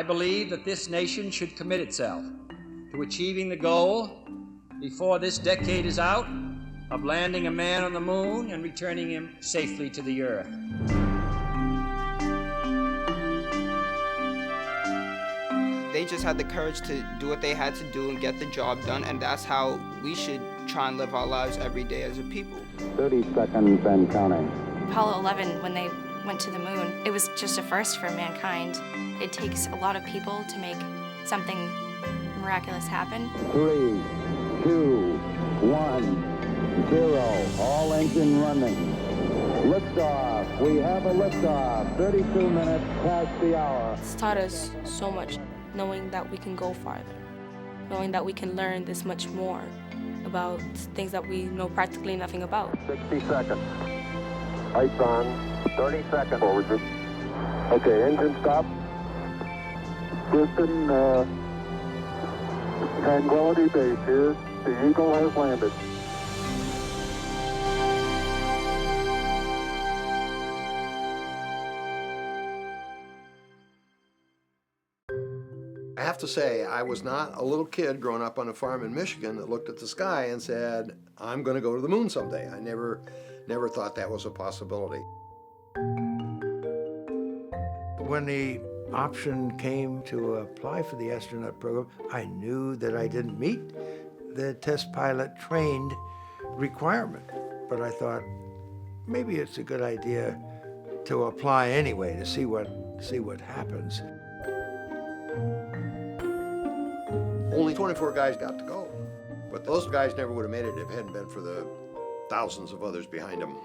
I believe that this nation should commit itself to achieving the goal, before this decade is out, of landing a man on the moon and returning him safely to the Earth. They just had the courage to do what they had to do and get the job done, and that's how we should try and live our lives every day as a people. 30 seconds and counting. Apollo 11, when they went to the moon, it was just a first for mankind. It takes a lot of people to make something miraculous happen. 3, 2, 1, 0. All engine running. Liftoff. We have a liftoff. 32 minutes past the hour. It's taught us so much, knowing that we can go farther, knowing that we can learn this much more about things that we know practically nothing about. 60 seconds. Lights on. 30 seconds. Forward. Okay, engine stop. Houston, Tranquility Base here. The Eagle has landed. I have to say, I was not a little kid growing up on a farm in Michigan that looked at the sky and said, I'm going to go to the moon someday. I never thought that was a possibility. When the option came to apply for the astronaut program, I knew that I didn't meet the test pilot trained requirement. But I thought, maybe it's a good idea to apply anyway to see what happens. Only 24 guys got to go. But those guys never would have made it if it hadn't been for the thousands of others behind them.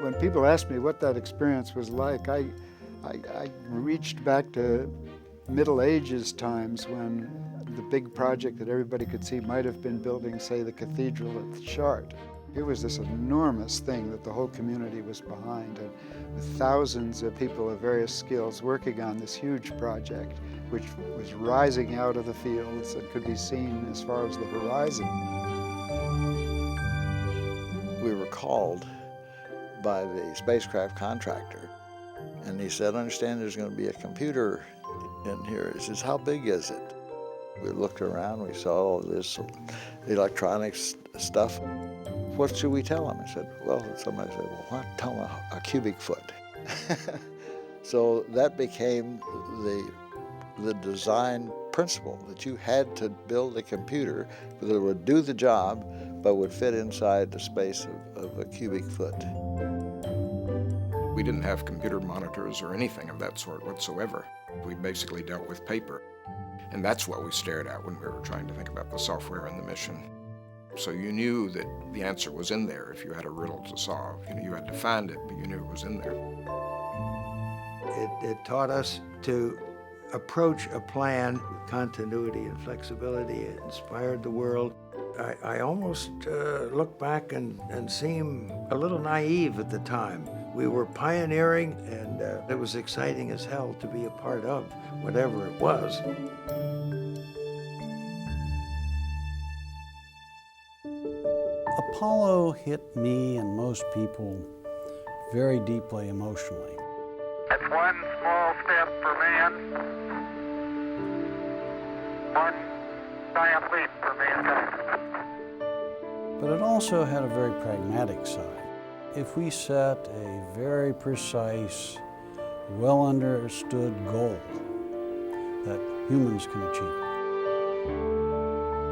When people ask me what that experience was like, I reached back to Middle Ages times when the big project that everybody could see might have been building, say, the cathedral at Chartres. It was this enormous thing that the whole community was behind, and with thousands of people of various skills working on this huge project, which was rising out of the fields and could be seen as far as the horizon. We were called by the spacecraft contractor, and he said, I understand there's going to be a computer in here. He says, how big is it? We looked around, we saw all this electronics stuff. What should we tell him? I said, well, somebody said, well, why not tell him a cubic foot? So that became the design principle, that you had to build a computer that would do the job, but would fit inside the space of a cubic foot. We didn't have computer monitors or anything of that sort whatsoever. We basically dealt with paper. And that's what we stared at when we were trying to think about the software and the mission. So you knew that the answer was in there if you had a riddle to solve. You had to find it, but you knew it was in there. It taught us to approach a plan with continuity and flexibility. It inspired the world. I almost look back and seem a little naive at the time. We were pioneering, and it was exciting as hell to be a part of whatever it was. Apollo hit me and most people very deeply emotionally. It's one small step for man, one giant leap for mankind. But it also had a very pragmatic side. If we set a very precise, well understood goal that humans can achieve.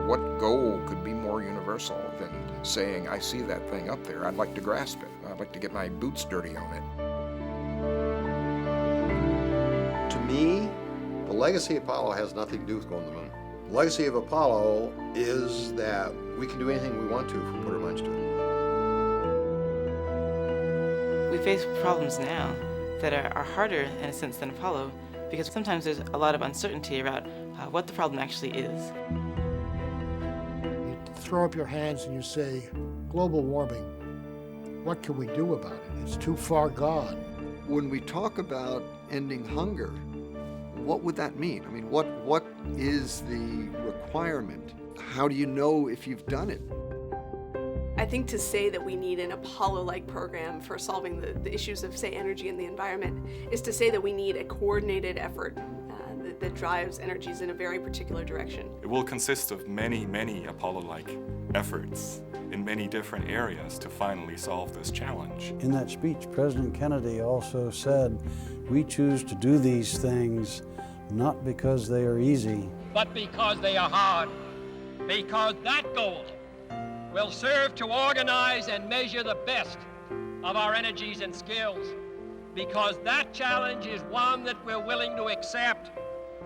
What goal could be more universal than saying, I see that thing up there, I'd like to grasp it, I'd like to get my boots dirty on it. To me, the legacy of Apollo has nothing to do with going to the moon. The legacy of Apollo is that we can do anything we want to if we put our minds to it. We face problems now that are harder, in a sense, than Apollo, because sometimes there's a lot of uncertainty about what the problem actually is. You throw up your hands and you say, global warming, what can we do about it? It's too far gone. When we talk about ending hunger, what would that mean? I mean, what is the requirement? How do you know if you've done it? I I think to say that we need an Apollo-like program for solving the issues of, say, energy and the environment is to say that we need a coordinated effort that drives energies in a very particular direction. It will consist of many, many Apollo-like efforts in many different areas to finally solve this challenge. In that speech, President Kennedy also said, we choose to do these things not because they are easy, but because they are hard. Because that goal will serve to organize and measure the best of our energies and skills. Because that challenge is one that we're willing to accept,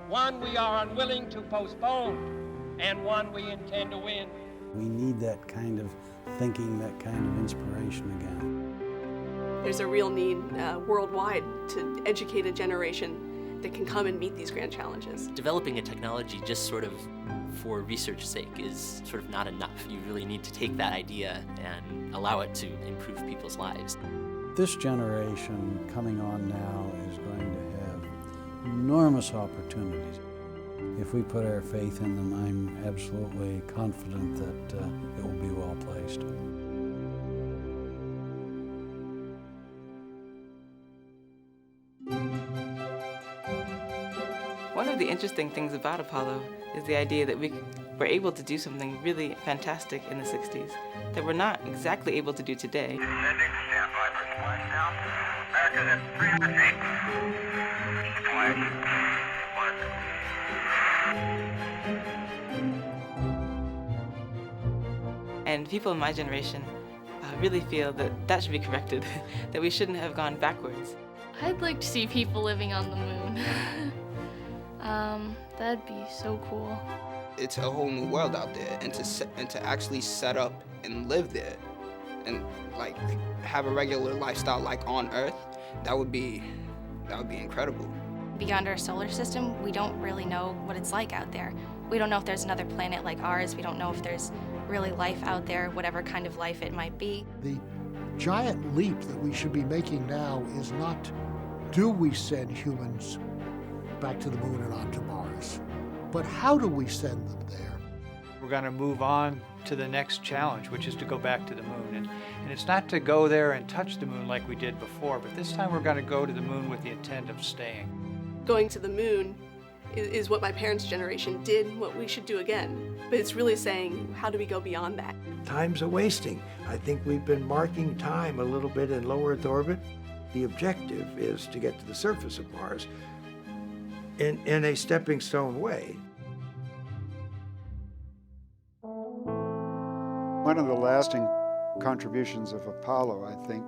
one we are unwilling to postpone, and one we intend to win. We need that kind of thinking, that kind of inspiration again. There's a real need worldwide to educate a generation that can come and meet these grand challenges. Developing a technology just sort of for research's sake is sort of not enough. You really need to take that idea and allow it to improve people's lives. This generation coming on now is going to have enormous opportunities. If we put our faith in them, I'm absolutely confident that it will be well placed. One of the interesting things about Apollo is the idea that we were able to do something really fantastic in the 60s that we're not exactly able to do today. Descending to standby for splashdown. America's at 300 feet. And people in my generation really feel that that should be corrected, that we shouldn't have gone backwards. I'd like to see people living on the moon. That'd be so cool. It's a whole new world out there, and to actually set up and live there, and like have a regular lifestyle like on Earth, that would be incredible. Beyond our solar system, we don't really know what it's like out there. We don't know if there's another planet like ours. We don't know if there's really life out there, whatever kind of life it might be. The giant leap that we should be making now is not, do we send humans back to the moon and onto Mars, but how do we send them there? We're going to move on to the next challenge, which is to go back to the moon. And it's not to go there and touch the moon like we did before, but this time we're going to go to the moon with the intent of staying. Going to the moon is what my parents' generation did, what we should do again. But it's really saying, how do we go beyond that? Time's a wasting. I think we've been marking time a little bit in low Earth orbit. The objective is to get to the surface of Mars in a stepping stone way. One of the lasting contributions of Apollo, I think,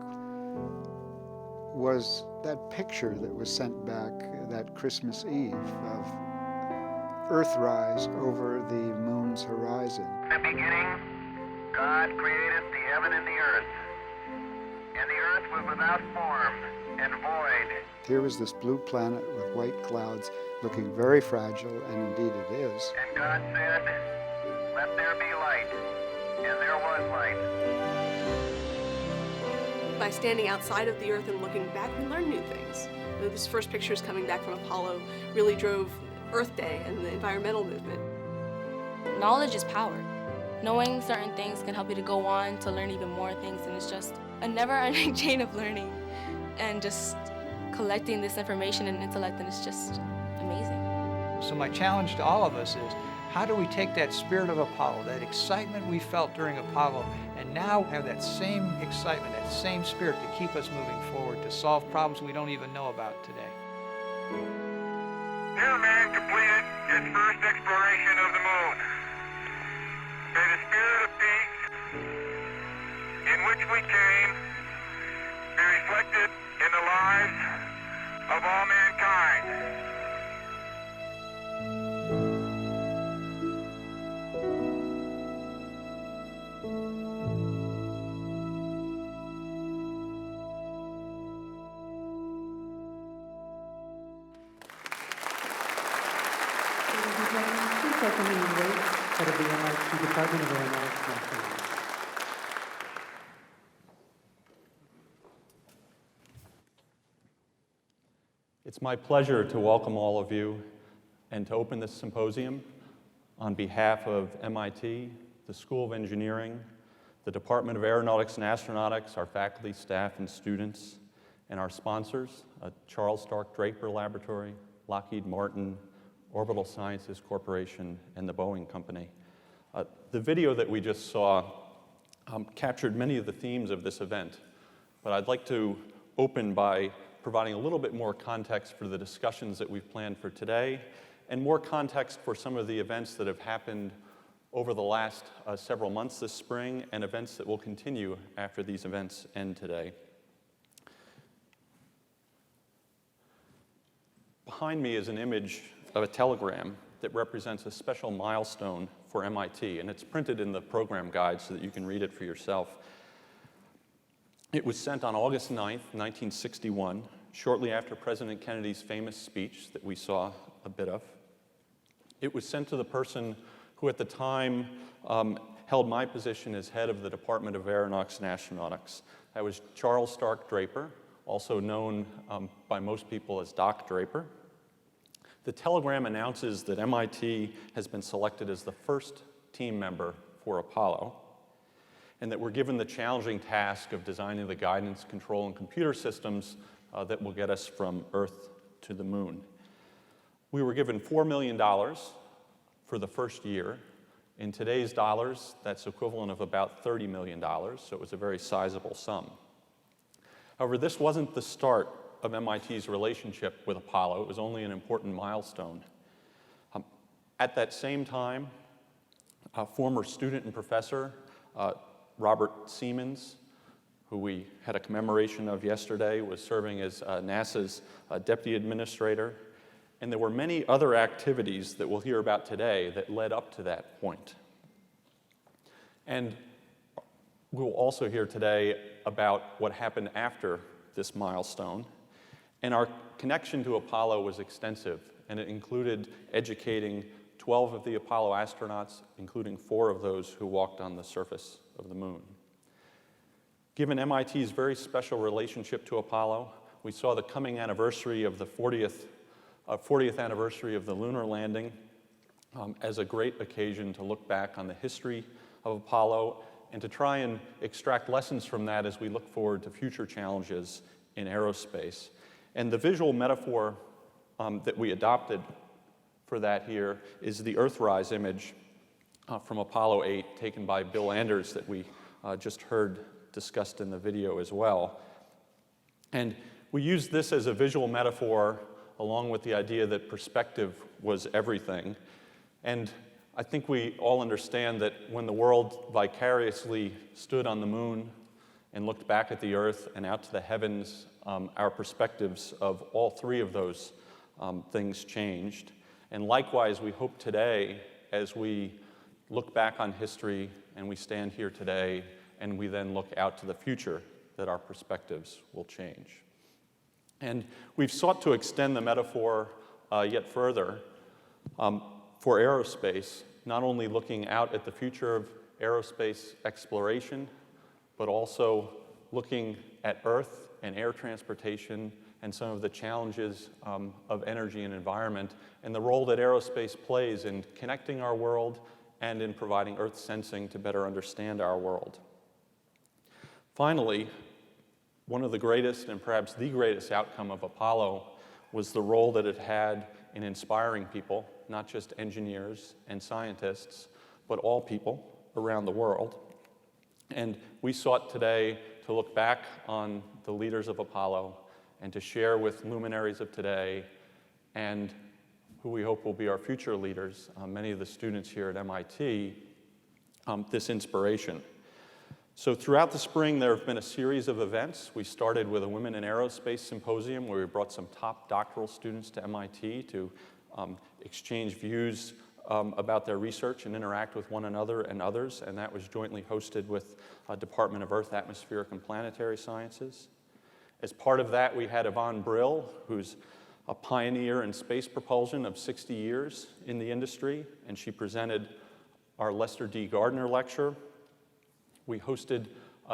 was that picture that was sent back that Christmas Eve of Earthrise over the moon's horizon. In the beginning, God created the heaven and the earth. And the earth was without form and void. Here was this blue planet with white clouds looking very fragile, and indeed it is. And God said, let there be light. And there was light. By standing outside of the Earth and looking back, we learn new things. This first pictures coming back from Apollo really drove Earth Day and the environmental movement. Knowledge is power. Knowing certain things can help you to go on to learn even more things, and it's just a never-ending chain of learning and just collecting this information and intellect, and it's just amazing. So my challenge to all of us is, how do we take that spirit of Apollo, that excitement we felt during Apollo, and now have that same excitement, that same spirit to keep us moving forward, to solve problems we don't even know about today? Here man completed his first exploration of the moon. May the spirit of peace in which we came be reflected in the lives of all mankind. Out of the MIT Department of Aeronautics and It's my pleasure to welcome all of you and to open this symposium on behalf of MIT, the School of Engineering, the Department of Aeronautics and Astronautics, our faculty, staff, and students, and our sponsors, Charles Stark Draper Laboratory, Lockheed Martin, Orbital Sciences Corporation, and the Boeing Company. The video that we just saw captured many of the themes of this event, but I'd like to open by providing a little bit more context for the discussions that we've planned for today, and more context for some of the events that have happened over the last several months this spring, and events that will continue after these events end today. Behind me is an image of a telegram that represents a special milestone for MIT, and it's printed in the program guide so that you can read it for yourself. It was sent on August 9th, 1961, shortly after President Kennedy's famous speech that we saw a bit of. It was sent to the person who at the time held my position as head of the Department of Aeronautics and Astronautics. That was Charles Stark Draper, also known by most people as Doc Draper. The telegram announces that MIT has been selected as the first team member for Apollo, and that we're given the challenging task of designing the guidance, control, and computer systems that will get us from Earth to the moon. We were given $4 million for the first year. In today's dollars, that's equivalent of about $30 million, so it was a very sizable sum. However, this wasn't the start of MIT's relationship with Apollo. It was only an important milestone. At that same time, a former student and professor, Robert Siemens, who we had a commemoration of yesterday, was serving as NASA's deputy administrator. And there were many other activities that we'll hear about today that led up to that point. And we'll also hear today about what happened after this milestone. And our connection to Apollo was extensive, and it included educating 12 of the Apollo astronauts, including 4 of those who walked on the surface of the moon. Given MIT's very special relationship to Apollo, we saw the coming anniversary of the 40th anniversary of the lunar landing as a great occasion to look back on the history of Apollo and to try and extract lessons from that as we look forward to future challenges in aerospace. And the visual metaphor that we adopted for that here is the Earthrise image from Apollo 8 taken by Bill Anders that we just heard discussed in the video as well. And we use this as a visual metaphor along with the idea that perspective was everything. And I think we all understand that when the world vicariously stood on the moon and looked back at the Earth and out to the heavens, our perspectives of all 3 of those things changed. And likewise, we hope today, as we look back on history and we stand here today and we then look out to the future, that our perspectives will change. And we've sought to extend the metaphor yet further for aerospace, not only looking out at the future of aerospace exploration, but also looking at Earth and air transportation and some of the challenges of energy and environment, and the role that aerospace plays in connecting our world and in providing Earth sensing to better understand our world. Finally, one of the greatest and perhaps the greatest outcome of Apollo was the role that it had in inspiring people, not just engineers and scientists, but all people around the world. And we sought today to look back on the leaders of Apollo and to share with luminaries of today and who we hope will be our future leaders, many of the students here at MIT, this inspiration. So throughout the spring, there have been a series of events. We started with a Women in Aerospace Symposium where we brought some top doctoral students to MIT to exchange views about their research and interact with one another and others, and that was jointly hosted with Department of Earth, Atmospheric, and Planetary Sciences. As part of that, we had Yvonne Brill, who's a pioneer in space propulsion of 60 years in the industry, and she presented our Lester D. Gardner Lecture. We hosted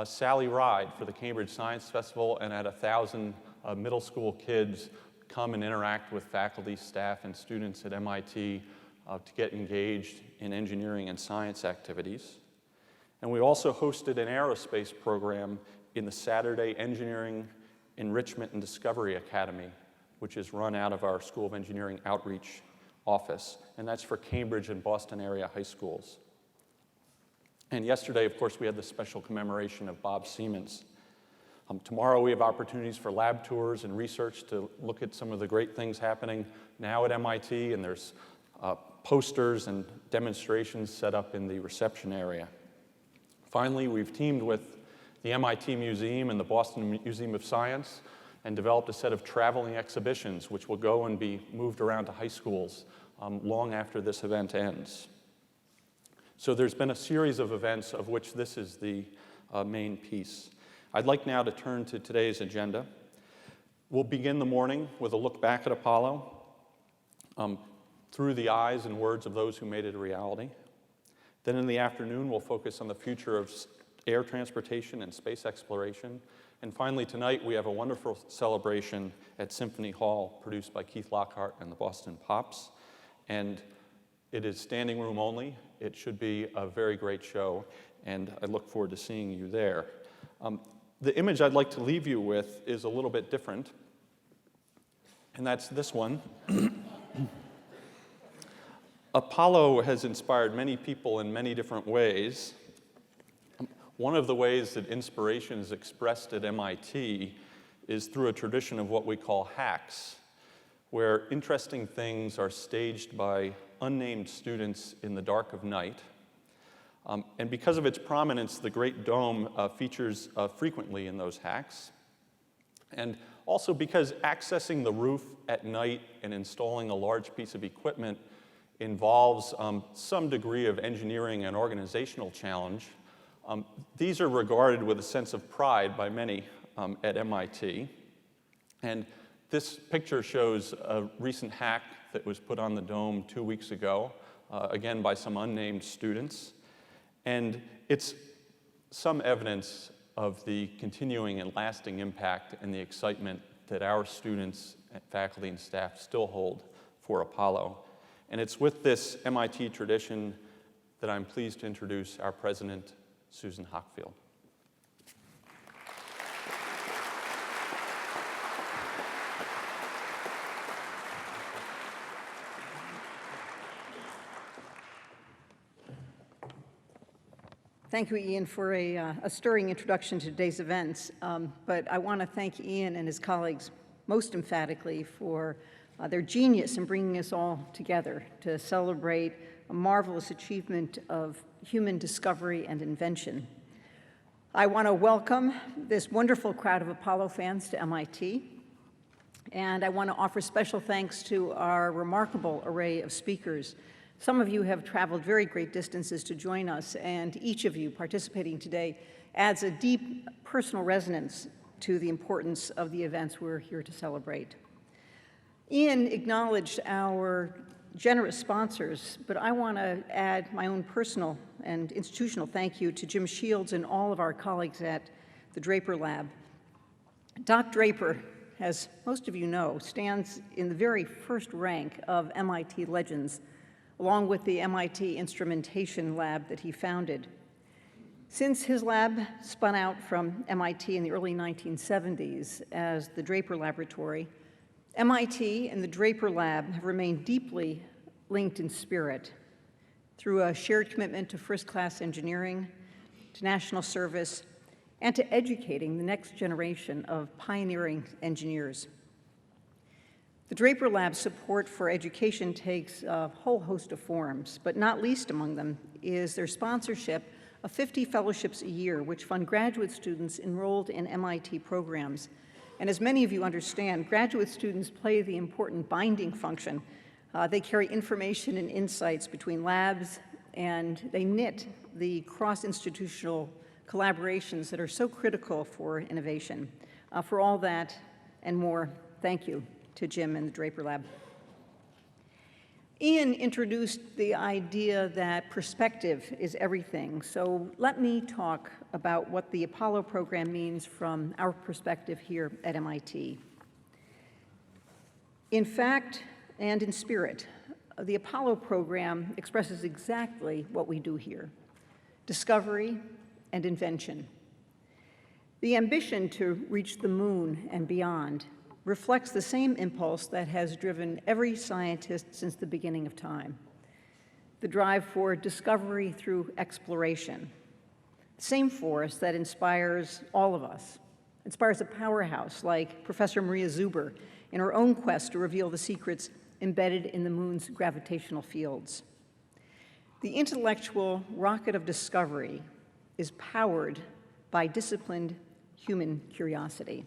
Sally Ride for the Cambridge Science Festival and had 1,000 middle school kids come and interact with faculty, staff, and students at MIT to get engaged in engineering and science activities. And we also hosted an aerospace program in the Saturday Engineering Enrichment and Discovery Academy, which is run out of our School of Engineering Outreach office, and that's for Cambridge and Boston area high schools. And yesterday, of course, we had the special commemoration of Bob Siemens. Tomorrow we have opportunities for lab tours and research to look at some of the great things happening now at MIT, and there's posters and demonstrations set up in the reception area. Finally, we've teamed with the MIT Museum and the Boston Museum of Science and developed a set of traveling exhibitions which will go and be moved around to high schools long after this event ends. So there's been a series of events of which this is the main piece. I'd like now to turn to today's agenda. We'll begin the morning with a look back at Apollo through the eyes and words of those who made it a reality. Then in the afternoon, we'll focus on the future of air transportation and space exploration. And finally, tonight, we have a wonderful celebration at Symphony Hall produced by Keith Lockhart and the Boston Pops. And it is standing room only. It should be a very great show, and I look forward to seeing you there. The image I'd like to leave you with is a little bit different, and that's this one. Apollo has inspired many people in many different ways. One of the ways that inspiration is expressed at MIT is through a tradition of what we call hacks, where interesting things are staged by unnamed students in the dark of night. And because of its prominence, the Great Dome features frequently in those hacks. And also because accessing the roof at night and installing a large piece of equipment involves some degree of engineering and organizational challenge, these are regarded with a sense of pride by many at MIT. And this picture shows a recent hack that was put on the dome 2 weeks ago, again by some unnamed students. And it's some evidence of the continuing and lasting impact and the excitement that our students, faculty, and staff still hold for Apollo. And it's with this MIT tradition that I'm pleased to introduce our president, Susan Hockfield. Thank you, Ian, for a stirring introduction to today's events. But I want to thank Ian and his colleagues most emphatically for their genius in bringing us all together to celebrate a marvelous achievement of human discovery and invention. I want to welcome this wonderful crowd of Apollo fans to MIT, and I want to offer special thanks to our remarkable array of speakers. Some of you have traveled very great distances to join us, and each of you participating today adds a deep personal resonance to the importance of the events we're here to celebrate. Ian acknowledged our generous sponsors, but I want to add my own personal and institutional thank you to Jim Shields and all of our colleagues at the Draper Lab. Doc Draper, as most of you know, stands in the very first rank of MIT legends, along with the MIT Instrumentation Lab that he founded. Since his lab spun out from MIT in the early 1970s as the Draper Laboratory, MIT and the Draper Lab have remained deeply linked in spirit through a shared commitment to first-class engineering, to national service, and to educating the next generation of pioneering engineers. The Draper Lab's support for education takes a whole host of forms, but not least among them is their sponsorship of 50 fellowships a year, which fund graduate students enrolled in MIT programs. And as many of you understand, graduate students play the important binding function. They carry information and insights between labs, and they knit the cross-institutional collaborations that are so critical for innovation. For all that and more, thank you to Jim and the Draper Lab. Ian introduced the idea that perspective is everything, so let me talk about what the Apollo program means from our perspective here at MIT. In fact and in spirit, the Apollo program expresses exactly what we do here. discovery, and invention. The ambition to reach the moon and beyond reflects the same impulse that has driven every scientist since the beginning of time: the drive for discovery through exploration. The same force that inspires all of us, inspires a powerhouse like Professor Maria Zuber in her own quest to reveal the secrets embedded in the moon's gravitational fields. The intellectual rocket of discovery is powered by disciplined human curiosity.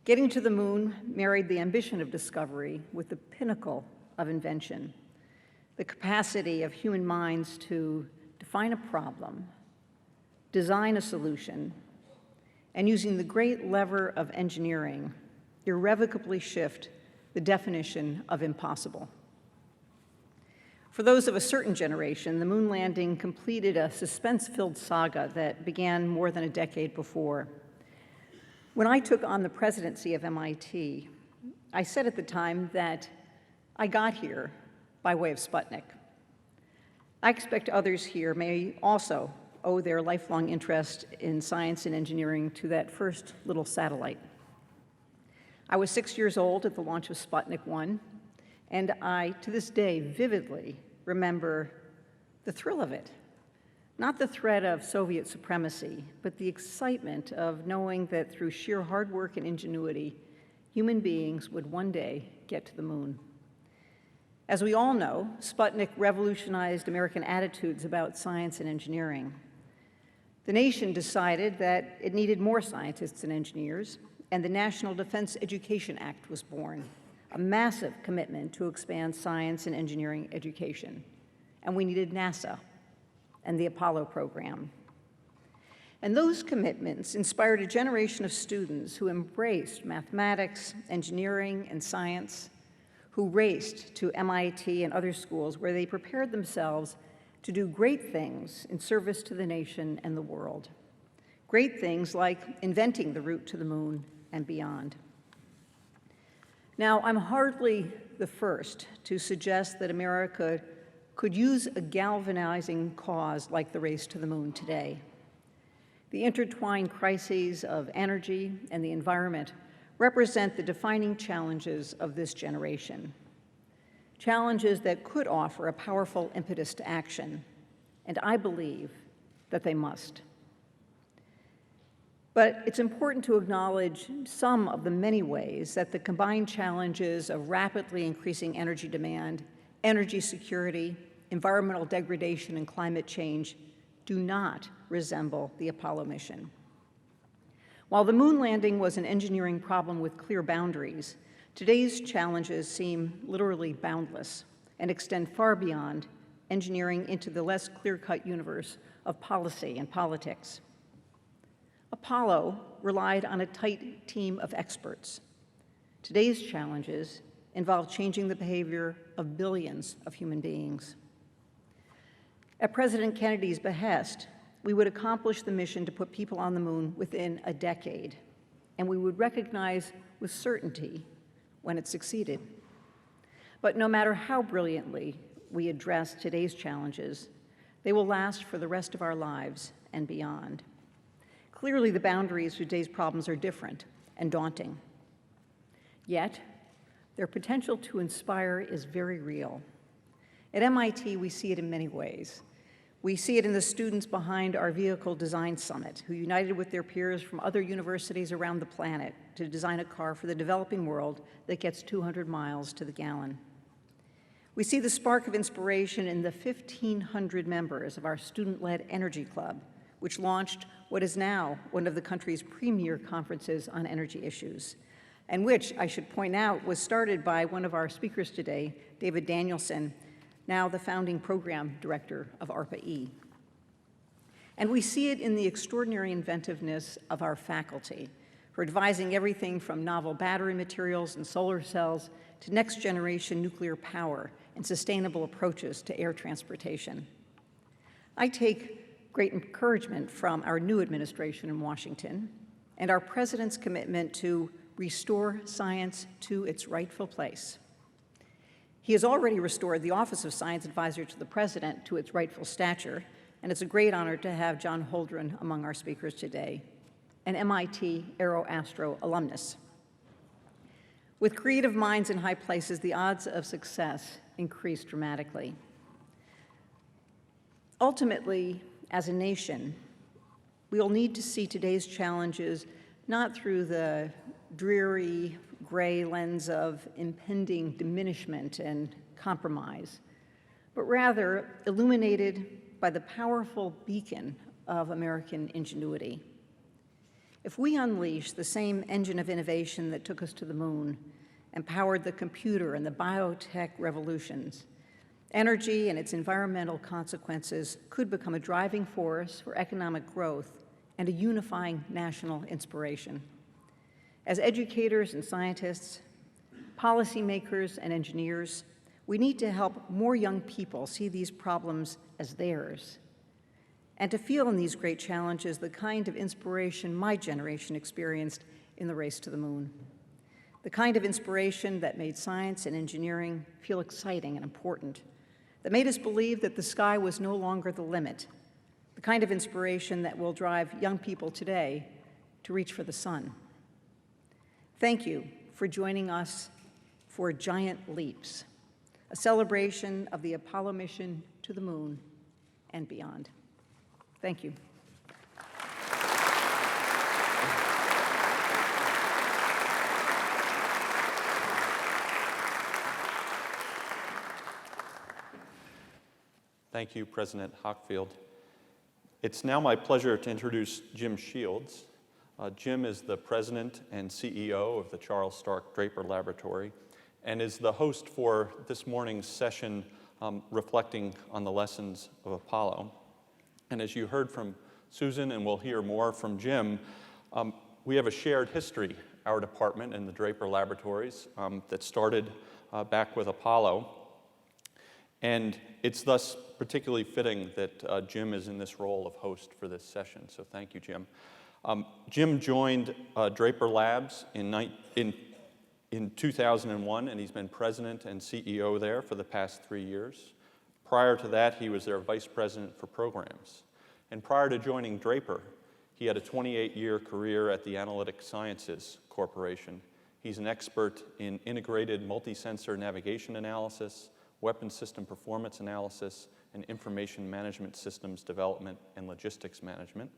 Getting to the moon married the ambition of discovery with the pinnacle of invention, the capacity of human minds to define a problem, design a solution, and using the great lever of engineering, irrevocably shift the definition of impossible. For those of a certain generation, the moon landing completed a suspense-filled saga that began more than a decade before. When I took on the presidency of MIT, I said at the time that I got here by way of Sputnik. I expect others here may also owe their lifelong interest in science and engineering to that first little satellite. I was 6 years old at the launch of Sputnik 1, and I, to this day, vividly remember the thrill of it. Not the threat of Soviet supremacy, but the excitement of knowing that through sheer hard work and ingenuity, human beings would one day get to the moon. As we all know, Sputnik revolutionized American attitudes about science and engineering. The nation decided that it needed more scientists and engineers, and the National Defense Education Act was born, a massive commitment to expand science and engineering education. And we needed NASA and the Apollo program. And those commitments inspired a generation of students who embraced mathematics, engineering, and science, who raced to MIT and other schools where they prepared themselves to do great things in service to the nation and the world. Great things like inventing the route to the moon and beyond. Now, I'm hardly the first to suggest that America could use a galvanizing cause like the race to the moon today. The intertwined crises of energy and the environment represent the defining challenges of this generation. Challenges that could offer a powerful impetus to action, and I believe that they must. But it's important to acknowledge some of the many ways that the combined challenges of rapidly increasing energy demand, energy security, environmental degradation, and climate change do not resemble the Apollo mission. While the moon landing was an engineering problem with clear boundaries, today's challenges seem literally boundless and extend far beyond engineering into the less clear-cut universe of policy and politics. Apollo relied on a tight team of experts. Today's challenges involve changing the behavior of billions of human beings. At President Kennedy's behest, we would accomplish the mission to put people on the moon within a decade, and we would recognize with certainty when it succeeded. But no matter how brilliantly we address today's challenges, they will last for the rest of our lives and beyond. Clearly, the boundaries of today's problems are different and daunting. Yet, their potential to inspire is very real. At MIT, we see it in many ways. We see it in the students behind our Vehicle Design Summit, who united with their peers from other universities around the planet to design a car for the developing world that gets 200 miles to the gallon. We see the spark of inspiration in the 1,500 members of our student-led Energy Club, which launched what is now one of the country's premier conferences on energy issues, and which, I should point out, was started by one of our speakers today, David Danielson, now the founding program director of ARPA-E. And we see it in the extraordinary inventiveness of our faculty, who are devising everything from novel battery materials and solar cells to next-generation nuclear power and sustainable approaches to air transportation. I take great encouragement from our new administration in Washington and our president's commitment to restore science to its rightful place. He has already restored the Office of Science Advisor to the President to its rightful stature, and it's a great honor to have John Holdren among our speakers today, an MIT AeroAstro alumnus. With creative minds in high places, the odds of success increase dramatically. Ultimately, as a nation, we will need to see today's challenges not through the dreary, gray lens of impending diminishment and compromise, but rather illuminated by the powerful beacon of American ingenuity. If we unleash the same engine of innovation that took us to the moon and powered the computer and the biotech revolutions, energy and its environmental consequences could become a driving force for economic growth and a unifying national inspiration. As educators and scientists, policymakers and engineers, we need to help more young people see these problems as theirs and to feel in these great challenges the kind of inspiration my generation experienced in the race to the moon. The kind of inspiration that made science and engineering feel exciting and important, that made us believe that the sky was no longer the limit, the kind of inspiration that will drive young people today to reach for the sun. Thank you for joining us for Giant Leaps, a celebration of the Apollo mission to the moon and beyond. Thank you. Thank you, President Hockfield. It's now my pleasure to introduce Jim Shields. Jim is the president and CEO of the Charles Stark Draper Laboratory and is the host for this morning's session reflecting on the lessons of Apollo. And as you heard from Susan, and we'll hear more from Jim, we have a shared history, our department and the Draper Laboratories, that started back with Apollo. And it's thus particularly fitting that Jim is in this role of host for this session, so thank you, Jim. Jim joined Draper Labs in 2001, and he's been president and CEO there for the past 3 years. Prior to that, he was their vice president for programs. And prior to joining Draper, he had a 28-year career at the Analytic Sciences Corporation. He's an expert in integrated multi-sensor navigation analysis, weapon system performance analysis, and information management systems development and logistics management.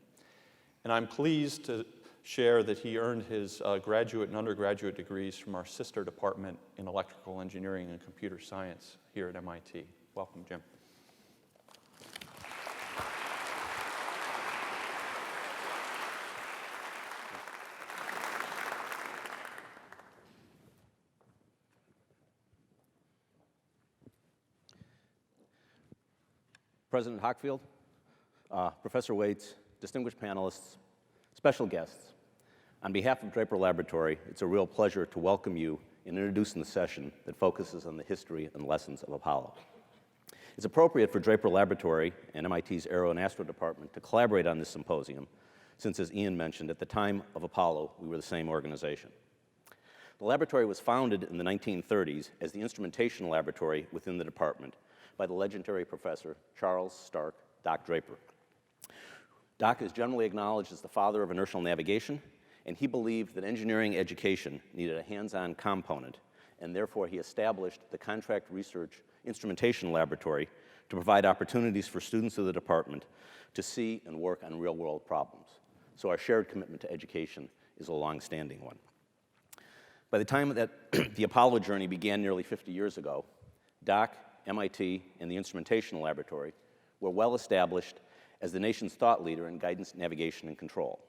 And I'm pleased to share that he earned his graduate and undergraduate degrees from our sister department in electrical engineering and computer science here at MIT. Welcome, Jim. President Hockfield, Professor Waits, distinguished panelists, special guests. On behalf of Draper Laboratory, it's a real pleasure to welcome you in introducing the session that focuses on the history and lessons of Apollo. It's appropriate for Draper Laboratory and MIT's Aero and Astro Department to collaborate on this symposium, since, as Ian mentioned, at the time of Apollo, we were the same organization. The laboratory was founded in the 1930s as the instrumentation laboratory within the department by the legendary professor Charles Stark, Doc Draper. Doc is generally acknowledged as the father of inertial navigation, and he believed that engineering education needed a hands-on component, and therefore he established the Contract Research Instrumentation Laboratory to provide opportunities for students of the department to see and work on real-world problems. So our shared commitment to education is a long-standing one. By the time that the Apollo journey began nearly 50 years ago, Doc, MIT, and the Instrumentation Laboratory were well established as the nation's thought leader in guidance, navigation, and control.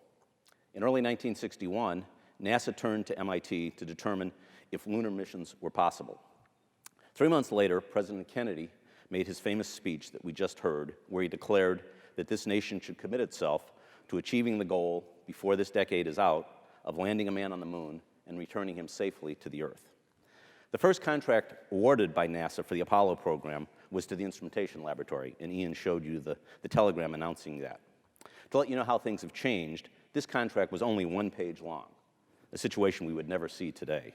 In early 1961, NASA turned to MIT to determine if lunar missions were possible. 3 months later, President Kennedy made his famous speech that we just heard, where he declared that this nation should commit itself to achieving the goal, before this decade is out, of landing a man on the moon and returning him safely to the Earth. The first contract awarded by NASA for the Apollo program was to the Instrumentation Laboratory, and Ian showed you the telegram announcing that. To let you know how things have changed, this contract was only 1 page long, a situation we would never see today.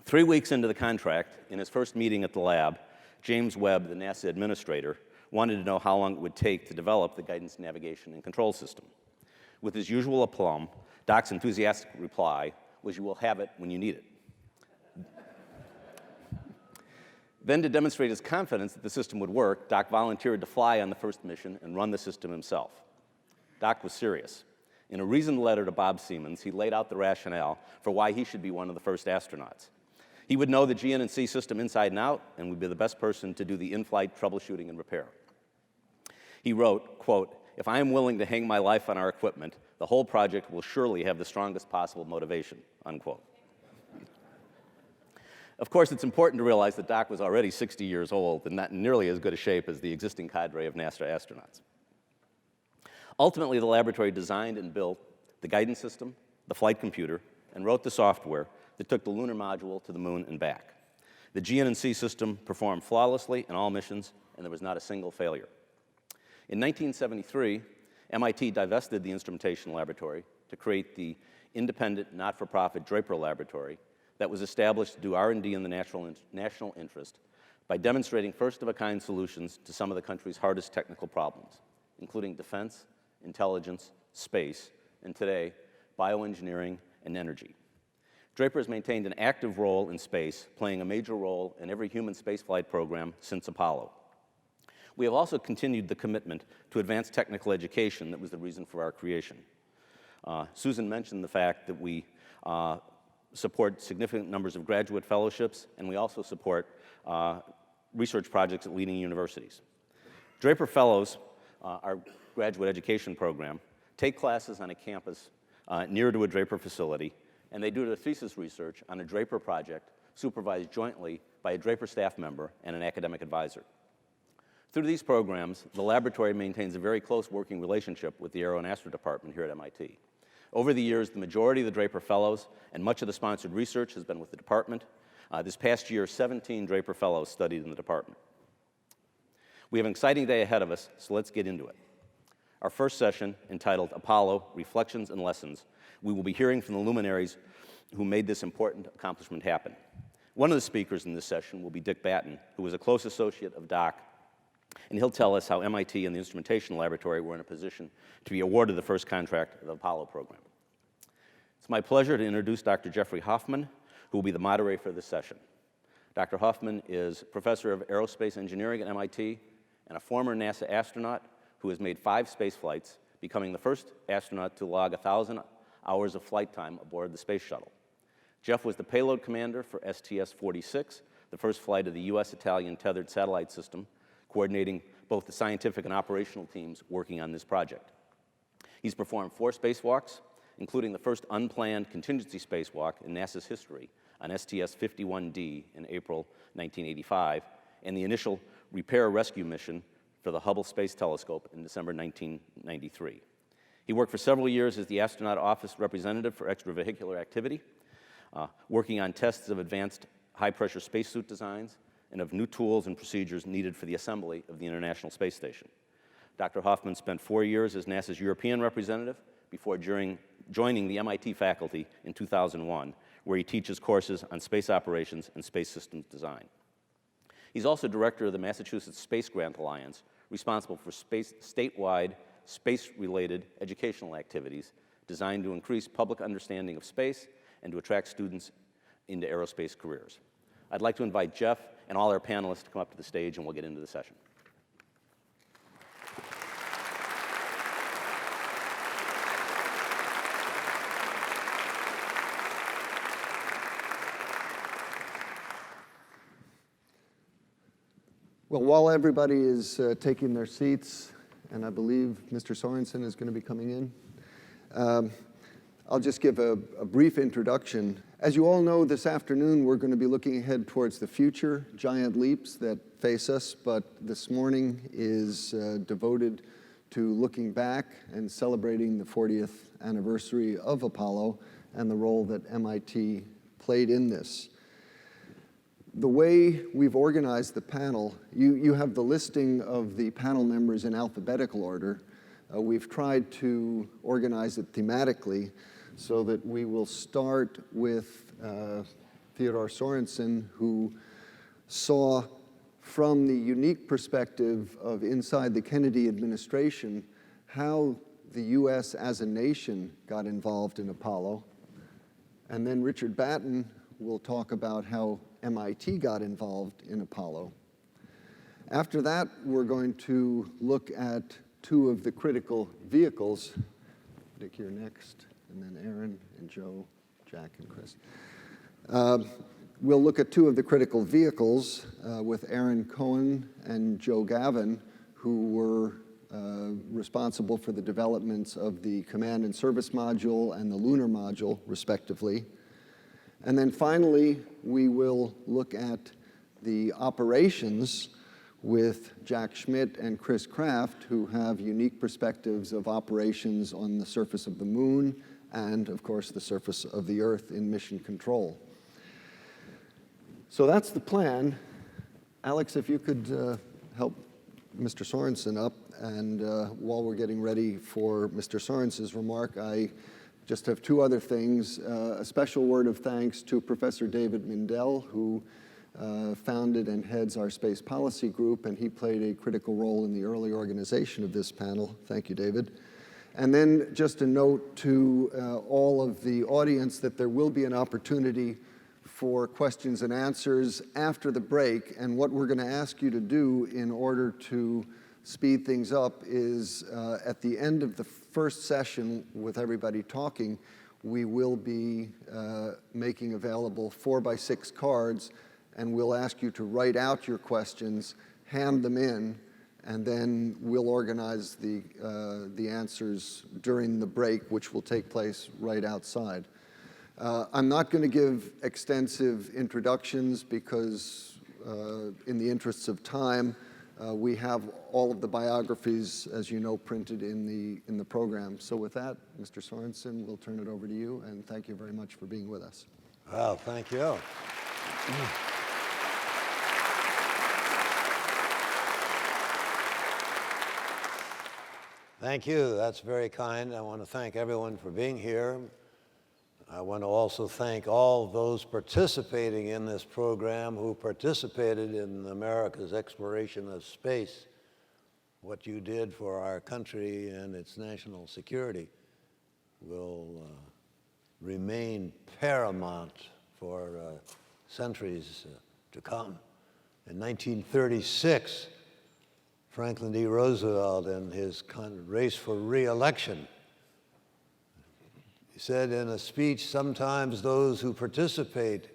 3 weeks into the contract, in his first meeting at the lab, James Webb, the NASA administrator, wanted to know how long it would take to develop the guidance, navigation, and control system. With his usual aplomb, Doc's enthusiastic reply was, "You will have it when you need it." Then, to demonstrate his confidence that the system would work, Doc volunteered to fly on the first mission and run the system himself. Doc was serious. In a reasoned letter to Bob Siemens, he laid out the rationale for why he should be one of the first astronauts. He would know the GN&C system inside and out and would be the best person to do the in-flight troubleshooting and repair. He wrote, quote, "If I am willing to hang my life on our equipment, the whole project will surely have the strongest possible motivation," unquote. Of course, it's important to realize that Doc was already 60 years old and not in nearly as good a shape as the existing cadre of NASA astronauts. Ultimately, the laboratory designed and built the guidance system, the flight computer, and wrote the software that took the Lunar Module to the Moon and back. The GN&C system performed flawlessly in all missions, and there was not a single failure. In 1973, MIT divested the instrumentation laboratory to create the independent, not-for-profit Draper Laboratory that was established to do R&D in the national interest by demonstrating first-of-a-kind solutions to some of the country's hardest technical problems, including defense, intelligence, space, and today, bioengineering and energy. Draper has maintained an active role in space, playing a major role in every human spaceflight program since Apollo. We have also continued the commitment to advanced technical education that was the reason for our creation. Susan mentioned the fact that we support significant numbers of graduate fellowships, and we also support research projects at leading universities. Draper Fellows, our graduate education program, take classes on a campus near to a Draper facility, and they do their thesis research on a Draper project supervised jointly by a Draper staff member and an academic advisor. Through these programs, the laboratory maintains a very close working relationship with the AeroAstro department here at MIT. Over the years, the majority of the Draper Fellows and much of the sponsored research has been with the department. This past year, 17 Draper Fellows studied in the department. We have an exciting day ahead of us, so let's get into it. Our first session, entitled Apollo, Reflections and Lessons, we will be hearing from the luminaries who made this important accomplishment happen. One of the speakers in this session will be Dick Battin, who was a close associate of Doc, and he'll tell us how MIT and the Instrumentation Laboratory were in a position to be awarded the first contract of the Apollo program. It's my pleasure to introduce Dr. Jeffrey Hoffman, who will be the moderator for this session. Dr. Hoffman is professor of aerospace engineering at MIT and a former NASA astronaut who has made 5 space flights, becoming the first astronaut to log 1,000 hours of flight time aboard the space shuttle. Jeff was the payload commander for STS-46, the first flight of the US-Italian tethered satellite system, coordinating both the scientific and operational teams working on this project. He's performed 4 spacewalks, including the first unplanned contingency spacewalk in NASA's history on STS-51D in April 1985, and the initial repair rescue mission for the Hubble Space Telescope in December 1993. He worked for several years as the Astronaut Office Representative for Extravehicular Activity, working on tests of advanced high-pressure spacesuit designs and of new tools and procedures needed for the assembly of the International Space Station. Dr. Hoffman spent 4 years as NASA's European representative before joining the MIT faculty in 2001, where he teaches courses on space operations and space systems design. He's also director of the Massachusetts Space Grant Alliance, responsible for statewide space-related educational activities designed to increase public understanding of space and to attract students into aerospace careers. I'd like to invite Jeff and all our panelists to come up to the stage, and we'll get into the session. Well, while everybody is taking their seats, and I believe Mr. Sorenson is going to be coming in, I'll just give a brief introduction. As you all know, this afternoon we're going to be looking ahead towards the future, giant leaps that face us, but this morning is devoted to looking back and celebrating the 40th anniversary of Apollo and the role that MIT played in this. The way we've organized the panel, you have the listing of the panel members in alphabetical order. We've tried to organize it thematically so that we will start with Theodore Sorenson, who saw from the unique perspective of inside the Kennedy administration, how the US as a nation got involved in Apollo. And then Richard Batten will talk about how MIT got involved in Apollo. After that, we're going to look at two of the critical vehicles. Dick, you're next, and then Aaron and Joe, Jack and Chris. We'll look at two of the critical vehicles with Aaron Cohen and Joe Gavin, who were responsible for the developments of the Command and Service Module and the Lunar Module, respectively. And then finally, we will look at the operations with Jack Schmitt and Chris Kraft, who have unique perspectives of operations on the surface of the moon and, of course, the surface of the Earth in mission control. So that's the plan. Alex, if you could help Mr. Sorenson up, and while we're getting ready for Mr. Sorenson's remark, I just have two other things. A special word of thanks to Professor David Mindell, who founded and heads our space policy group, and he played a critical role in the early organization of this panel. Thank you, David. And then just a note to all of the audience that there will be an opportunity for questions and answers after the break, and what we're going to ask you to do in order to speed things up is at the end of the first session with everybody talking, we will be making available 4x6 cards, and we'll ask you to write out your questions, hand them in, and then we'll organize the answers during the break, which will take place right outside. I'm not going to give extensive introductions because in the interests of time, we have all of the biographies, as you know, printed in the program. So with that, Mr. Sorenson, we'll turn it over to you, and thank you very much for being with us. Well, thank you. Thank you. That's very kind. I want to thank everyone for being here. I want to also thank all those participating in this program who participated in America's exploration of space. What you did for our country and its national security will remain paramount for centuries to come. In 1936, Franklin D. Roosevelt, in his race for re-election, he said in a speech, sometimes those who participate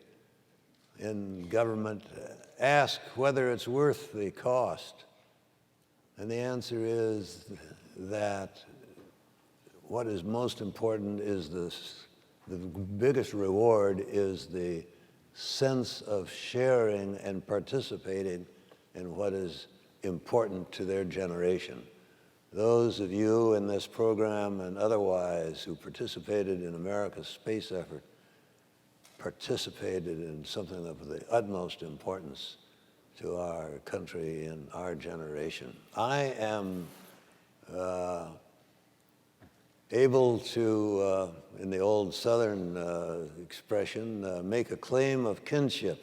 in government ask whether it's worth the cost. And the answer is that what is most important is the biggest reward is the sense of sharing and participating in what is important to their generation. Those of you in this program and otherwise who participated in America's space effort participated in something of the utmost importance to our country and our generation. I am able to, in the old Southern expression, make a claim of kinship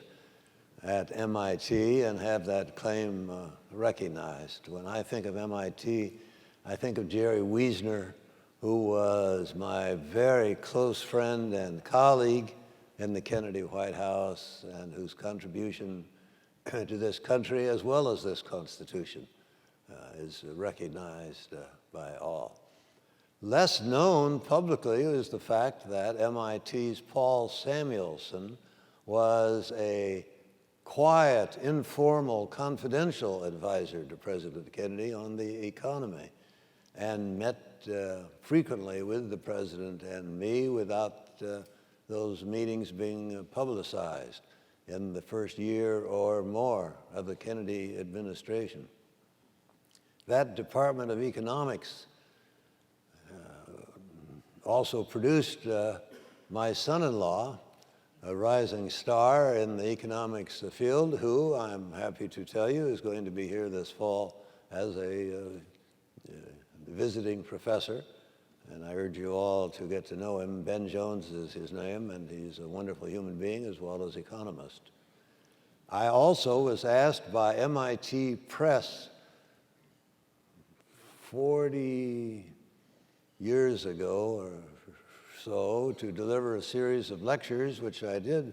at MIT and have that claim recognized. When I think of MIT, I think of Jerry Wiesner, who was my very close friend and colleague in the Kennedy White House, and whose contribution to this country, as well as this Constitution, is recognized by all. Less known publicly is the fact that MIT's Paul Samuelson was a quiet, informal, confidential advisor to President Kennedy on the economy, and met frequently with the president and me without those meetings being publicized in the first year or more of the Kennedy administration. That Department of Economics also produced my son-in-law, a rising star in the economics field, who I'm happy to tell you is going to be here this fall as a visiting professor, and I urge you all to get to know him. Ben Jones is his name, and he's a wonderful human being as well as economist. I also was asked by MIT Press 40 years ago or so to deliver a series of lectures, which I did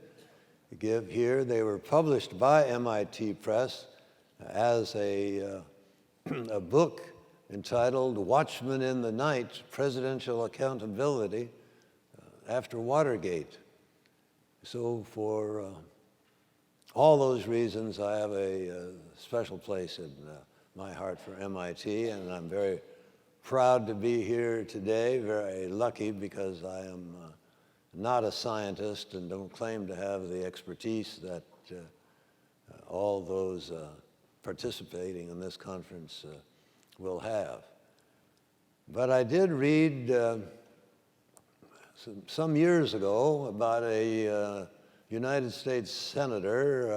give here. They were published by MIT Press as a book entitled Watchmen in the Night, Presidential Accountability after Watergate. So for all those reasons, I have a special place in my heart for MIT, and I'm very proud to be here today, very lucky because I am not a scientist and don't claim to have the expertise that all those participating in this conference will have. But I did read some years ago about a United States senator,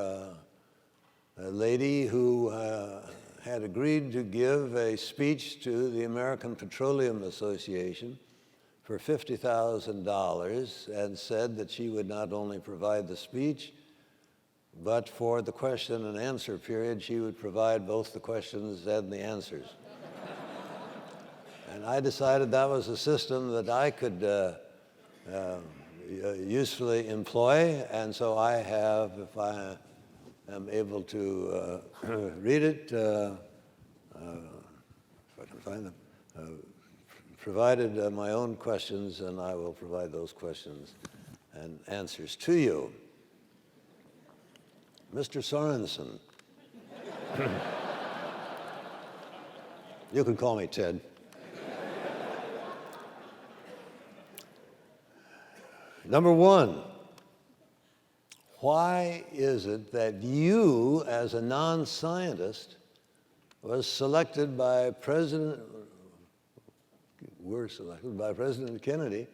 a lady who had agreed to give a speech to the American Petroleum Association for $50,000 and said that she would not only provide the speech, but for the question and answer period, she would provide both the questions and the answers. And I decided that was a system that I could usefully employ, and so I have, if I am able to read it, if I can find them, provided my own questions, and I will provide those questions and answers to you. Mr. Sorenson. You can call me Ted. Number one, why is it that you, as a non-scientist, were selected by President Kennedy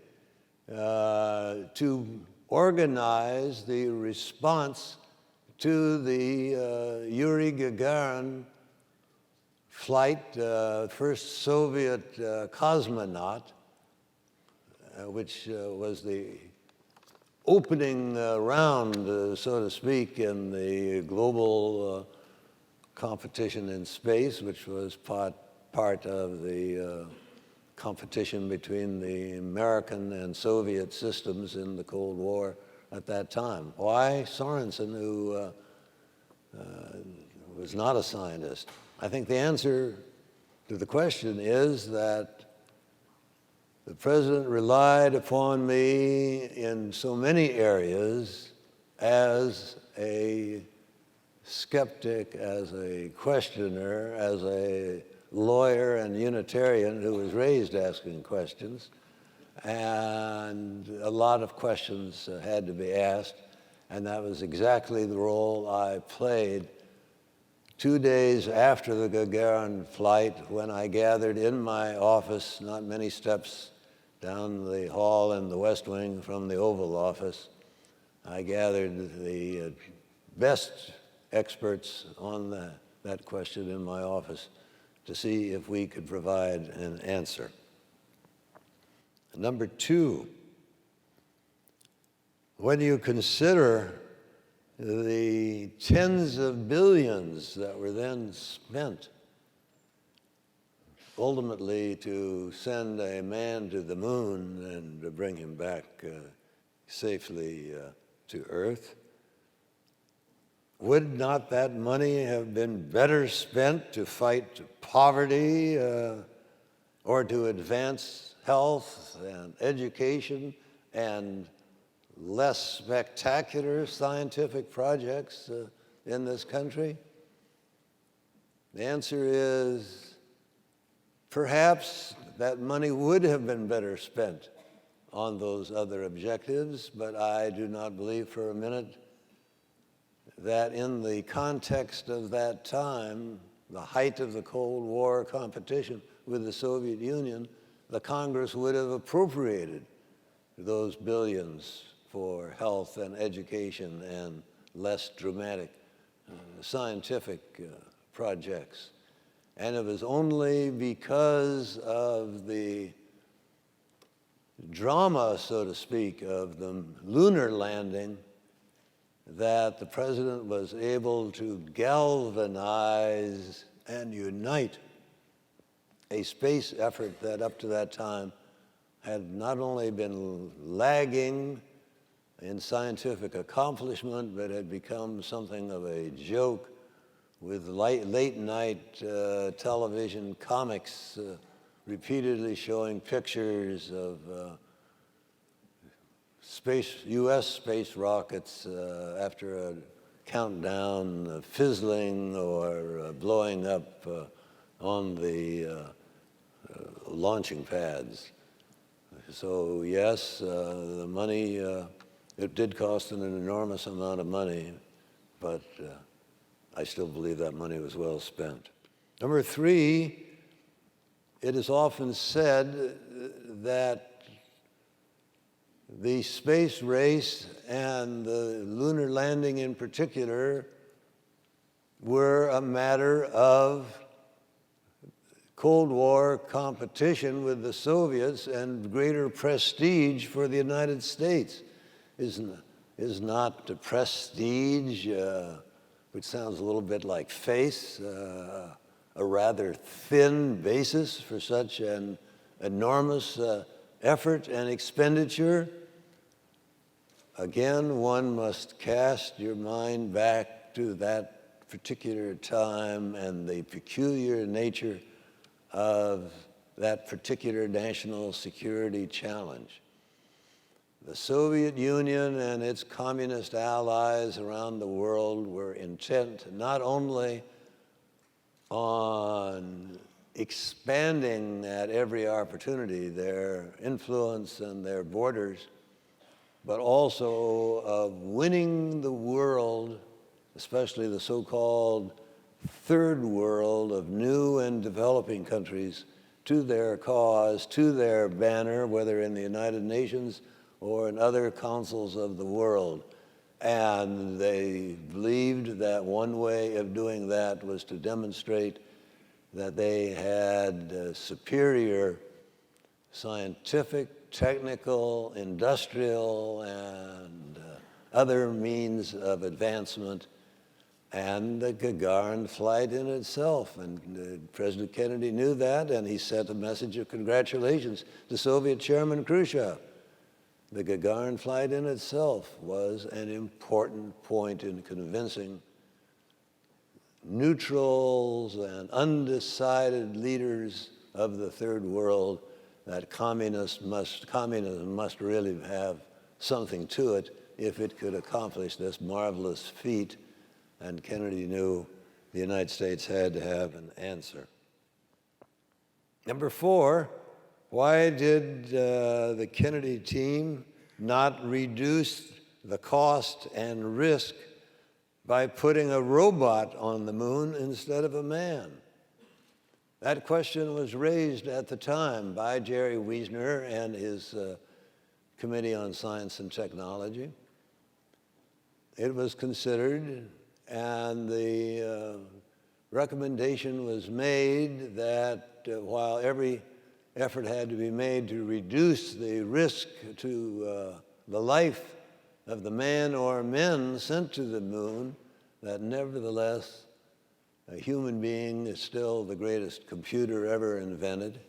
to organize the response to the Yuri Gagarin flight, first Soviet cosmonaut, which was the opening round, so to speak, in the global competition in space, which was part of the competition between the American and Soviet systems in the Cold War at that time. Why Sorenson, who was not a scientist? I think the answer to the question is that the president relied upon me in so many areas as a skeptic, as a questioner, as a lawyer and Unitarian who was raised asking questions. And a lot of questions had to be asked, and that was exactly the role I played 2 days after the Gagarin flight, when I gathered in my office, not many steps down the hall in the West Wing from the Oval Office. I gathered the best experts on that question in my office to see if we could provide an answer. Number two, when you consider the tens of billions that were then spent ultimately to send a man to the moon and to bring him back safely to Earth, would not that money have been better spent to fight poverty or to advance health and education and less spectacular scientific projects in this country? The answer is perhaps that money would have been better spent on those other objectives, but I do not believe for a minute that in the context of that time, the height of the Cold War competition with the Soviet Union, the Congress would have appropriated those billions for health and education and less dramatic scientific projects. And it was only because of the drama, so to speak, of the lunar landing that the president was able to galvanize and unite a space effort that up to that time had not only been lagging in scientific accomplishment, but had become something of a joke with late night television comics repeatedly showing pictures of U.S. space rockets after a countdown fizzling or blowing up on the launching pads. So yes, the money, it did cost an enormous amount of money, but I still believe that money was well spent. Number 3, it is often said that the space race and the lunar landing in particular were a matter of Cold War competition with the Soviets and greater prestige for the United States. Is not the prestige, which sounds a little bit like face, a rather thin basis for such an enormous effort and expenditure? Again, one must cast your mind back to that particular time and the peculiar nature of that particular national security challenge. The Soviet Union and its communist allies around the world were intent not only on expanding at every opportunity their influence and their borders, but also of winning the world, especially the so-called third world of new and developing countries, to their cause, to their banner, whether in the United Nations or in other councils of the world. And they believed that one way of doing that was to demonstrate that they had superior scientific, technical, industrial, and other means of advancement, and the Gagarin flight in itself. And President Kennedy knew that, and he sent a message of congratulations to Soviet Chairman Khrushchev. The Gagarin flight in itself was an important point in convincing neutrals and undecided leaders of the third world that communism must really have something to it if it could accomplish this marvelous feat. And Kennedy knew the United States had to have an answer. Number 4, why did the Kennedy team not reduce the cost and risk by putting a robot on the moon instead of a man? That question was raised at the time by Jerry Wiesner and his Committee on Science and Technology. It was considered, and the recommendation was made that while every effort had to be made to reduce the risk to the life of the man or men sent to the moon, that nevertheless a human being is still the greatest computer ever invented.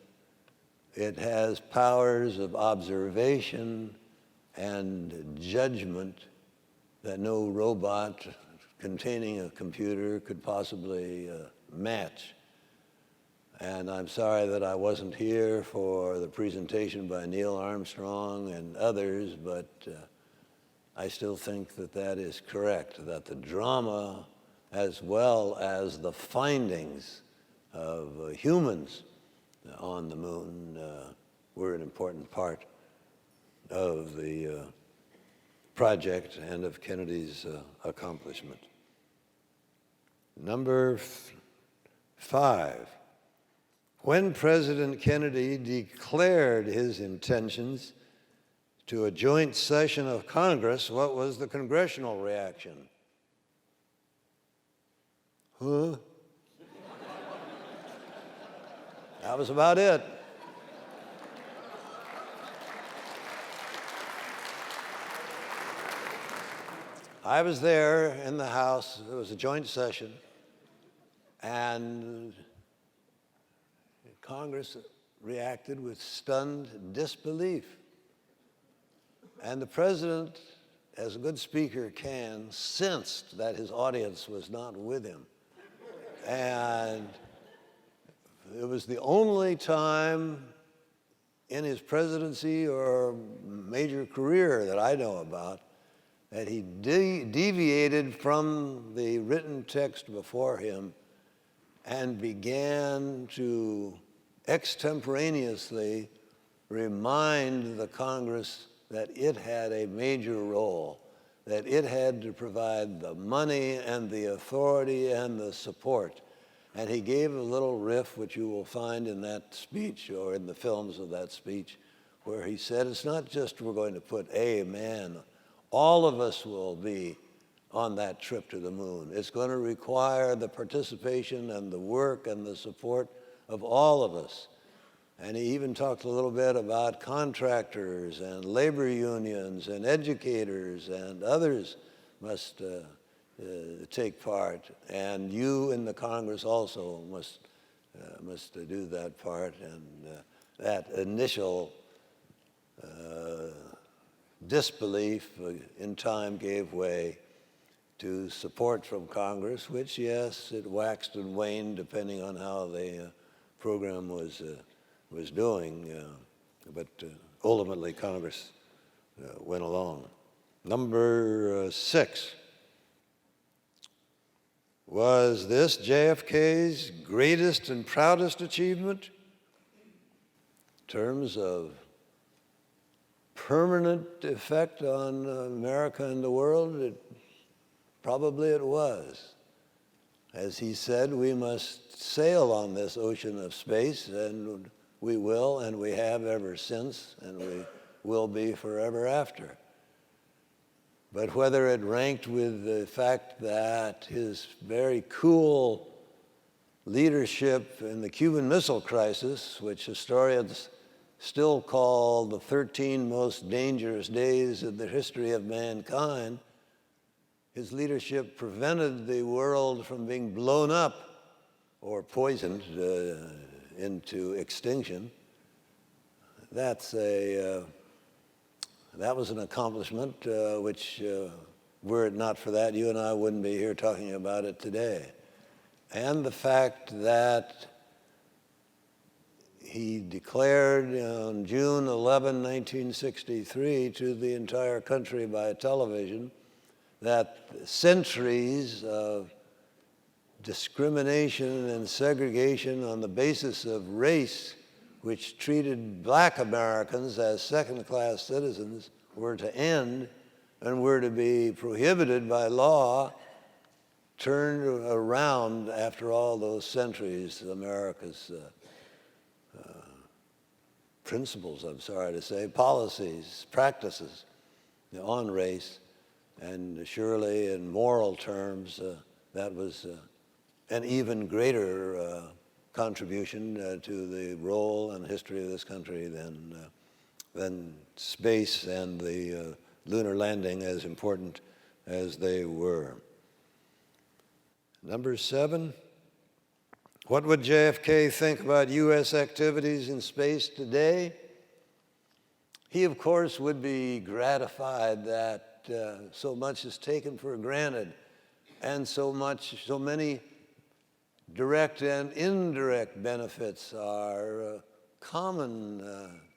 It has powers of observation and judgment that no robot containing a computer could possibly match. And I'm sorry that I wasn't here for the presentation by Neil Armstrong and others, but I still think that that is correct, that the drama as well as the findings of humans on the moon were an important part of the project and of Kennedy's accomplishment. Number 5, when President Kennedy declared his intentions to a joint session of Congress, what was the congressional reaction? Huh? That was about it. I was there in the House. It was a joint session, and Congress reacted with stunned disbelief. And the president, as a good speaker can, sensed that his audience was not with him. And it was the only time in his presidency or major career that I know about that he deviated from the written text before him and began to extemporaneously remind the Congress that it had a major role, that it had to provide the money and the authority and the support. And he gave a little riff, which you will find in that speech or in the films of that speech, where he said, it's not just we're going to put a man, all of us will be on that trip to the moon. It's going to require the participation and the work and the support of all of us. And he even talked a little bit about contractors and labor unions and educators, and others must take part. And you in the Congress also must do that part. And that initial disbelief in time gave way to support from Congress, which, yes, it waxed and waned depending on how the program was doing, but ultimately Congress went along. Number 6. Was this JFK's greatest and proudest achievement in terms of permanent effect on America and the world? Probably it was. As he said, we must sail on this ocean of space, and we will, and we have ever since, and we will be forever after. But whether it ranked with the fact that his very cool leadership in the Cuban Missile Crisis, which historians still call the 13 most dangerous days in the history of mankind, his leadership prevented the world from being blown up or poisoned into extinction. That was an accomplishment which, were it not for that, you and I wouldn't be here talking about it today. And the fact that he declared on June 11, 1963, to the entire country by television that centuries of discrimination and segregation on the basis of race, which treated black Americans as second-class citizens, were to end and were to be prohibited by law, turned around after all those centuries, America's principles, I'm sorry to say, policies, practices on race, and surely in moral terms, that was an even greater contribution to the role and history of this country than space and the lunar landing, as important as they were. Number 7, what would JFK think about U.S. activities in space today? He, of course, would be gratified that so much is taken for granted, and so many direct and indirect benefits are common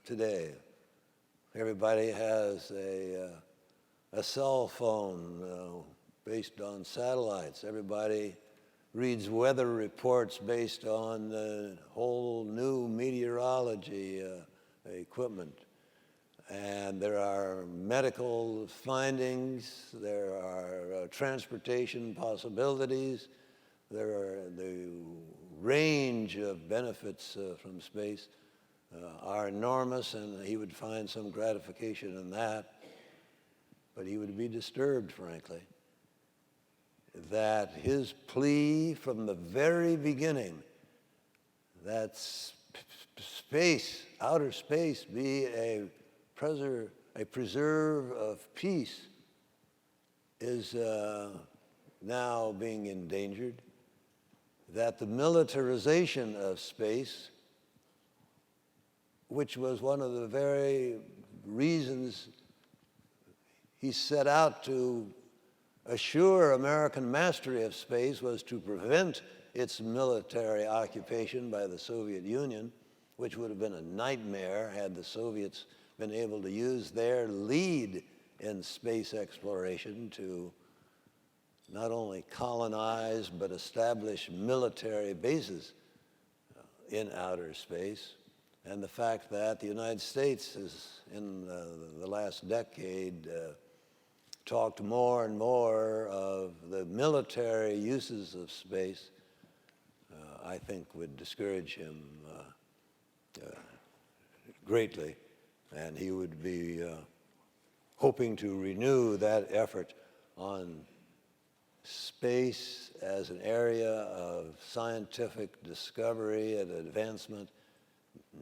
today. Everybody has a cell phone based on satellites. Everybody reads weather reports based on whole new meteorology equipment. And there are medical findings, there are transportation possibilities, there are the range of benefits from space are enormous, and he would find some gratification in that. But he would be disturbed, frankly, that his plea from the very beginning that space, outer space, be a preserve of peace is now being endangered, that the militarization of space, which was one of the very reasons he set out to assure American mastery of space, was to prevent its military occupation by the Soviet Union, which would have been a nightmare had the Soviets been able to use their lead in space exploration to not only colonize but establish military bases in outer space. And the fact that the United States has, in the last decade, talked more and more of the military uses of space, I think would discourage him greatly. And he would be hoping to renew that effort on space as an area of scientific discovery and advancement,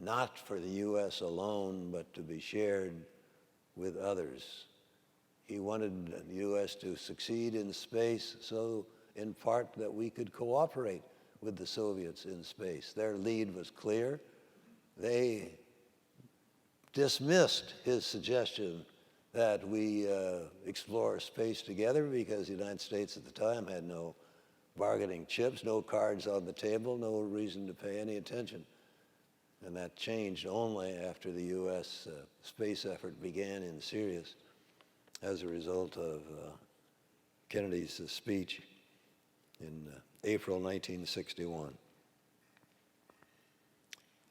not for the U.S. alone, but to be shared with others. He wanted the U.S. to succeed in space, so in part that we could cooperate with the Soviets in space. Their lead was clear. They dismissed his suggestion that we explore space together because the United States at the time had no bargaining chips, no cards on the table, no reason to pay any attention. And that changed only after the U.S. Space effort began in Sirius as a result of Kennedy's speech in April 1961.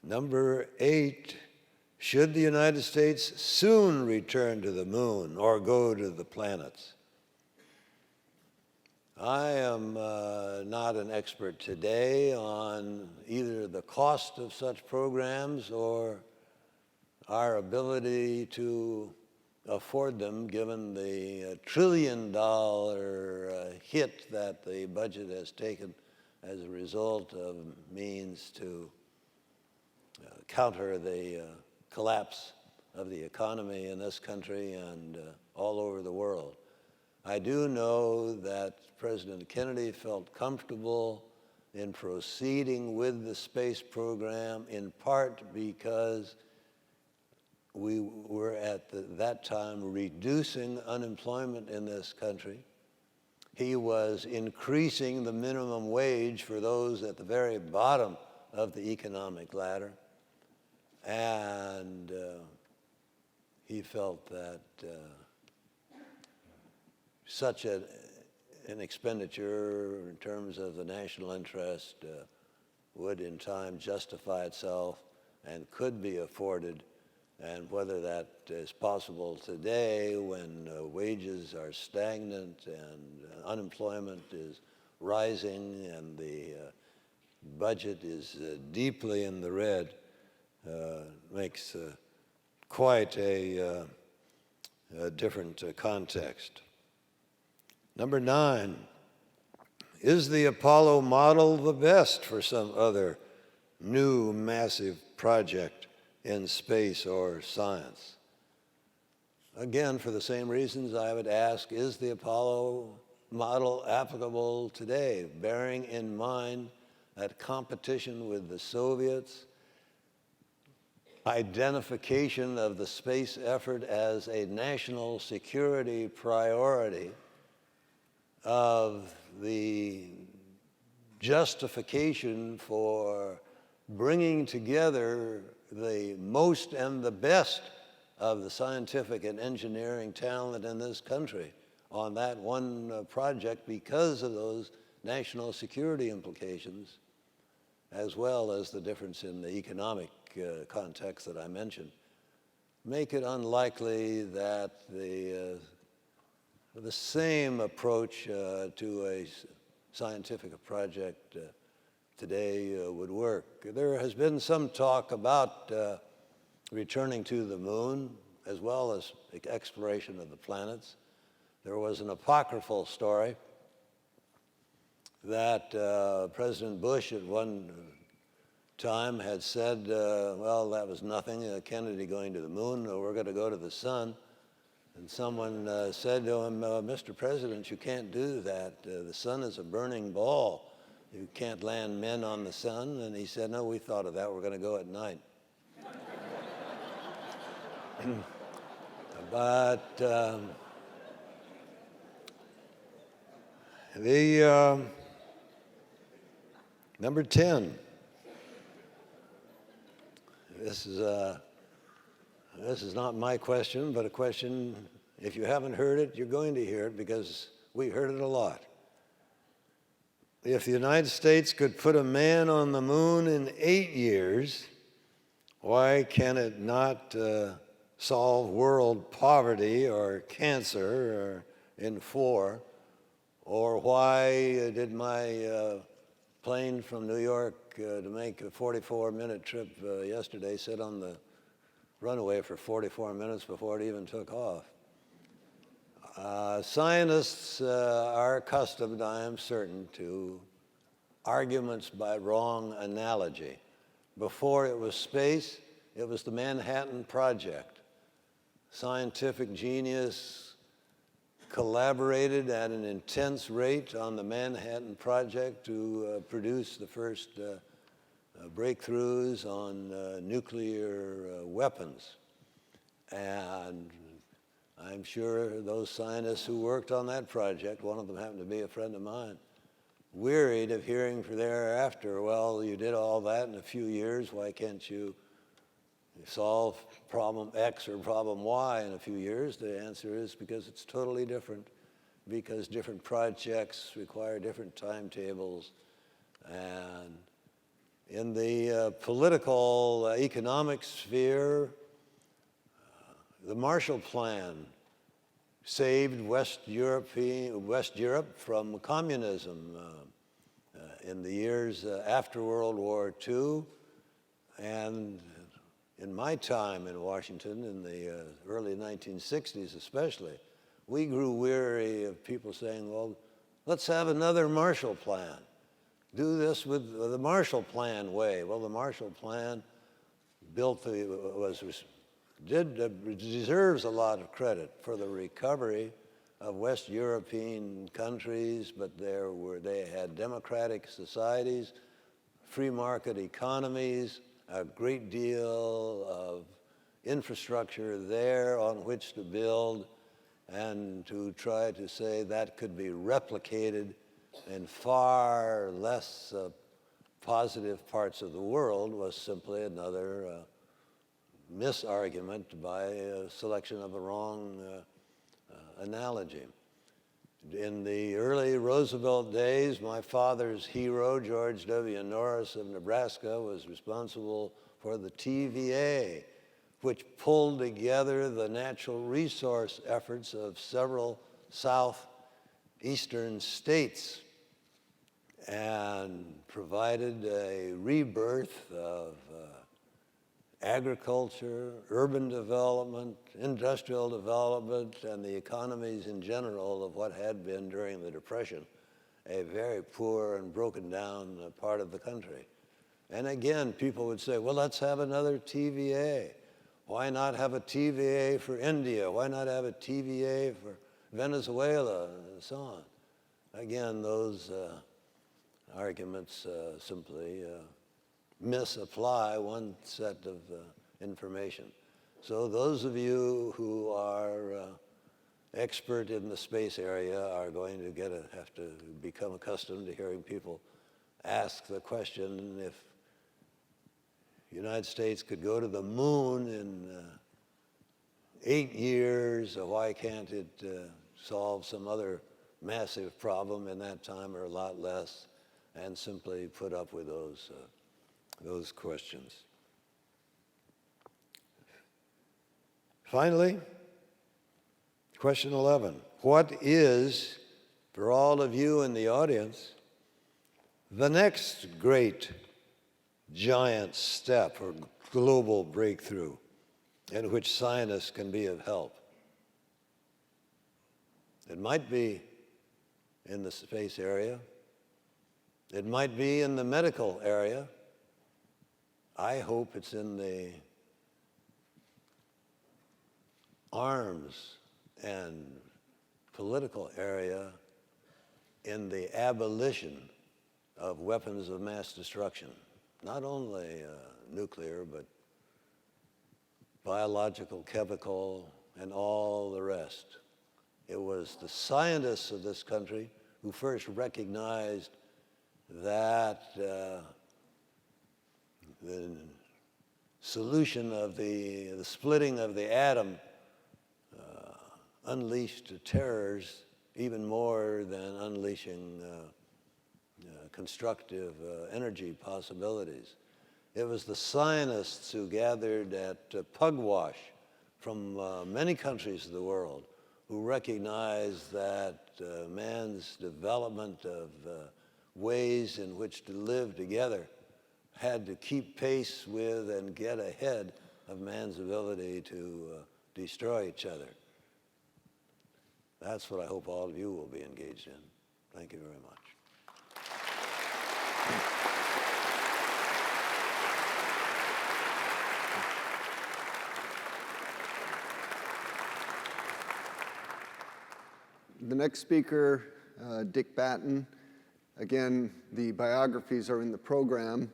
Number 8, should the United States soon return to the moon or go to the planets? I am not an expert today on either the cost of such programs or our ability to afford them, given the trillion-dollar hit that the budget has taken as a result of means to counter the collapse of the economy in this country and all over the world. I do know that President Kennedy felt comfortable in proceeding with the space program, in part because we were at that time reducing unemployment in this country. He was increasing the minimum wage for those at the very bottom of the economic ladder. And he felt that such an expenditure in terms of the national interest would in time justify itself and could be afforded. And whether that is possible today when wages are stagnant and unemployment is rising and the budget is deeply in the red, makes quite a different context. Number 9, is the Apollo model the best for some other new massive project in space or science? Again, for the same reasons I would ask, is the Apollo model applicable today, bearing in mind that competition with the Soviets, identification of the space effort as a national security priority, of the justification for bringing together the most and the best of the scientific and engineering talent in this country on that one project because of those national security implications, as well as the difference in the economic context that I mentioned, make it unlikely that the same approach to a scientific project today would work. There has been some talk about returning to the moon as well as exploration of the planets. There was an apocryphal story that President Bush at one time had said, well, that was nothing, Kennedy going to the moon, we're going to go to the sun. And someone said to him, Mr. President, you can't do that. The sun is a burning ball. You can't land men on the sun. And he said, no, we thought of that. We're going to go at night. But number 10. This is not my question, but a question, if you haven't heard it, you're going to hear it because we heard it a lot. If the United States could put a man on the moon in 8 years, why can it not solve world poverty or cancer in 4? Or why did my plane from New York to make a 44-minute trip yesterday sit on the runaway for 44 minutes before it even took off? Scientists are accustomed, I am certain, to arguments by wrong analogy. Before it was space, it was the Manhattan Project. Scientific genius collaborated at an intense rate on the Manhattan Project to produce the first breakthroughs on nuclear weapons. And I'm sure those scientists who worked on that project, one of them happened to be a friend of mine, wearied of hearing thereafter, well, you did all that in a few years, why can't you solve problem X or problem Y in a few years? The answer is because it's totally different, because different projects require different timetables. And in the political, economic sphere, the Marshall Plan saved West Europe from communism in the years after World War II. And in my time in Washington, in the early 1960s especially, we grew weary of people saying, well, let's have another Marshall Plan. Do this with the Marshall Plan way. Well, the Marshall Plan deserves a lot of credit for the recovery of West European countries, but they had democratic societies, free market economies, a great deal of infrastructure there on which to build, and to try to say that could be replicated in far less positive parts of the world was simply another misargument by a selection of a wrong analogy. In the early Roosevelt days, my father's hero, George W. Norris of Nebraska, was responsible for the TVA, which pulled together the natural resource efforts of several southeastern states and provided a rebirth of agriculture, urban development, industrial development, and the economies in general of what had been during the Depression a very poor and broken down part of the country. And again, people would say, well, let's have another TVA. Why not have a TVA for India? Why not have a TVA for Venezuela, and so on? Again, those arguments simply misapply one set of information. So those of you who are expert in the space area are going to have to become accustomed to hearing people ask the question, if the United States could go to the moon in 8 years, why can't it solve some other massive problem in that time or a lot less, and simply put up with those questions. Finally, question 11. What is, for all of you in the audience, the next great giant step or global breakthrough in which scientists can be of help? It might be in the space area. It might be in the medical area. I hope it's in the arms and political area in the abolition of weapons of mass destruction, not only nuclear, but biological, chemical, and all the rest. It was the scientists of this country who first recognized that the solution of the splitting of the atom unleashed terrors even more than unleashing constructive energy possibilities. It was the scientists who gathered at Pugwash from many countries of the world who recognized that man's development of ways in which to live together had to keep pace with and get ahead of man's ability to destroy each other. That's what I hope all of you will be engaged in. Thank you very much. The next speaker, Dick Battin. Again, the biographies are in the program,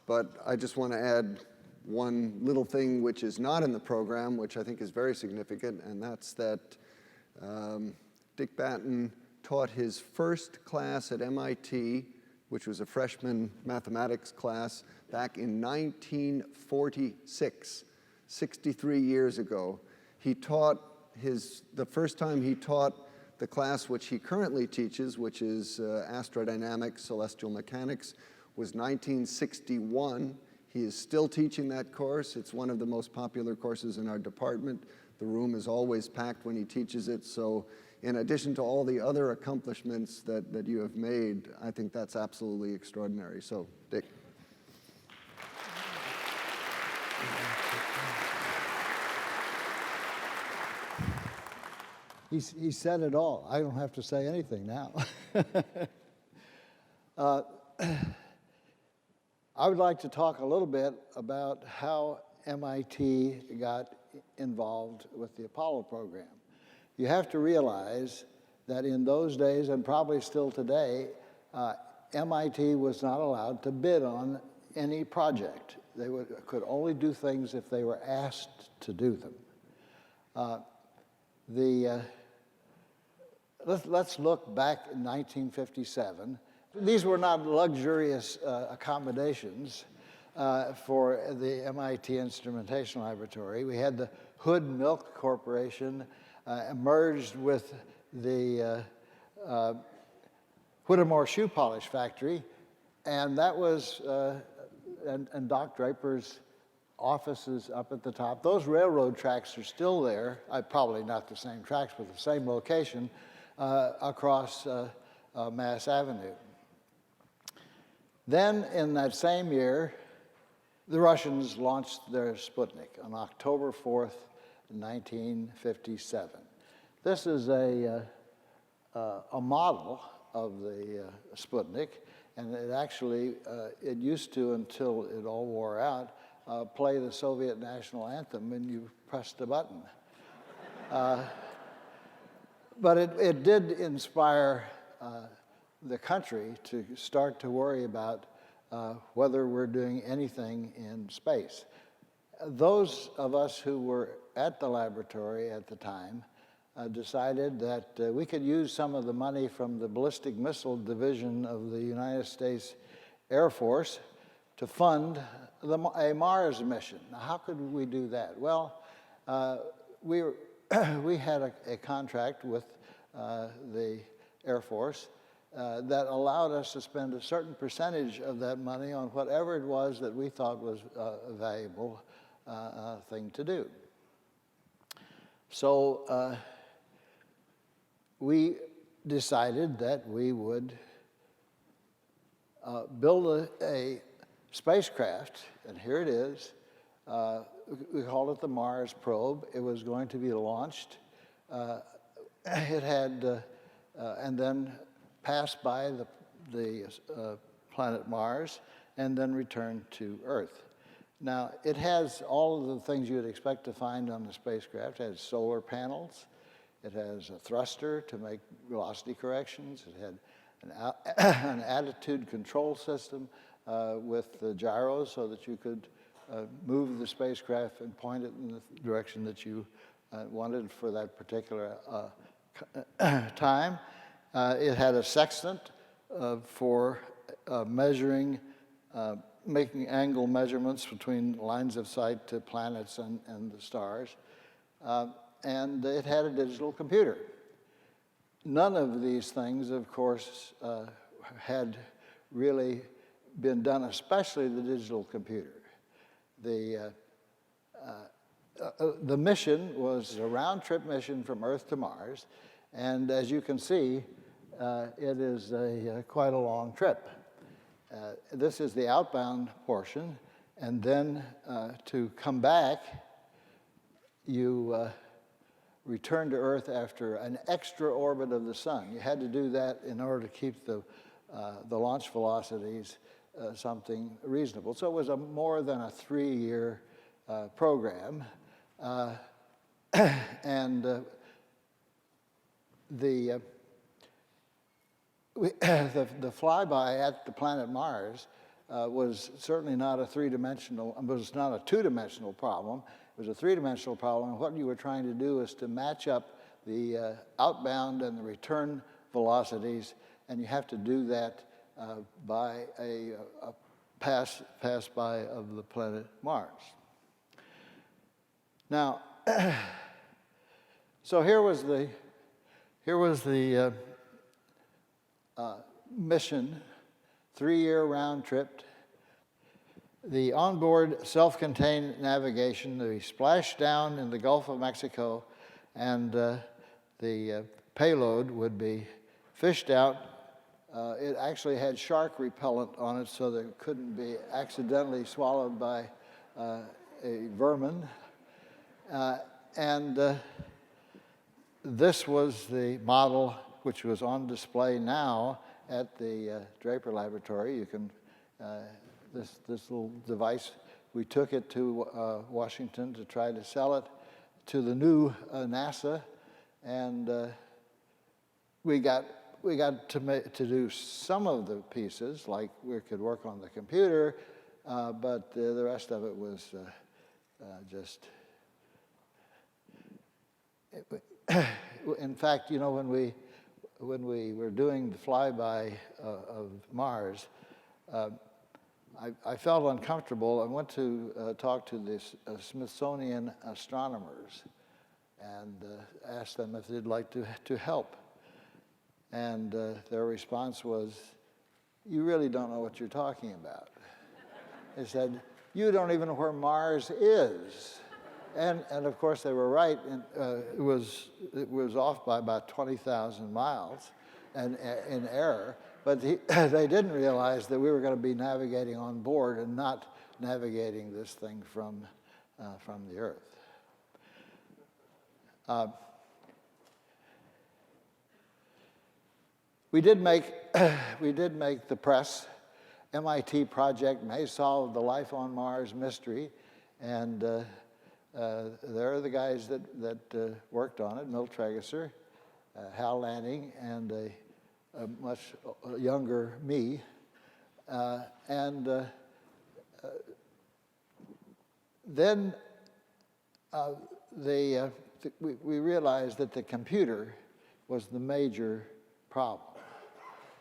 but I just want to add one little thing which is not in the program, which I think is very significant, and that's that Dick Battin taught his first class at MIT, which was a freshman mathematics class, back in 1946, 63 years ago. He taught the first time he taught the class which he currently teaches, which is astrodynamics, celestial mechanics, was 1961. He is still teaching that course. It's one of the most popular courses in our department. The room is always packed when he teaches it. So in addition to all the other accomplishments that you have made, I think that's absolutely extraordinary. So, Dick. He said it all. I don't have to say anything now. I would like to talk a little bit about how MIT got involved with the Apollo program. You have to realize that in those days, and probably still today, MIT was not allowed to bid on any project. They could only do things if they were asked to do them. Let's look back in 1957. These were not luxurious accommodations for the MIT Instrumentation Laboratory. We had the Hood Milk Corporation merged with the Whittemore Shoe Polish Factory, and that was, and Doc Draper's offices up at the top. Those railroad tracks are still there, probably not the same tracks, but the same location across Mass Avenue. Then in that same year, the Russians launched their Sputnik on October 4th, 1957. This is a model of the Sputnik, and it actually, it used to, until it all wore out, play the Soviet national anthem and you pressed a button. But it did inspire the country to start to worry about whether we're doing anything in space. Those of us who were at the laboratory at the time decided that we could use some of the money from the Ballistic Missile Division of the United States Air Force to fund a Mars mission. Now, how could we do that? Well, we had a contract with the Air Force that allowed us to spend a certain percentage of that money on whatever it was that we thought was a valuable thing to do. So we decided that we would build a spacecraft, and here it is. We called it the Mars probe. It was going to be launched. It had, and then pass by the planet Mars and then return to Earth. Now, it has all of the things you would expect to find on the spacecraft. It has solar panels. It has a thruster to make velocity corrections. It had an attitude control system with the gyros so that you could move the spacecraft and point it in the direction that you wanted for that particular time. It had a sextant for measuring, making angle measurements between lines of sight to planets and the stars. And it had a digital computer. None of these things, of course, had really been done, especially the digital computer. The mission was a round-trip mission from Earth to Mars, and as you can see, it is quite a long trip. This is the outbound portion, and then to come back, you return to Earth after an extra orbit of the sun. You had to do that in order to keep the launch velocities something reasonable. So it was more than a 3-year program. And the flyby at the planet Mars was certainly not a three-dimensional, was not a two-dimensional problem. It was a three-dimensional problem. And what you were trying to do is to match up the outbound and the return velocities, and you have to do that by a pass-by of the planet Mars. Now, so here was the mission, 3-year round trip. The onboard self-contained navigation, we splashed down in the Gulf of Mexico, and the payload would be fished out. It actually had shark repellent on it so that it couldn't be accidentally swallowed by a vermin. And this was the model which was on display now at the Draper laboratory. You can, this little device, we took it to Washington to try to sell it to the new NASA, and we got to do some of the pieces, like we could work on the computer, but the rest of it was just. In fact, you know, when we were doing the flyby of Mars, I felt uncomfortable. I went to talk to the Smithsonian astronomers and asked them if they'd like to help. And their response was, "You really don't know what you're talking about." They said, "You don't even know where Mars is." And of course they were right. And, it was off by about 20,000 miles, and in error. But they didn't realize that we were going to be navigating on board and not navigating this thing from the Earth. We did make the press. MIT project may solve the life on Mars mystery, and there are the guys that worked on it: Milt Trageser, Hal Lanning, and a much younger me. Then we realized that the computer was the major problem.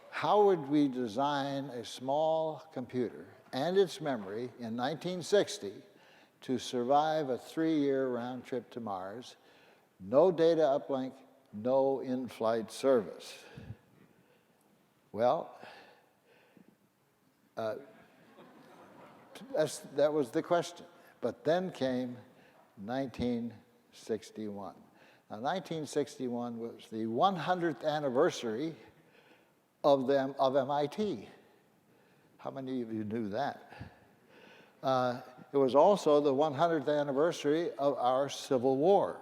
How would we design a small computer and its memory in 1960 to survive a 3-year round trip to Mars, no data uplink, no in-flight service? Well, that was the question. But then came 1961. Now, 1961 was the 100th anniversary of MIT. How many of you knew that? It was also the 100th anniversary of our Civil War.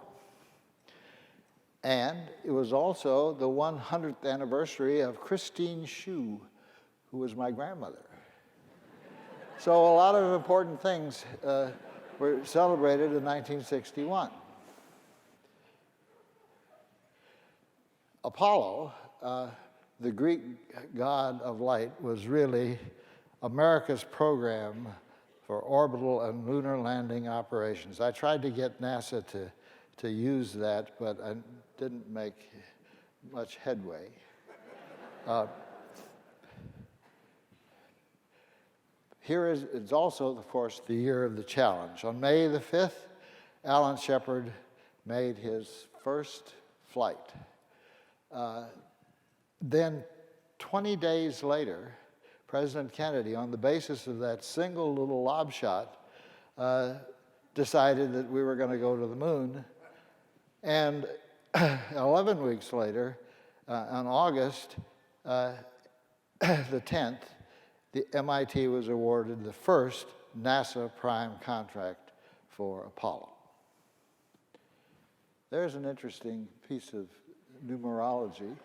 And it was also the 100th anniversary of Christine Shue, who was my grandmother. So a lot of important things were celebrated in 1961. Apollo, the Greek god of light, was really America's program for orbital and lunar landing operations. I tried to get NASA to use that, but I didn't make much headway. Here is also, of course, the year of the challenge. On May the 5th, Alan Shepard made his first flight. Then 20 days later, President Kennedy, on the basis of that single little lob shot, decided that we were going to go to the moon. And 11 weeks later, on August the 10th, the MIT was awarded the first NASA prime contract for Apollo. There's an interesting piece of numerology.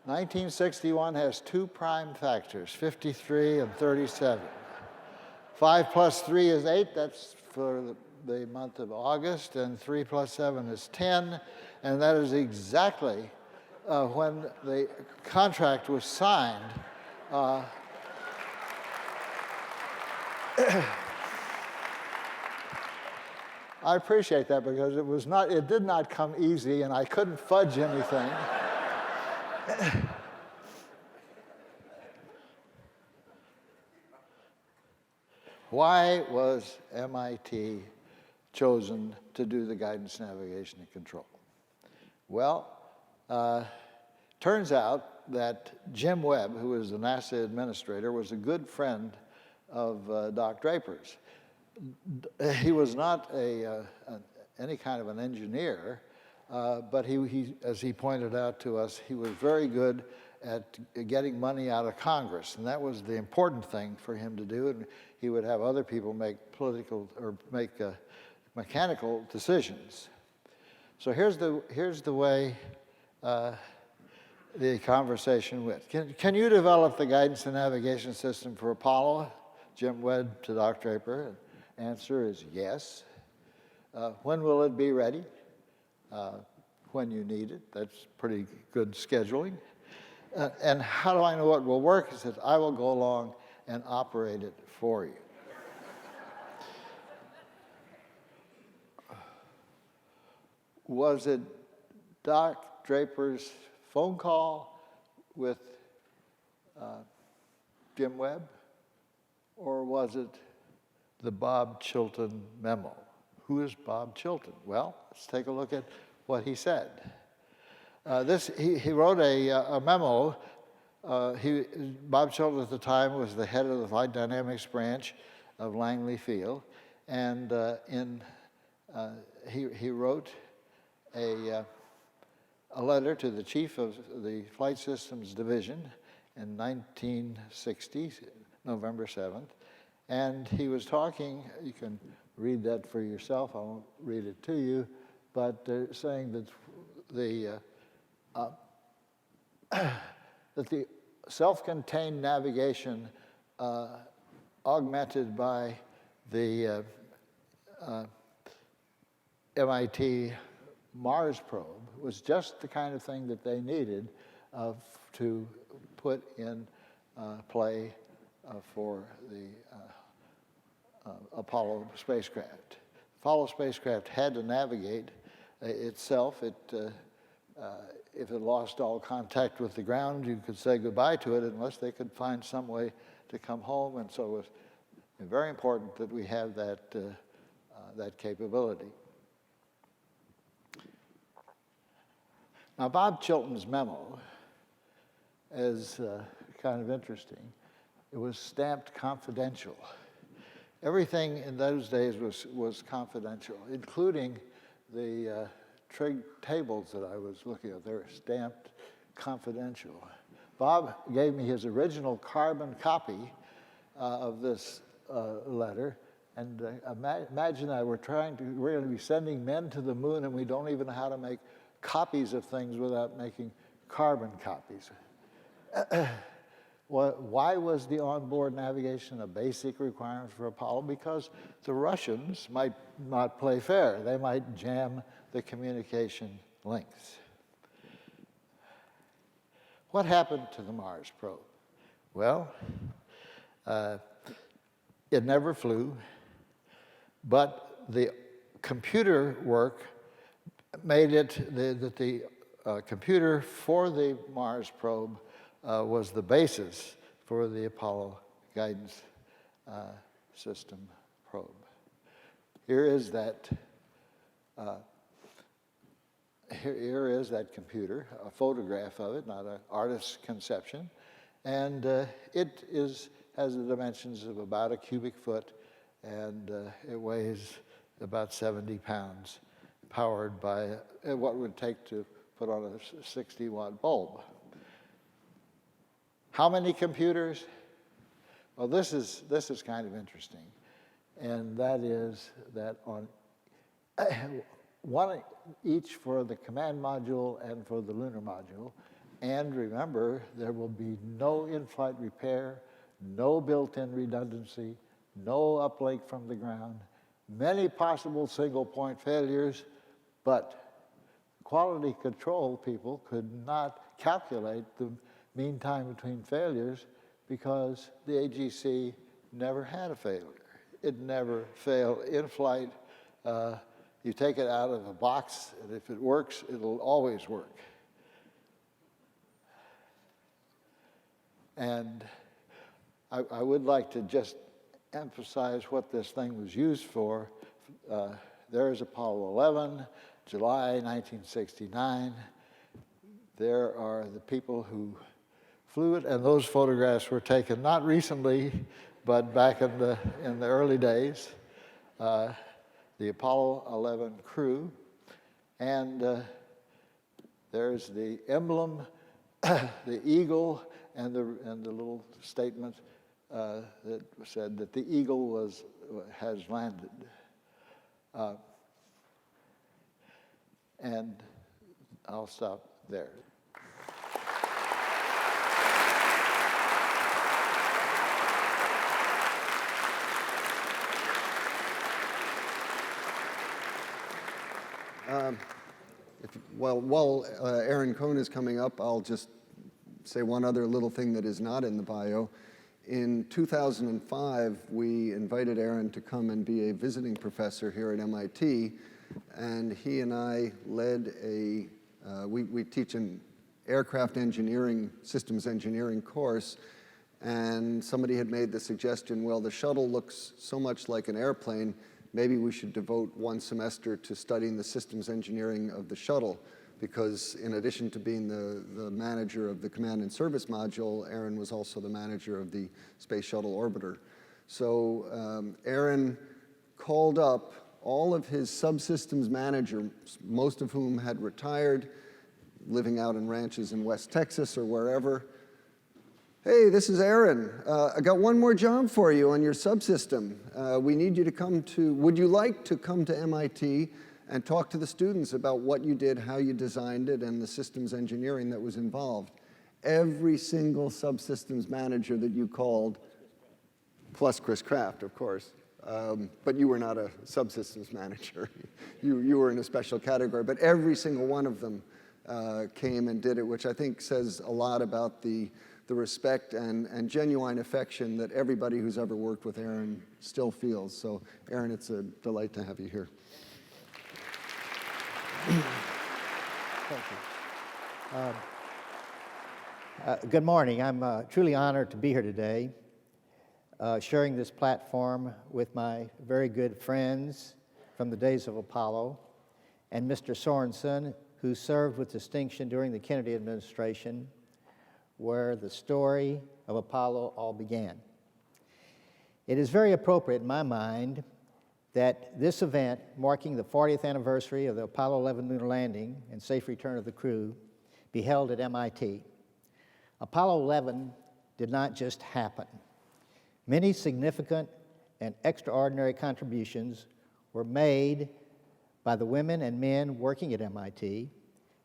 1961 has two prime factors, 53 and 37. 5 plus 3 is 8, that's for the month of August, and 3 plus 7 is 10, and that is exactly when the contract was signed. I appreciate that because it did not come easy, and I couldn't fudge anything. Why was MIT chosen to do the guidance, navigation, and control? Well, turns out that Jim Webb, who was the NASA administrator, was a good friend of Doc Draper's. He was not any kind of an engineer, but he, as he pointed out to us, he was very good at getting money out of Congress, and that was the important thing for him to do, and he would have other people make political or make mechanical decisions. So here's the way the conversation went. Can you develop the guidance and navigation system for Apollo? Jim Webb to Doc Draper. Answer is yes. When will it be ready? When you need it. That's pretty good scheduling. And how do I know it will work? He says, I will go along and operate it for you. Was it Doc Draper's phone call with Jim Webb? Or was it the Bob Chilton memo? Who is Bob Chilton? Well, let's take a look at what he said. He wrote a memo. Bob Chilton at the time was the head of the Flight Dynamics branch of Langley Field, and he wrote a letter to the chief of the Flight Systems Division in 1960, November 7th, and he was talking, you can read that for yourself, I won't read it to you, but saying that the self-contained navigation augmented by the MIT Mars probe was just the kind of thing that they needed to put in play for the Apollo spacecraft. Apollo spacecraft had to navigate itself. If it lost all contact with the ground, you could say goodbye to it unless they could find some way to come home. And so it was very important that we have that capability. Now, Bob Chilton's memo is kind of interesting. It was stamped confidential. Everything in those days was confidential, including the trig tables that I was looking at. They were stamped confidential. Bob gave me his original carbon copy of this letter, and imagine we're going to be sending men to the moon, and we don't even know how to make copies of things without making carbon copies. Why was the onboard navigation a basic requirement for Apollo? Because the Russians might not play fair. They might jam the communication links. What happened to the Mars probe? Well, it never flew, but the computer work made it that the computer for the Mars probe was the basis for the Apollo guidance system probe. Here is that computer, a photograph of it, not an artist's conception, and it has the dimensions of about a cubic foot, and it weighs about 70 pounds, powered by what it would take to put on a 60-watt bulb. How many computers? Well, this is kind of interesting, and that is that on one each for the command module and for the lunar module. And remember, there will be no in-flight repair, no built-in redundancy, no uplink from the ground, many possible single-point failures, but quality control people could not calculate the mean time between failures because the AGC never had a failure. It never failed in flight. You take it out of a box, and if it works, it'll always work. And I would like to just emphasize what this thing was used for. There's Apollo 11, July 1969. There are the people who flew it, and those photographs were taken not recently, but back in the early days. The Apollo 11 crew, and there's the emblem, the eagle, and the little statement that said that the eagle has landed. And I'll stop there. While Aaron Cohen is coming up, I'll just say one other little thing that is not in the bio. In 2005, we invited Aaron to come and be a visiting professor here at MIT, and he and I led we teach an aircraft engineering, systems engineering course, and somebody had made the suggestion, well, the shuttle looks so much like an airplane, maybe we should devote one semester to studying the systems engineering of the shuttle, because in addition to being the manager of the command and service module, Aaron was also the manager of the Space Shuttle Orbiter. So Aaron called up all of his subsystems managers, most of whom had retired, living out in ranches in West Texas or wherever. Hey, this is Aaron. I got one more job for you on your subsystem. We need you to come to, would you like to come to MIT and talk to the students about what you did, how you designed it, and the systems engineering that was involved? Every single subsystems manager that you called, plus Chris Kraft, of course, but you were not a subsystems manager. You were in a special category, but every single one of them came and did it, which I think says a lot about the respect and genuine affection that everybody who's ever worked with Aaron still feels. So, Aaron, it's a delight to have you here. Thank you. Good morning. I'm truly honored to be here today, sharing this platform with my very good friends from the days of Apollo, and Mr. Sorenson, who served with distinction during the Kennedy administration, where the story of Apollo all began. It is very appropriate in my mind that this event, marking the 40th anniversary of the Apollo 11 lunar landing and safe return of the crew, be held at MIT. Apollo 11 did not just happen. Many significant and extraordinary contributions were made by the women and men working at MIT,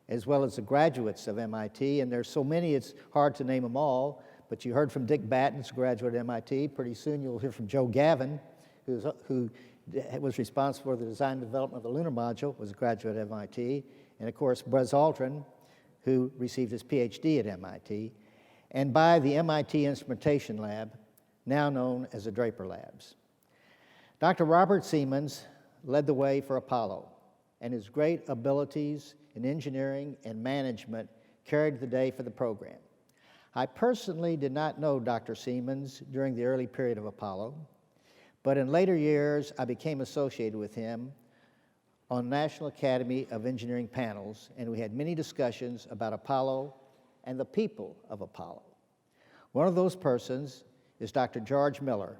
as well as the graduates of MIT, and there's so many it's hard to name them all, but you heard from Dick Battin, who's a graduate of MIT. Pretty soon you'll hear from Joe Gavin, who was responsible for the design and development of the Lunar Module, was a graduate of MIT, and of course Buzz Aldrin, who received his PhD at MIT, and by the MIT Instrumentation Lab, now known as the Draper Labs. Dr. Robert Siemens led the way for Apollo, and his great abilities in engineering and management carried the day for the program. I personally did not know Dr. Siemens during the early period of Apollo, but in later years I became associated with him on National Academy of Engineering panels, and we had many discussions about Apollo and the people of Apollo. One of those persons is Dr. George Miller,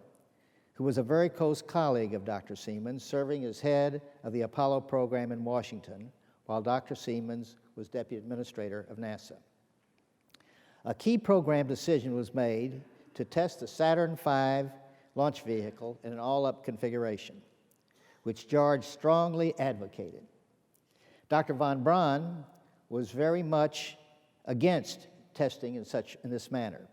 who was a very close colleague of Dr. Siemens, serving as head of the Apollo program in Washington, while Dr. Siemens was Deputy Administrator of NASA. A key program decision was made to test the Saturn V launch vehicle in an all-up configuration, which George strongly advocated. Dr. von Braun was very much against testing in this manner.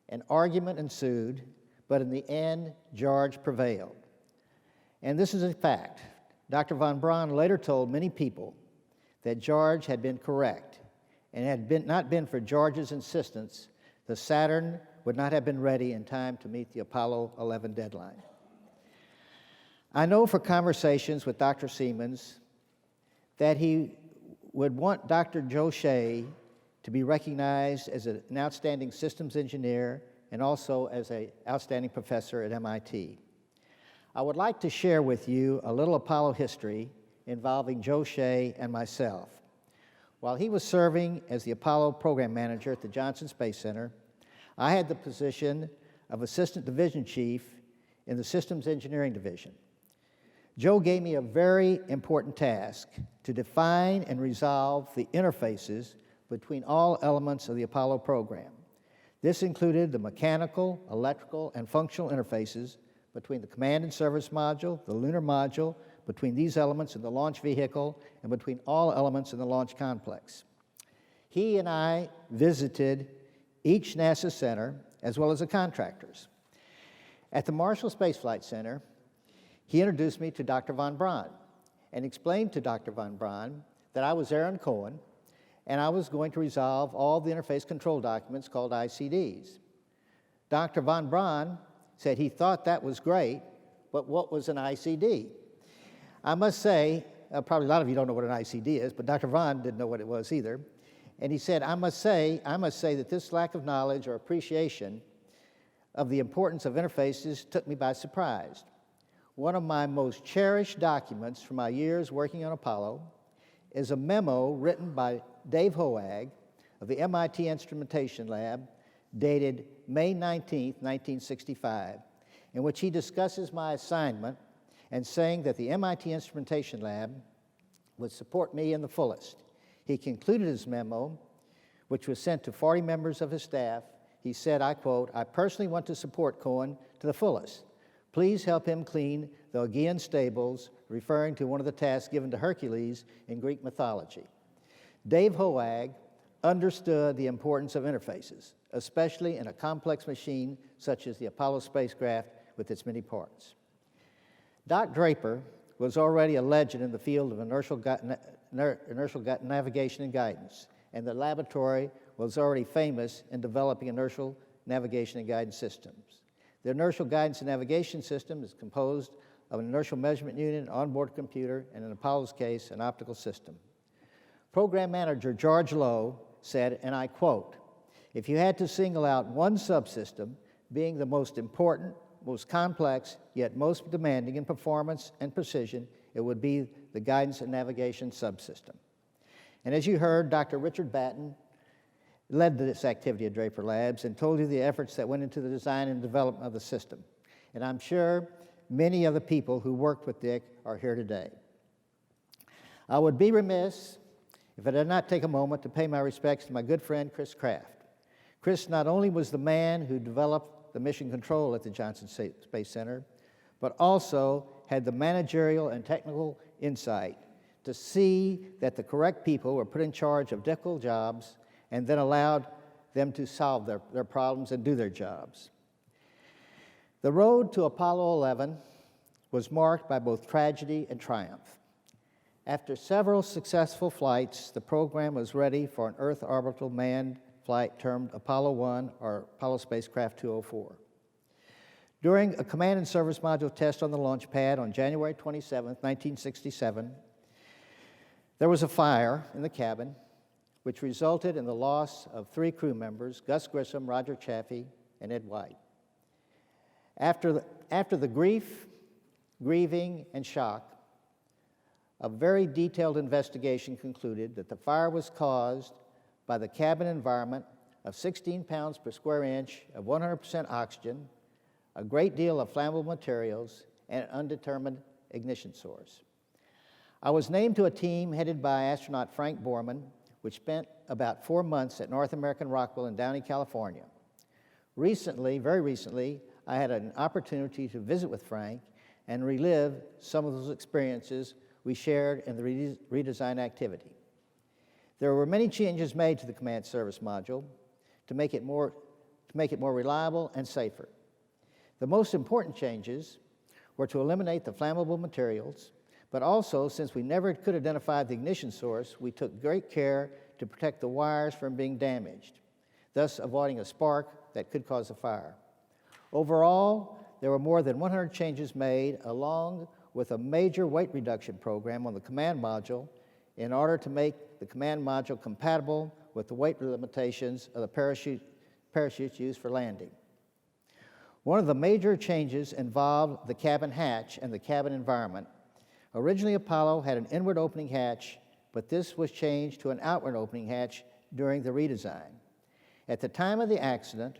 An argument ensued, but in the end, George prevailed. And this is a fact. Dr. von Braun later told many people that George had been correct, and had not been for George's insistence, the Saturn would not have been ready in time to meet the Apollo 11 deadline. I know for conversations with Dr. Siemens that he would want Dr. Joe Shea to be recognized as an outstanding systems engineer and also as an outstanding professor at MIT. I would like to share with you a little Apollo history involving Joe Shea and myself. While he was serving as the Apollo program manager at the Johnson Space Center, I had the position of assistant division chief in the systems engineering division. Joe gave me a very important task to define and resolve the interfaces between all elements of the Apollo program. This included the mechanical, electrical, and functional interfaces between the command and service module, the lunar module, between these elements in the launch vehicle, and between all elements in the launch complex. He and I visited each NASA center, as well as the contractors. At the Marshall Space Flight Center, he introduced me to Dr. von Braun and explained to Dr. von Braun that I was Aaron Cohen, and I was going to resolve all the interface control documents called ICDs. Dr. von Braun said he thought that was great, but what was an ICD? I must say, probably a lot of you don't know what an ICD is, but Dr. Von didn't know what it was either. And he said, I must say that this lack of knowledge or appreciation of the importance of interfaces took me by surprise. One of my most cherished documents from my years working on Apollo is a memo written by Dave Hoag of the MIT Instrumentation Lab, dated May 19, 1965, in which he discusses my assignment and saying that the MIT Instrumentation Lab would support me in the fullest. He concluded his memo, which was sent to 40 members of his staff. He said, I quote, "I personally want to support Cohen to the fullest. Please help him clean the Augean stables," referring to one of the tasks given to Hercules in Greek mythology. Dave Hoag understood the importance of interfaces, especially in a complex machine such as the Apollo spacecraft with its many parts. Doc Draper was already a legend in the field of inertial navigation and guidance, and the laboratory was already famous in developing inertial navigation and guidance systems. The inertial guidance and navigation system is composed of an inertial measurement unit, an onboard computer, and in Apollo's case, an optical system. Program manager George Lowe said, and I quote, "If you had to single out one subsystem being the most important, most complex, yet most demanding in performance and precision, it would be the guidance and navigation subsystem." And as you heard, Dr. Richard Batten led this activity at Draper Labs and told you the efforts that went into the design and development of the system. And I'm sure many of the people who worked with Dick are here today. I would be remiss if I did not take a moment to pay my respects to my good friend Chris Kraft. Chris not only was the man who developed the mission control at the Johnson Space Center, but also had the managerial and technical insight to see that the correct people were put in charge of difficult jobs and then allowed them to solve their problems and do their jobs. The road to Apollo 11 was marked by both tragedy and triumph. After several successful flights, the program was ready for an Earth orbital manned flight termed Apollo 1 or Apollo Spacecraft 204. During a command and service module test on the launch pad on January 27, 1967, there was a fire in the cabin, which resulted in the loss of 3 crew members, Gus Grissom, Roger Chaffee, and Ed White. After the grieving, and shock, a very detailed investigation concluded that the fire was caused by the cabin environment of 16 pounds per square inch of 100% oxygen, a great deal of flammable materials, and an undetermined ignition source. I was named to a team headed by astronaut Frank Borman, which spent about 4 months at North American Rockwell in Downey, California. Very recently, I had an opportunity to visit with Frank and relive some of those experiences we shared in the redesign activity. There were many changes made to the command service module to make it more reliable and safer. The most important changes were to eliminate the flammable materials, but also, since we never could identify the ignition source, we took great care to protect the wires from being damaged, thus avoiding a spark that could cause a fire. Overall, there were more than 100 changes made, along with a major weight reduction program on the command module in order to make the command module compatible with the weight limitations of the parachutes used for landing. One of the major changes involved the cabin hatch and the cabin environment. Originally, Apollo had an inward opening hatch, but this was changed to an outward opening hatch during the redesign. At the time of the accident,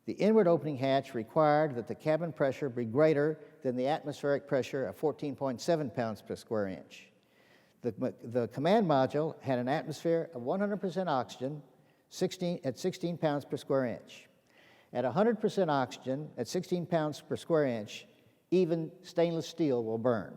the inward opening hatch required that the cabin pressure be greater than the atmospheric pressure of 14.7 pounds per square inch. The command module had an atmosphere of 100% oxygen at 16 pounds per square inch. At 100% oxygen at 16 pounds per square inch, even stainless steel will burn.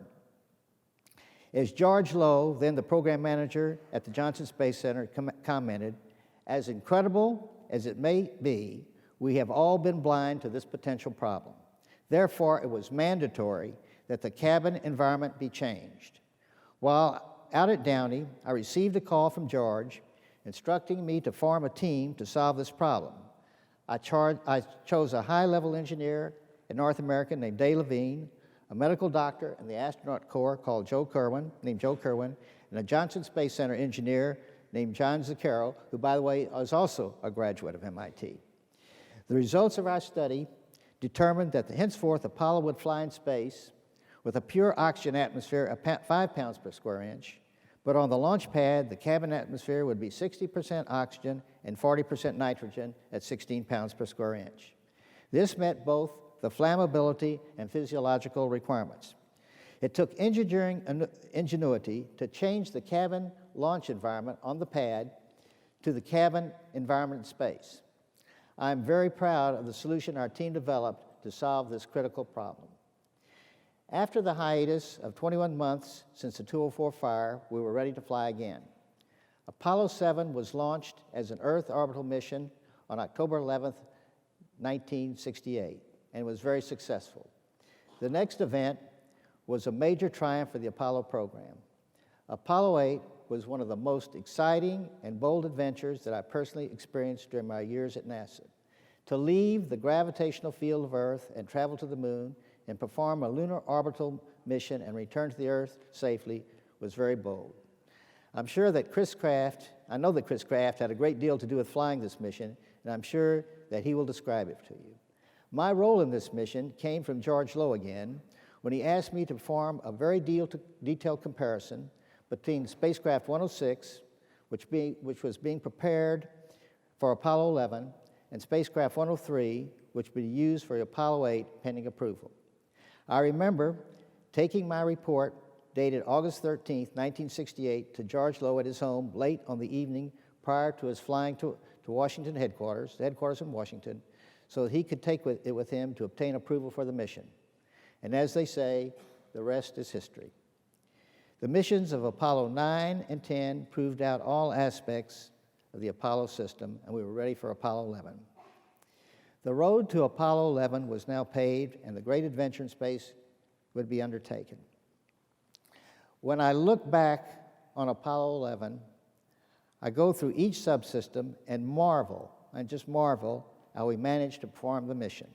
As George Lowe, then the program manager at the Johnson Space Center, commented, "As incredible as it may be, we have all been blind to this potential problem. Therefore, it was mandatory that the cabin environment be changed." While out at Downey, I received a call from George instructing me to form a team to solve this problem. I chose a high-level engineer at North American named Dave Levine, a medical doctor in the astronaut corps named Joe Kerwin, and a Johnson Space Center engineer named John Zuccaro, who, by the way, is also a graduate of MIT. The results of our study determined that henceforth Apollo would fly in space with a pure oxygen atmosphere of 5 pounds per square inch, but on the launch pad, the cabin atmosphere would be 60% oxygen and 40% nitrogen at 16 pounds per square inch. This met both the flammability and physiological requirements. It took ingenuity to change the cabin launch environment on the pad to the cabin environment in space. I'm very proud of the solution our team developed to solve this critical problem. After the hiatus of 21 months since the 204 fire, we were ready to fly again. Apollo 7 was launched as an Earth orbital mission on October 11, 1968, and was very successful. The next event was a major triumph for the Apollo program. Apollo 8 was one of the most exciting and bold adventures that I personally experienced during my years at NASA. To leave the gravitational field of Earth and travel to the moon and perform a lunar orbital mission and return to the Earth safely was very bold. I know that Chris Kraft had a great deal to do with flying this mission, and I'm sure that he will describe it to you. My role in this mission came from George Lowe again, when he asked me to perform a very detailed comparison between spacecraft 106, which was being prepared for Apollo 11, and spacecraft 103, which would be used for Apollo 8 pending approval. I remember taking my report dated August 13, 1968, to George Lowe at his home late on the evening prior to his flying to Washington headquarters, the headquarters in Washington, so that he could take it with him to obtain approval for the mission. And as they say, the rest is history. The missions of Apollo 9 and 10 proved out all aspects of the Apollo system, and we were ready for Apollo 11. The road to Apollo 11 was now paved, and the great adventure in space would be undertaken. When I look back on Apollo 11, I go through each subsystem and just marvel, how we managed to perform the mission.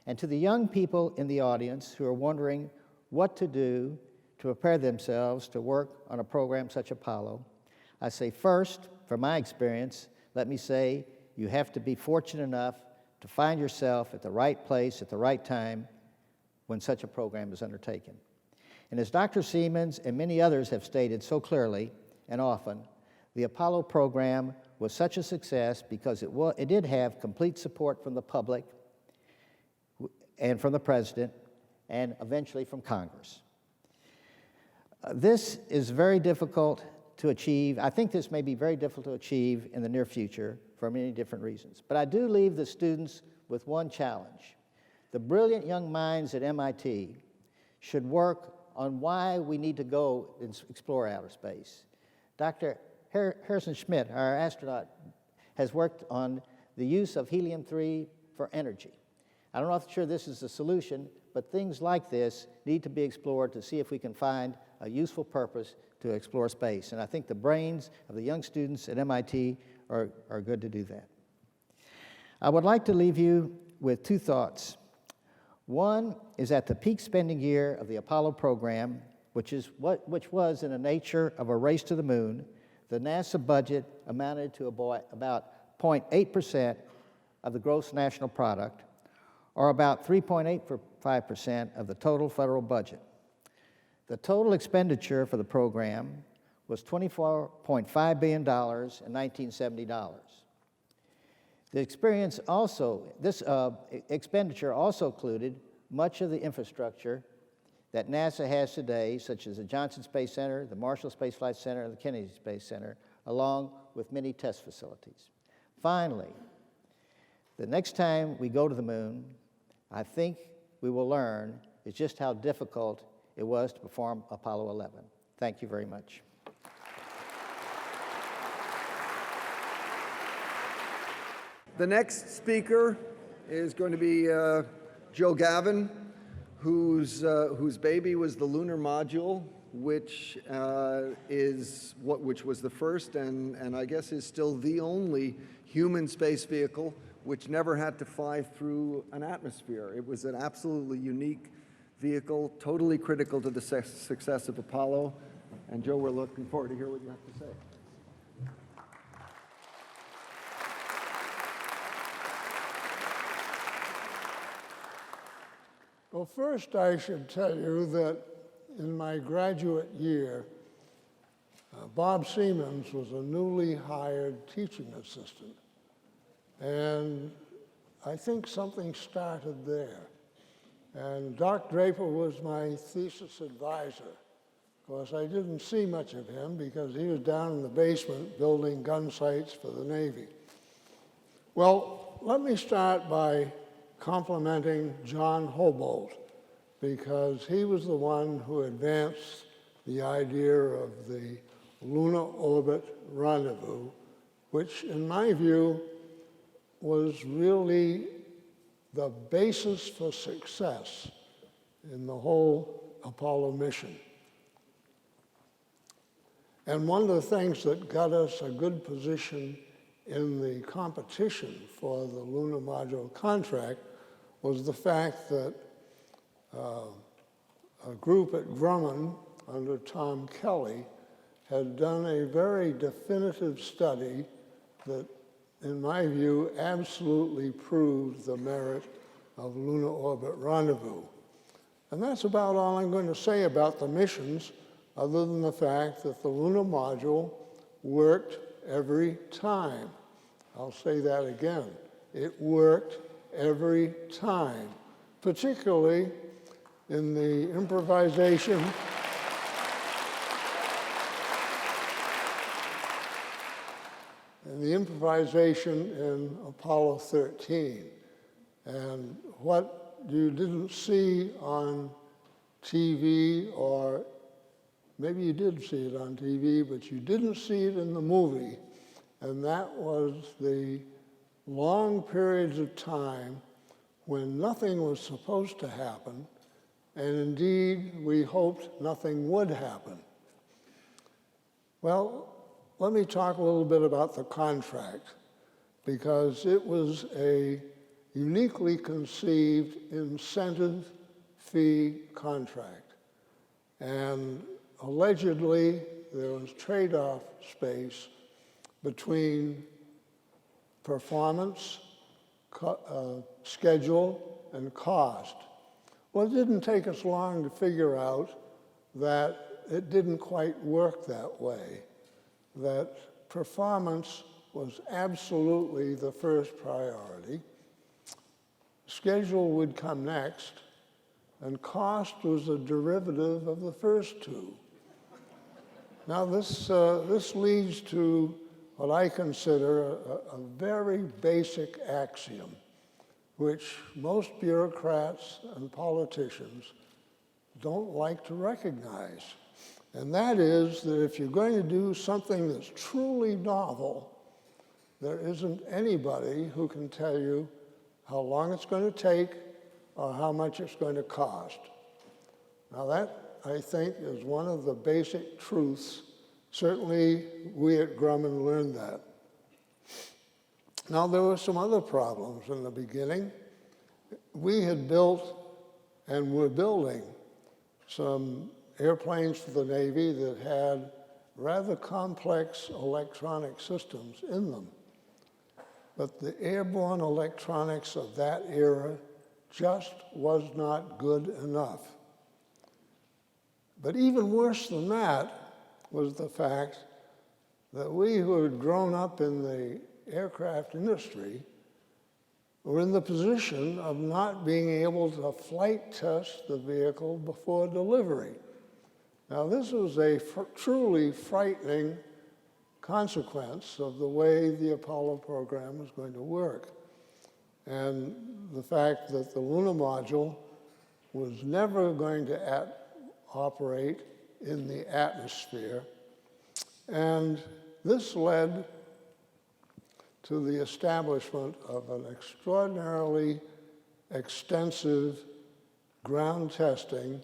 And to the young people in the audience who are wondering what to do to prepare themselves to work on a program such as Apollo, I say first, from my experience, let me say you have to be fortunate enough to find yourself at the right place at the right time when such a program is undertaken. And as Dr. Siemens and many others have stated so clearly and often, the Apollo program was such a success because it did have complete support from the public and from the President and eventually from Congress. This is very difficult to achieve. I think this may be very difficult to achieve in the near future for many different reasons. But I do leave the students with one challenge. The brilliant young minds at MIT should work on why we need to go and explore outer space. Dr. Harrison Schmitt, our astronaut, has worked on the use of helium-3 for energy. I don't know if sure this is the solution, but things like this need to be explored to see if we can find a useful purpose to explore space. And I think the brains of the young students at MIT are good to do that. I would like to leave you with two thoughts. One is at the peak spending year of the Apollo program, which was in the nature of a race to the moon, the NASA budget amounted to about 0.8% of the gross national product, or about 3.85% of the total federal budget. The total expenditure for the program was $24.5 billion in 1970 dollars. This expenditure also included much of the infrastructure that NASA has today, such as the Johnson Space Center, the Marshall Space Flight Center, and the Kennedy Space Center, along with many test facilities. Finally, the next time we go to the moon, I think we will learn is just how difficult it was to perform Apollo 11. Thank you very much. The next speaker is going to be Joe Gavin, whose baby was the Lunar Module, which was the first and I guess is still the only human space vehicle which never had to fly through an atmosphere. It was an absolutely unique vehicle, totally critical to the success of Apollo. And Joe, we're looking forward to hear what you have to say. Well, first I should tell you that in my graduate year, Bob Siemens was a newly hired teaching assistant. And I think something started there. And Doc Draper was my thesis advisor. Of course, I didn't see much of him because he was down in the basement building gun sights for the Navy. Well, let me start by complimenting John Hobolt, because he was the one who advanced the idea of the lunar orbit rendezvous, which in my view was really the basis for success in the whole Apollo mission. And one of the things that got us a good position in the competition for the Lunar Module contract was the fact that a group at Grumman under Tom Kelly had done a very definitive study that, in my view, absolutely proved the merit of lunar orbit rendezvous. And that's about all I'm going to say about the missions, other than the fact that the lunar module worked every time. I'll say that again. It worked every time, particularly in the improvisation in Apollo 13. And what you didn't see on TV, or maybe you did see it on TV, but you didn't see it in the movie, and that was the long periods of time when nothing was supposed to happen, and indeed we hoped nothing would happen. Well, let me talk a little bit about the contract, because it was a uniquely conceived incentive fee contract. And allegedly, there was trade-off space between performance, schedule, and cost. Well, it didn't take us long to figure out that it didn't quite work that way, that performance was absolutely the first priority, schedule would come next, and cost was a derivative of the first two. Now this leads to what I consider a very basic axiom, which most bureaucrats and politicians don't like to recognize. And that is that if you're going to do something that's truly novel, there isn't anybody who can tell you how long it's going to take or how much it's going to cost. Now that, I think, is one of the basic truths. Certainly, we at Grumman learned that. Now, there were some other problems in the beginning. We had built and were building some airplanes for the Navy that had rather complex electronic systems in them. But the airborne electronics of that era just was not good enough. But even worse than that was the fact that we who had grown up in the aircraft industry were in the position of not being able to flight test the vehicle before delivery. Now, this was a truly frightening consequence of the way the Apollo program was going to work. And the fact that the Lunar Module was never going to operate in the atmosphere. And this led to the establishment of an extraordinarily extensive ground testing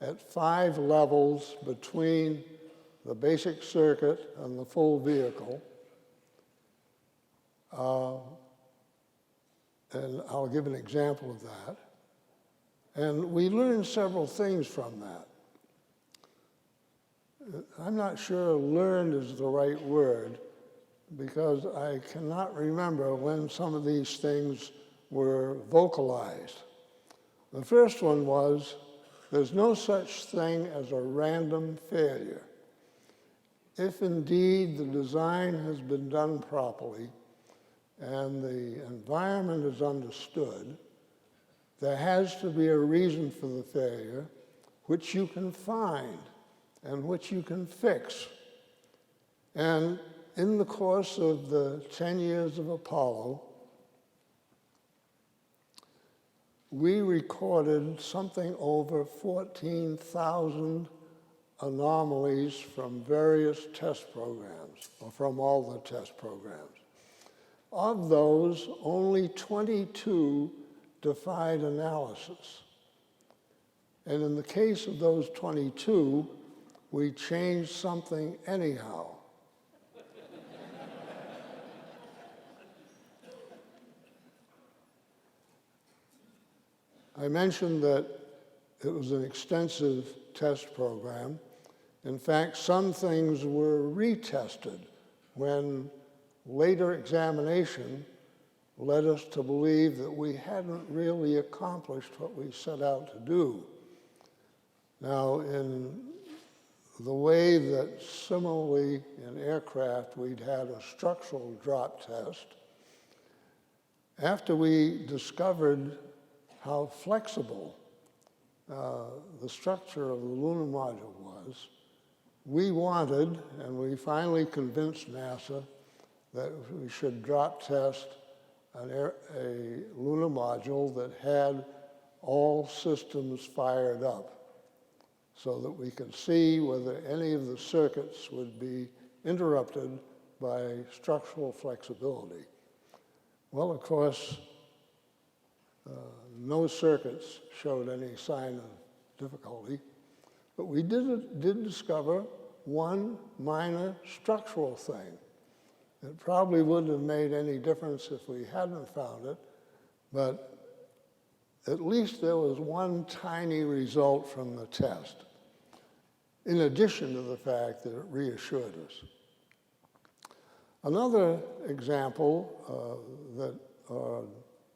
at 5 levels between the basic circuit and the full vehicle. And I'll give an example of that. And we learned several things from that. I'm not sure learned is the right word, because I cannot remember when some of these things were vocalized. The first one was, there's no such thing as a random failure. If indeed the design has been done properly and the environment is understood, there has to be a reason for the failure, which you can find and which you can fix. And in the course of the 10 years of Apollo, we recorded something over 14,000 anomalies from various test programs, or from all the test programs. Of those, only 22 defied analysis. And in the case of those 22, we changed something anyhow. I mentioned that it was an extensive test program. In fact, some things were retested when later examination led us to believe that we hadn't really accomplished what we set out to do. Now, in the way that similarly in aircraft we'd had a structural drop test, after we discovered how flexible the structure of the lunar module was, we wanted, and we finally convinced NASA, that we should drop test a lunar module that had all systems fired up, so that we could see whether any of the circuits would be interrupted by structural flexibility. Well, of course, no circuits showed any sign of difficulty. But we did discover one minor structural thing. It probably wouldn't have made any difference if we hadn't found it, but at least there was one tiny result from the test, in addition to the fact that it reassured us. Another example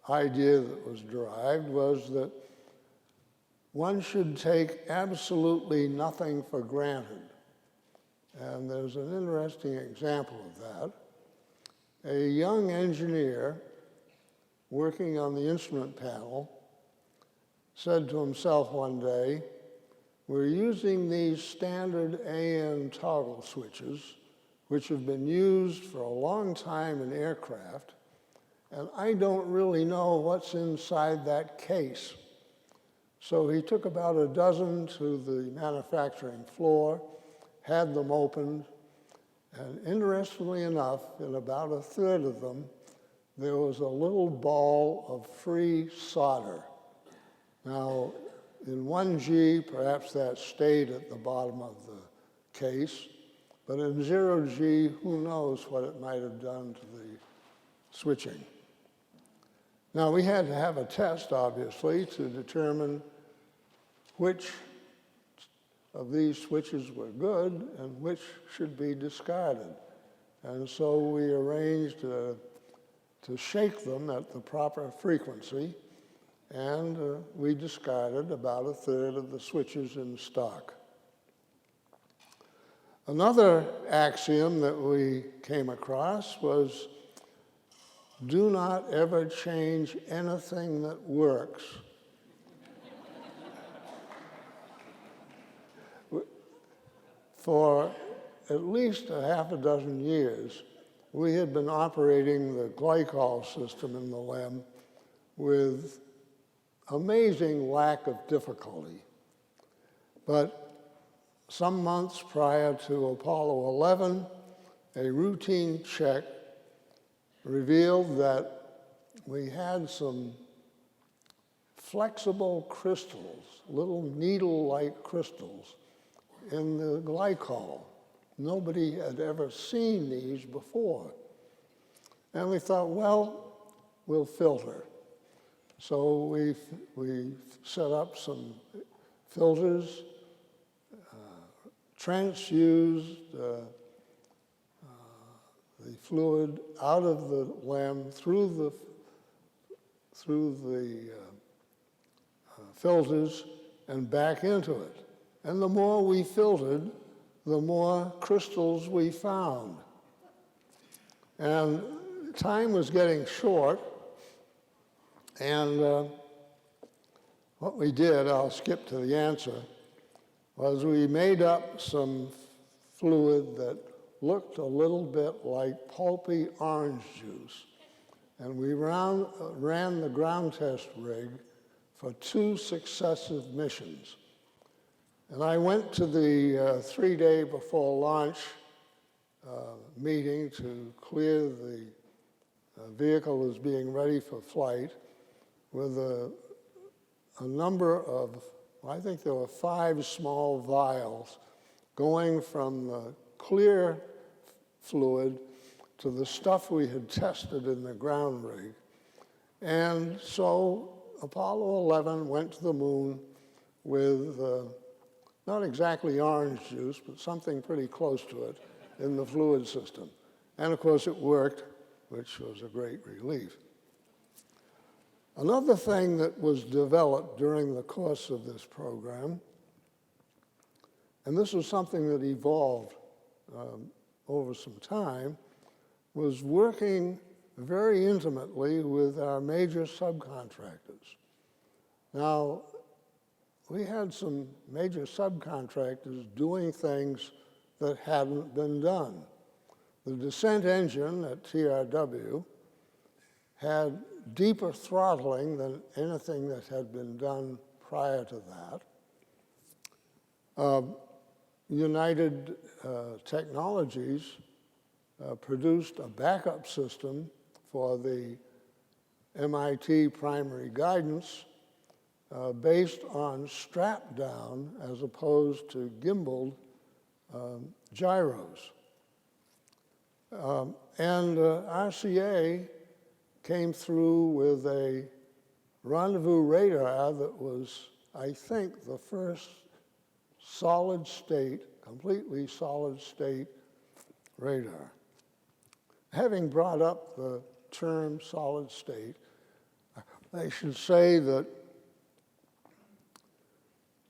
idea that was derived was that one should take absolutely nothing for granted. And there's an interesting example of that. A young engineer working on the instrument panel said to himself one day, we're using these standard AN toggle switches, which have been used for a long time in aircraft, and I don't really know what's inside that case. So he took about a dozen to the manufacturing floor, had them opened, and interestingly enough, in about a third of them, there was a little ball of free solder. Now, in 1G, perhaps that stayed at the bottom of the case, but in 0G, who knows what it might have done to the switching. Now, we had to have a test, obviously, to determine which of these switches were good and which should be discarded. And so we arranged to shake them at the proper frequency, and we discarded about a third of the switches in stock. Another axiom that we came across was, do not ever change anything that works. For at least a half a dozen years, we had been operating the glycol system in the LEM with amazing lack of difficulty. But some months prior to Apollo 11, a routine check revealed that we had some flexible crystals, little needle-like crystals, in the glycol. Nobody had ever seen these before. And we thought, well, we'll filter. So we set up some filters, transfused the fluid out of the LEM through the filters and back into it. And the more we filtered, the more crystals we found. And time was getting short, and what we did, I'll skip to the answer, was we made up some fluid that looked a little bit like pulpy orange juice. And we ran the ground test rig for 2 successive missions. And I went to the 3-day before launch meeting to clear the vehicle as being ready for flight with a number of, I think there were 5 small vials going from the clear fluid to the stuff we had tested in the ground rig. And so Apollo 11 went to the moon with not exactly orange juice, but something pretty close to it in the fluid system. And of course it worked, which was a great relief. Another thing that was developed during the course of this program, and this was something that evolved over some time, was working very intimately with our major subcontractors. Now, we had some major subcontractors doing things that hadn't been done. The descent engine at TRW had deeper throttling than anything that had been done prior to that. United Technologies produced a backup system for the MIT primary guidance based on strap down as opposed to gimbaled gyros. And RCA came through with a rendezvous radar that was, I think, the first solid state, completely solid state radar. Having brought up the term solid state, I should say that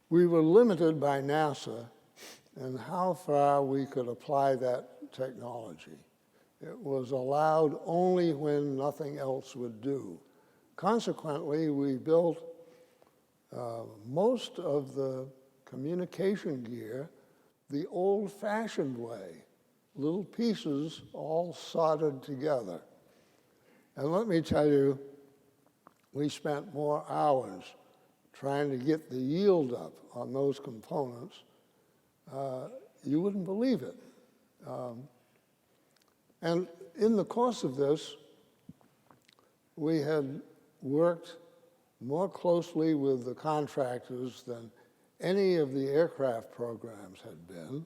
we were limited by NASA in how far we could apply that technology. It was allowed only when nothing else would do. Consequently, we built most of the communication gear the old-fashioned way, little pieces all soldered together. And let me tell you, we spent more hours trying to get the yield up on those components. You wouldn't believe it. And in the course of this, we had worked more closely with the contractors than any of the aircraft programs had been.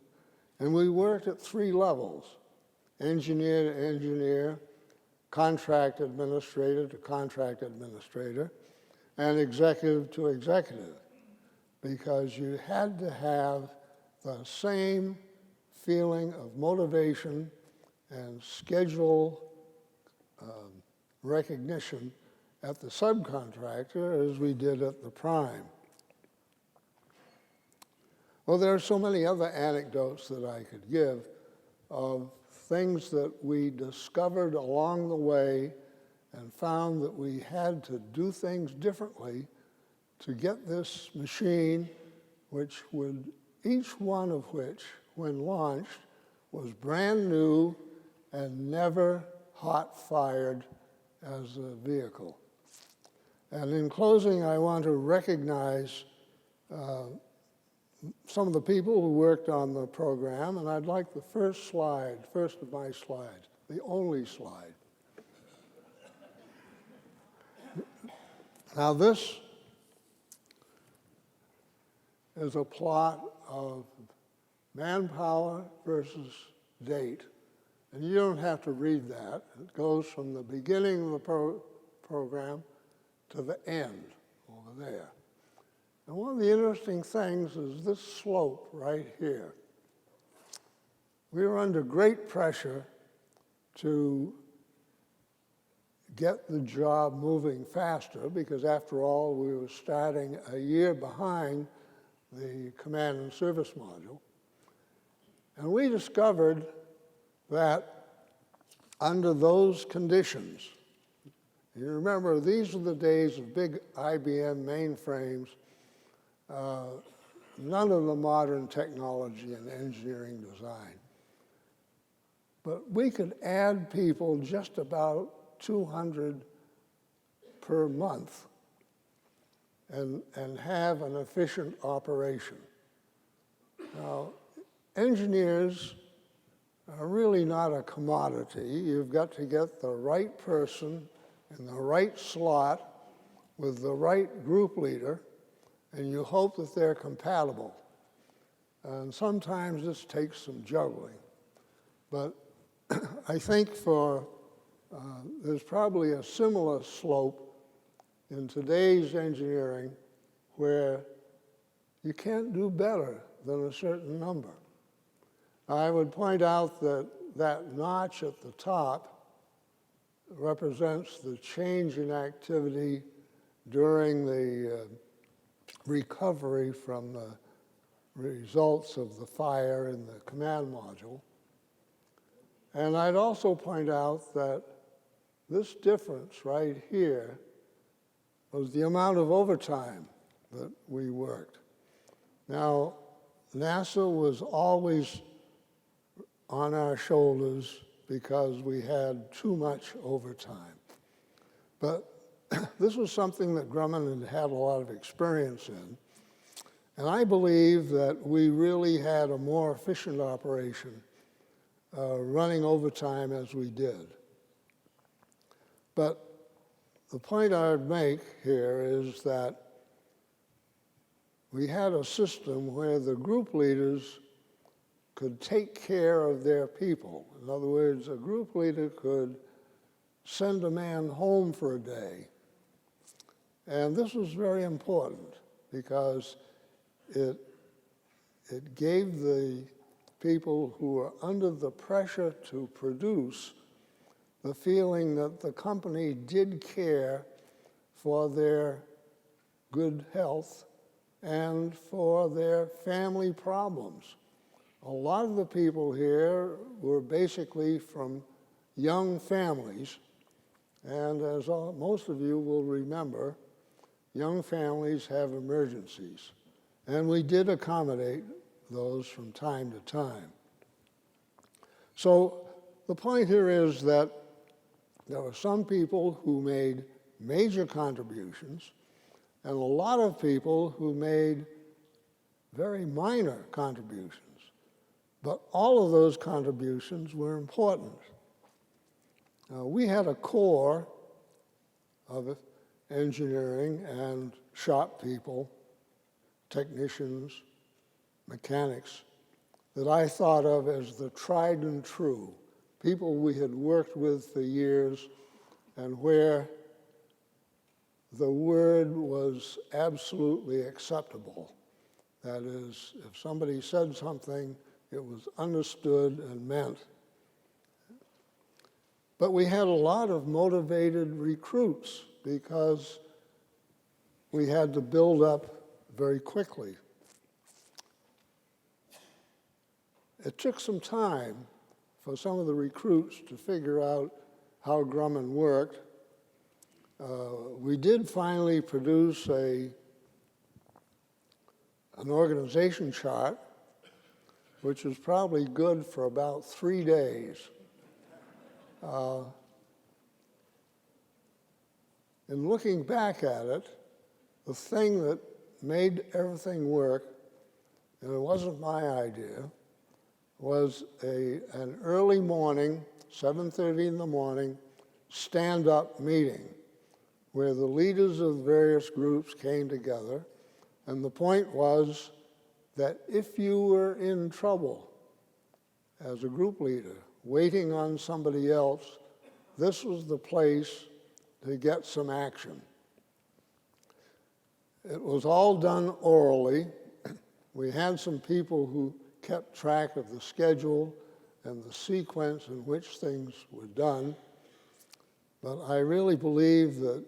And we worked at 3 levels: engineer to engineer, contract administrator to contract administrator, and executive to executive, because you had to have the same feeling of motivation and schedule recognition at the subcontractor as we did at the prime. Well, there are so many other anecdotes that I could give of things that we discovered along the way and found that we had to do things differently to get this machine, which would, each one of which, when launched, was brand new and never hot-fired as a vehicle. And in closing, I want to recognize some of the people who worked on the program, and I'd like the first of my slides, the only slide. Now this is a plot of manpower versus date. And you don't have to read that. It goes from the beginning of the program to the end over there. And one of the interesting things is this slope right here. We were under great pressure to get the job moving faster because, after all, we were starting a year behind the Command and Service Module. And we discovered that under those conditions, you remember these are the days of big IBM mainframes, none of the modern technology and engineering design. But we could add people just about 200 per month and have an efficient operation. Now, engineers are really not a commodity. You've got to get the right person in the right slot with the right group leader, and you hope that they're compatible. And sometimes this takes some juggling. But I think there's probably a similar slope in today's engineering where you can't do better than a certain number. I would point out that that notch at the top represents the change in activity during the recovery from the results of the fire in the command module. And I'd also point out that this difference right here was the amount of overtime that we worked. Now, NASA was always on our shoulders because we had too much overtime. But this was something that Grumman had a lot of experience in. And I believe that we really had a more efficient operation running overtime as we did. But the point I would make here is that we had a system where the group leaders could take care of their people. In other words, a group leader could send a man home for a day. And this was very important because it gave the people who were under the pressure to produce the feeling that the company did care for their good health and for their family problems. A lot of the people here were basically from young families, and as most of you will remember, young families have emergencies, and we did accommodate those from time to time. So the point here is that there were some people who made major contributions and a lot of people who made very minor contributions. But all of those contributions were important. We had a core of engineering and shop people, technicians, mechanics, that I thought of as the tried and true, people we had worked with for years and where the word was absolutely acceptable. That is, if somebody said something, it was understood and meant. But we had a lot of motivated recruits because we had to build up very quickly. It took some time for some of the recruits to figure out how Grumman worked. We did finally produce an organization chart, which was probably good for about 3 days. In looking back at it, the thing that made everything work, and it wasn't my idea, was an early morning, 7:30 in the morning, stand-up meeting where the leaders of various groups came together, and the point was that if you were in trouble as a group leader, waiting on somebody else, this was the place to get some action. It was all done orally. We had some people who kept track of the schedule and the sequence in which things were done, but I really believe that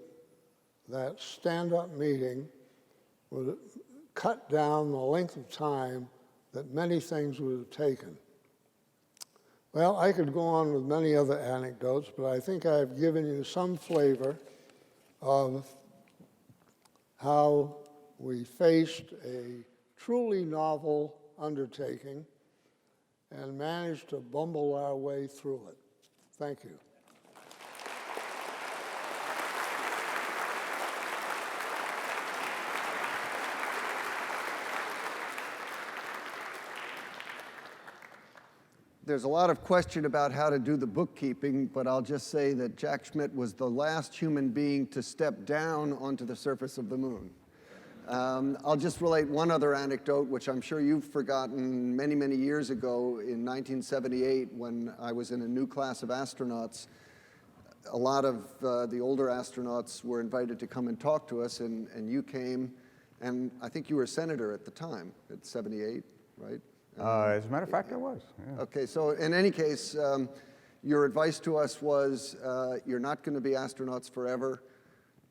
that stand-up meeting would cut down the length of time that many things would have taken. Well, I could go on with many other anecdotes, but I think I've given you some flavor of how we faced a truly novel undertaking and managed to bumble our way through it. Thank you. There's a lot of question about how to do the bookkeeping, but I'll just say that Jack Schmitt was the last human being to step down onto the surface of the moon. I'll just relate one other anecdote, which I'm sure you've forgotten. Many, many years ago, in 1978, when I was in a new class of astronauts, a lot of the older astronauts were invited to come and talk to us, and you came, and I think you were a senator at the time, at 78, right? As a matter of fact, I was. Yeah. Okay, so in any case, your advice to us was you're not going to be astronauts forever.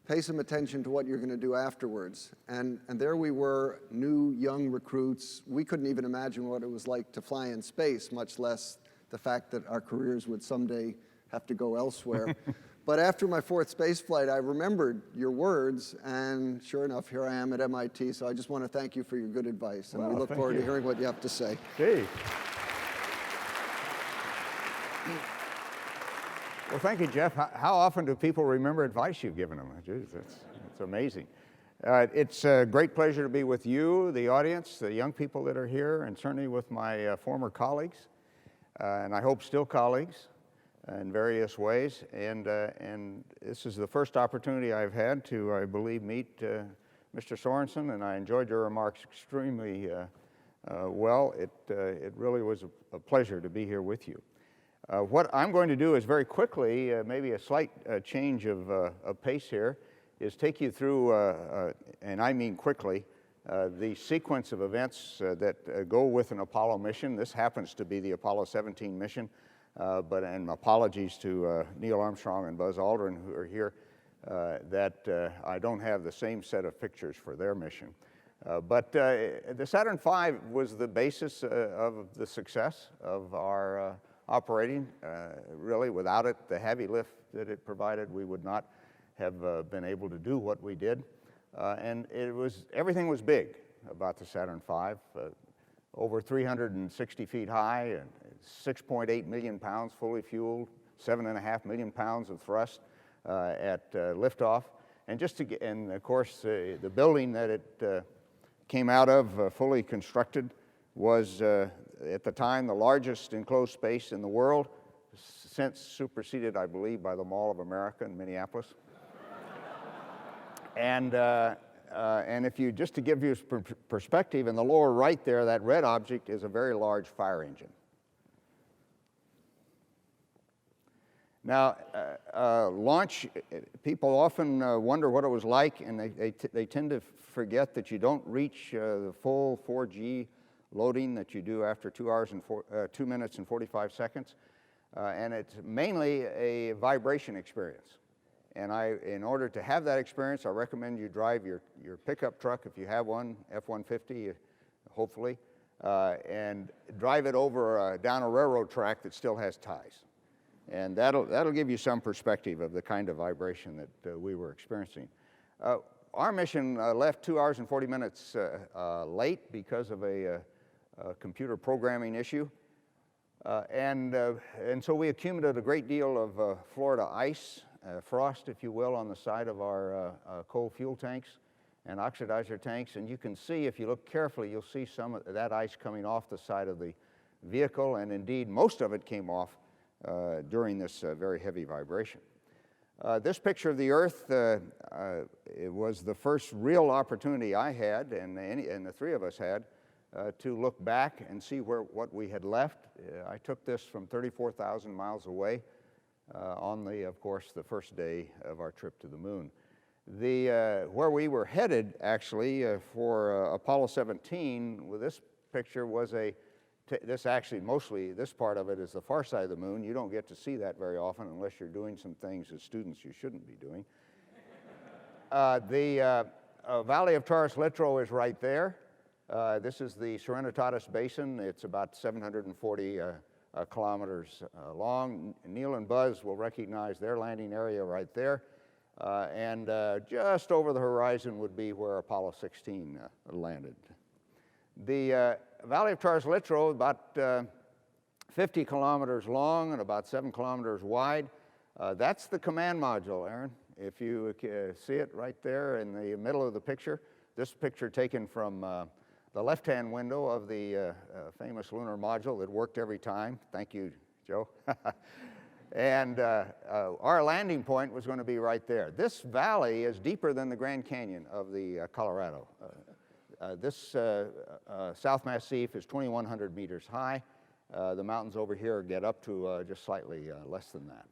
Pay some attention to what you're going to do afterwards. And there we were, new, young recruits. We couldn't even imagine what it was like to fly in space, much less the fact that our careers would someday have to go elsewhere. But after my 4th space flight, I remembered your words, and sure enough, here I am at MIT. So I just want to thank you for your good advice, and we look forward to hearing what you have to say. Gee. Well, thank you, Jeff. How often do people remember advice you've given them? Jeez, that's amazing. It's a great pleasure to be with you, the audience, the young people that are here, and certainly with my former colleagues, and I hope still colleagues in various ways. And this is the first opportunity I've had to, I believe, meet Mr. Mr. Sorenson, and I enjoyed your remarks extremely well. It really was a pleasure to be here with you. What I'm going to do is very quickly, maybe a slight change of pace here, is take you through, and I mean quickly, the sequence of events that go with an Apollo mission. This happens to be the Apollo 17 mission, and apologies to Neil Armstrong and Buzz Aldrin who are here, that I don't have the same set of pictures for their mission. But the Saturn V was the basis of the success of our operating. Really, without it, the heavy lift that it provided, we would not have been able to do what we did. And everything was big about the Saturn V, over 360 feet high, and 6.8 million pounds fully fueled, 7.5 million pounds of thrust at liftoff. And and of course, the building that it came out of, fully constructed, was at the time the largest enclosed space in the world, since superseded, I believe, by the Mall of America in Minneapolis. And if you, just to give you perspective, in the lower right there, that red object is a very large fire engine. Now, launch, people often wonder what it was like, and they tend to forget that you don't reach the full 4G loading that you do after 2 minutes and 45 seconds. And it's mainly a vibration experience. And in order to have that experience, I recommend you drive your pickup truck, if you have one, F-150, hopefully, and drive it over down a railroad track that still has ties. And that'll give you some perspective of the kind of vibration that we were experiencing. Our mission left 2 hours and 40 minutes late because of a computer programming issue. And so we accumulated a great deal of Florida ice, frost, if you will, on the side of our coal fuel tanks and oxidizer tanks. And you can see, if you look carefully, you'll see some of that ice coming off the side of the vehicle. And indeed, most of it came off during this very heavy vibration. This picture of the Earth, it was the first real opportunity I had, and the three of us had, to look back and see what we had left. I took this from 34,000 miles away on of course, the first day of our trip to the moon. Where we were headed, actually, for Apollo 17, with this picture was this part of it is the far side of the moon. You don't get to see that very often unless you're doing some things as students you shouldn't be doing. The Valley of Taurus-Littrow is right there. This is the Serenitatis Basin. It's about 740 kilometers long. Neil and Buzz will recognize their landing area right there. And just over the horizon would be where Apollo 16 landed. The Valley of Taurus-Littrow, about 50 kilometers long and about 7 kilometers wide. That's the command module, Aaron. If you see it right there in the middle of the picture. This picture taken from the left-hand window of the famous Lunar Module that worked every time. Thank you, Joe. And our landing point was going to be right there. This valley is deeper than the Grand Canyon of the Colorado. This South Massif is 2,100 meters high. The mountains over here get up to just slightly less than that.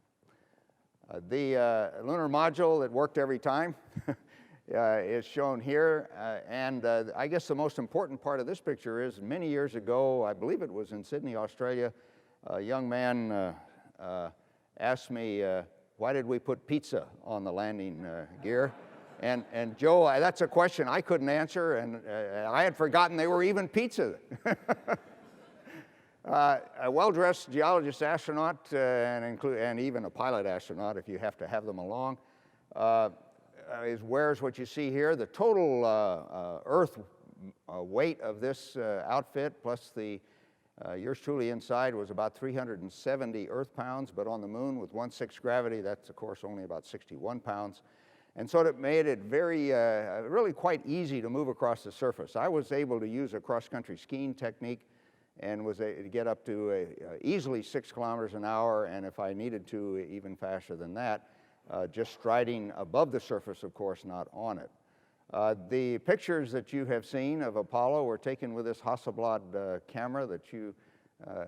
The Lunar Module that worked every time is shown here. And I guess the most important part of this picture is many years ago, I believe it was in Sydney, Australia, a young man asked me, why did we put pizza on the landing gear? And Joe, that's a question I couldn't answer, and I had forgotten they were even pizza. A well-dressed geologist astronaut, and even a pilot astronaut, if you have to have them along, wears what you see here. The total Earth weight of this outfit, plus yours truly inside, was about 370 Earth pounds, but on the moon with 1/6 gravity, that's of course only about 61 pounds. And so it made it really quite easy to move across the surface. I was able to use a cross-country skiing technique and was able to get up to easily 6 kilometers an hour, and if I needed to, even faster than that, just striding above the surface, of course, not on it. The pictures that you have seen of Apollo were taken with this Hasselblad camera that you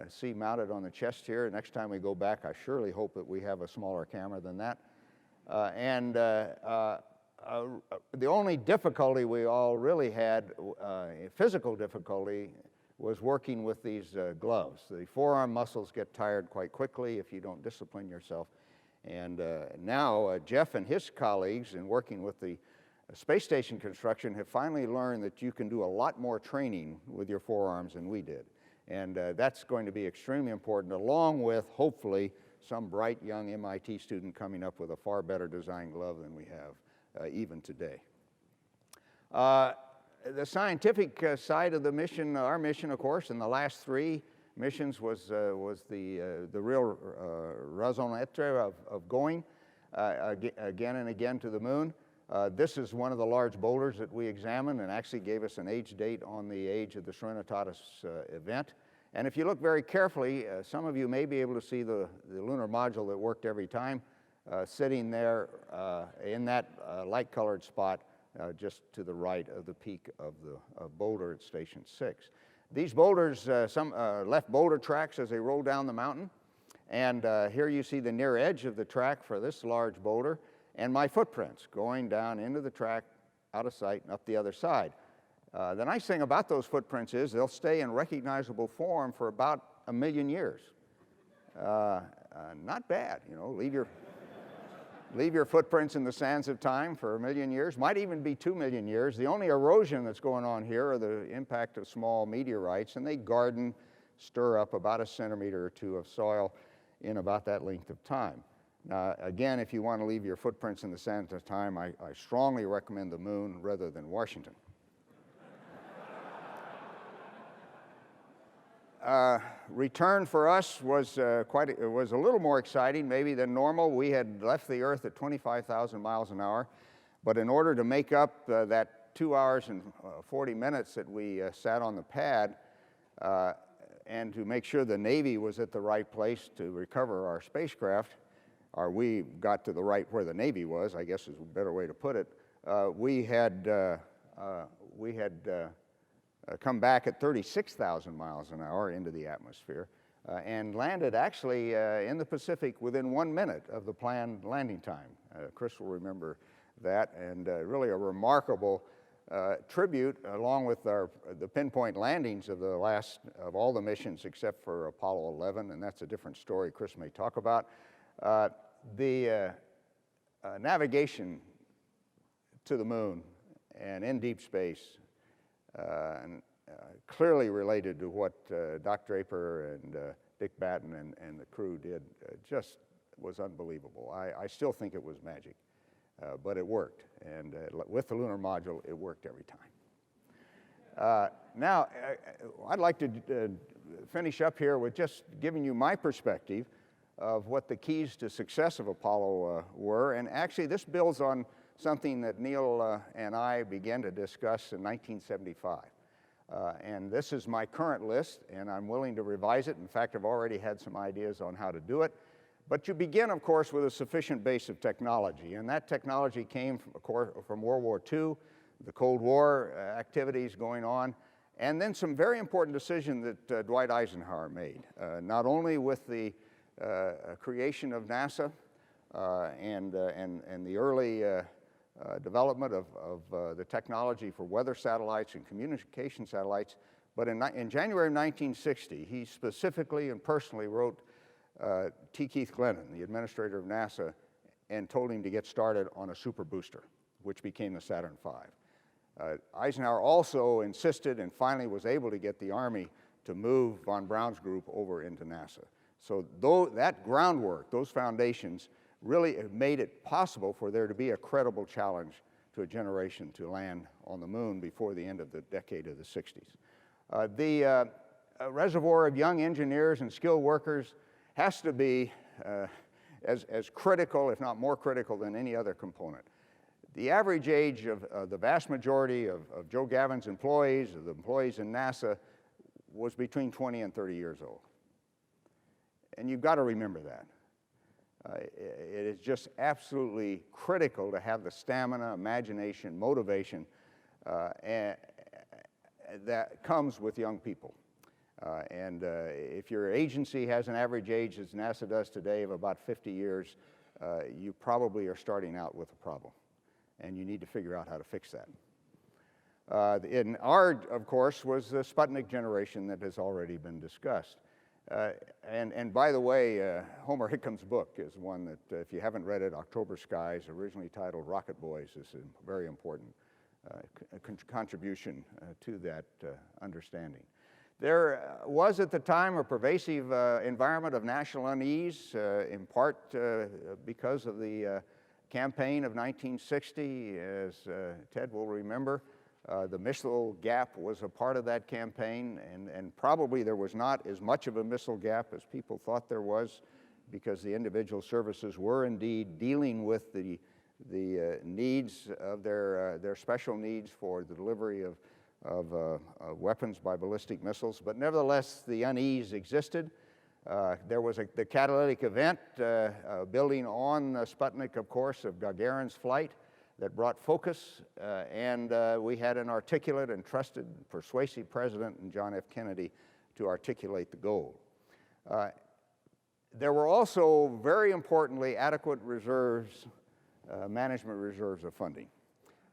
see mounted on the chest here. Next time we go back, I surely hope that we have a smaller camera than that. The only difficulty we all really had, physical difficulty, was working with these gloves. The forearm muscles get tired quite quickly if you don't discipline yourself. And now Jeff and his colleagues, in working with the space station construction, have finally learned that you can do a lot more training with your forearms than we did. And that's going to be extremely important, along with, hopefully, some bright young MIT student coming up with a far better designed glove than we have even today. The scientific side of the mission, our mission, of course, in the last 3 missions was the real raison d'etre of going again and again to the moon. This is one of the large boulders that we examined and actually gave us an age date on the age of the Serenitatis event. And if you look very carefully, some of you may be able to see the lunar module that worked every time sitting there in that light-colored spot just to the right of the peak of the boulder at Station 6. These boulders, some left boulder tracks as they roll down the mountain. And here you see the near edge of the track for this large boulder, and my footprints going down into the track, out of sight, and up the other side. The nice thing about those footprints is they'll stay in recognizable form for about 1 million years. Not bad, you know, leave your footprints in the sands of time for 1 million years, might even be 2 million years. The only erosion that's going on here are the impact of small meteorites, and they garden, stir up about 1 centimeter or 2 of soil in about that length of time. Now, again, if you want to leave your footprints in the sands of time, I strongly recommend the moon rather than Washington. Return for us was was a little more exciting maybe than normal. We had left the Earth at 25,000 miles an hour, but in order to make up that 2 hours and 40 minutes that we sat on the pad, and to make sure the Navy was at the right place to recover our spacecraft, or we got to the right where the Navy was, I guess is a better way to put it, we had come back at 36,000 miles an hour into the atmosphere and landed actually in the Pacific within 1 minute of the planned landing time. Chris will remember that, and really a remarkable tribute, along with the pinpoint landings of of all the missions except for Apollo 11, and that's a different story Chris may talk about. The navigation to the moon and in deep space, clearly related to what Doc Draper and Dick Batten and the crew did, just was unbelievable. I still think it was magic, but it worked. And with the lunar module, it worked every time. Now, I'd like to finish up here with just giving you my perspective of what the keys to success of Apollo were. And actually, this builds on something that Neil and I began to discuss in 1975. And this is my current list, and I'm willing to revise it. In fact, I've already had some ideas on how to do it. But you begin, of course, with a sufficient base of technology. And that technology came, from World War II, the Cold War activities going on, and then some very important decisions that Dwight Eisenhower made, not only with the creation of NASA and the early development of the technology for weather satellites and communication satellites, but in January of 1960, he specifically and personally wrote T. Keith Glennon, the administrator of NASA, and told him to get started on a super booster, which became the Saturn V. Eisenhower also insisted and finally was able to get the Army to move von Braun's group over into NASA. So that groundwork, those foundations, really have made it possible for there to be a credible challenge to a generation to land on the moon before the end of the decade of the 60s. The reservoir of young engineers and skilled workers has to be as critical, if not more critical, than any other component. The average age of the vast majority of Joe Gavin's employees, of the employees in NASA, was between 20 and 30 years old. And you've got to remember that. It is just absolutely critical to have the stamina, imagination, motivation that comes with young people. If your agency has an average age, as NASA does today, of about 50 years, you probably are starting out with a problem, and you need to figure out how to fix that. In our, of course, was the Sputnik generation that has already been discussed. And by the way, Homer Hickam's book is one that, if you haven't read it, October Skies, originally titled Rocket Boys, is a very important contribution to that understanding. There was at the time a pervasive environment of national unease, in part because of the campaign of 1960, as Ted will remember. The missile gap was a part of that campaign, and probably there was not as much of a missile gap as people thought there was, because the individual services were indeed dealing with the needs of their special needs for the delivery of weapons by ballistic missiles. But nevertheless, the unease existed. There was the catalytic event building on Sputnik, of course, of Gagarin's flight, that brought focus, and we had an articulate and trusted, persuasive president in John F. Kennedy to articulate the goal. There were also, very importantly, adequate reserves, management reserves of funding.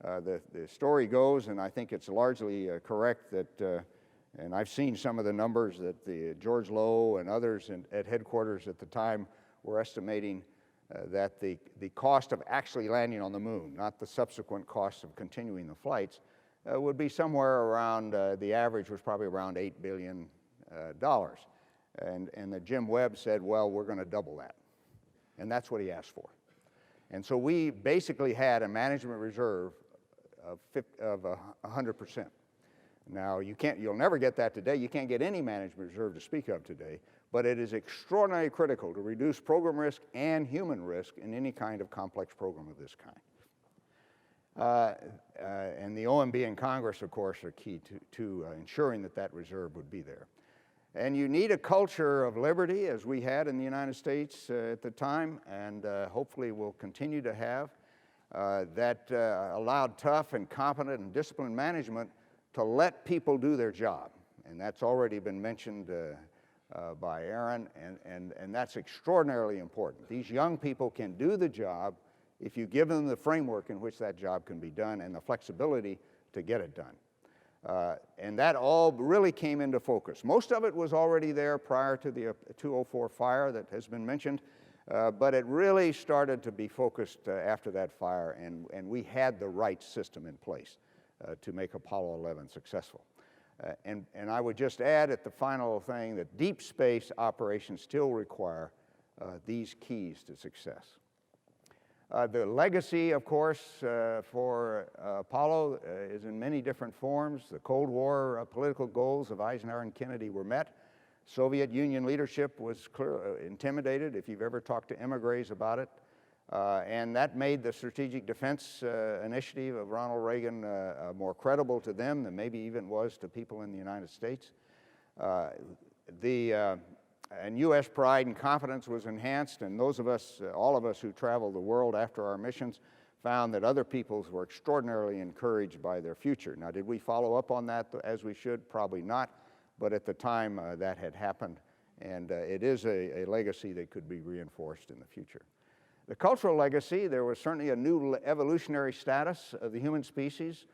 The story goes, and I think it's largely correct, that, and I've seen some of the numbers that the George Low and others at headquarters at the time were estimating that the cost of actually landing on the moon, not the subsequent cost of continuing the flights, would be somewhere around, the average was probably around $8 billion. And that Jim Webb said, well, we're going to double that. And that's what he asked for. And so we basically had a management reserve of 100%. Now, you'll never get that today. You can't get any management reserve to speak of today. But it is extraordinarily critical to reduce program risk and human risk in any kind of complex program of this kind. And the OMB and Congress, of course, are key to ensuring that that reserve would be there. And you need a culture of liberty, as we had in the United States at the time, and hopefully will continue to have, that allowed tough and competent and disciplined management to let people do their job. And that's already been mentioned by Aaron, and that's extraordinarily important. These young people can do the job if you give them the framework in which that job can be done and the flexibility to get it done. And that all really came into focus. Most of it was already there prior to the 204 fire that has been mentioned, but it really started to be focused after that fire, and we had the right system in place to make Apollo 11 successful. And I would just add at the final thing that deep space operations still require these keys to success. The legacy, of course, for Apollo is in many different forms. The Cold War political goals of Eisenhower and Kennedy were met. Soviet Union leadership was intimidated, if you've ever talked to emigres about it. And that made the Strategic Defense Initiative of Ronald Reagan more credible to them than maybe even was to people in the United States. And U.S. pride and confidence was enhanced, and those of us, all of us who traveled the world after our missions, found that other peoples were extraordinarily encouraged by their future. Now, did we follow up on that as we should? Probably not, but at the time that had happened, and it is a legacy that could be reinforced in the future. The cultural legacy, there was certainly a new evolutionary status of the human species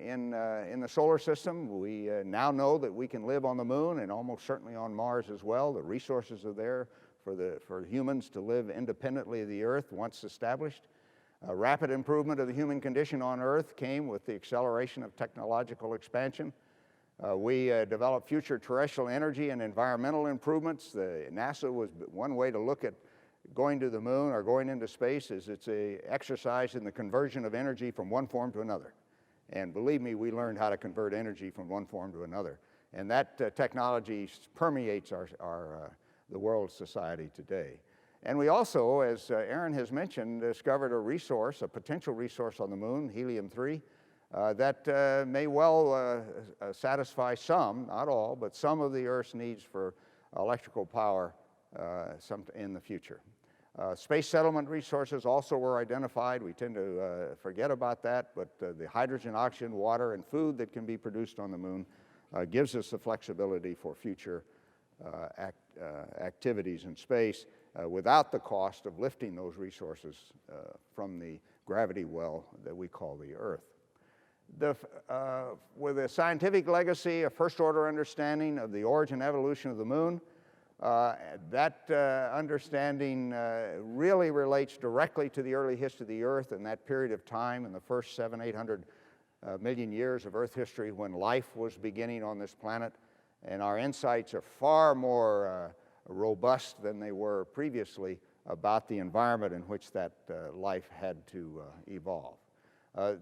in the solar system. We now know that we can live on the moon and almost certainly on Mars as well. The resources are there for humans to live independently of the Earth once established. A rapid improvement of the human condition on Earth came with the acceleration of technological expansion. We developed future terrestrial energy and environmental improvements. NASA was one way to look at going to the moon or going into space is it's an exercise in the conversion of energy from one form to another. And believe me, we learned how to convert energy from one form to another. And that technology permeates the world society today. And we also, as Aaron has mentioned, discovered a resource, a potential resource on the moon, helium-3, that may well satisfy some, not all, but some of the Earth's needs for electrical power in the future. Space settlement resources also were identified. We tend to forget about that, but the hydrogen, oxygen, water, and food that can be produced on the moon gives us the flexibility for future activities in space without the cost of lifting those resources from the gravity well that we call the Earth. With a scientific legacy, a first-order understanding of the origin and evolution of the moon, that understanding really relates directly to the early history of the Earth and that period of time in the first 800 million years of Earth history when life was beginning on this planet. And our insights are far more robust than they were previously about the environment in which that life had to evolve.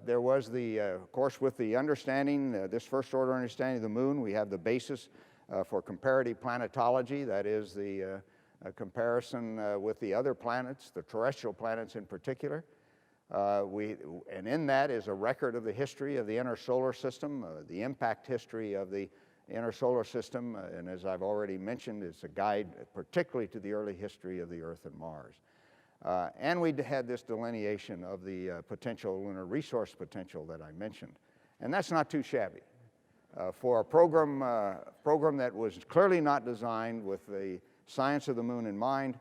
There was of course, with the understanding, this first order understanding of the moon, we have the basis for comparative planetology, that is the comparison with the other planets, the terrestrial planets in particular. And in that is a record of the history of the inner solar system, the impact history of the inner solar system, and as I've already mentioned, it's a guide particularly to the early history of the Earth and Mars. And we had this delineation of the potential lunar resource potential that I mentioned. And that's not too shabby. For a program that was clearly not designed with the science of the moon in mind,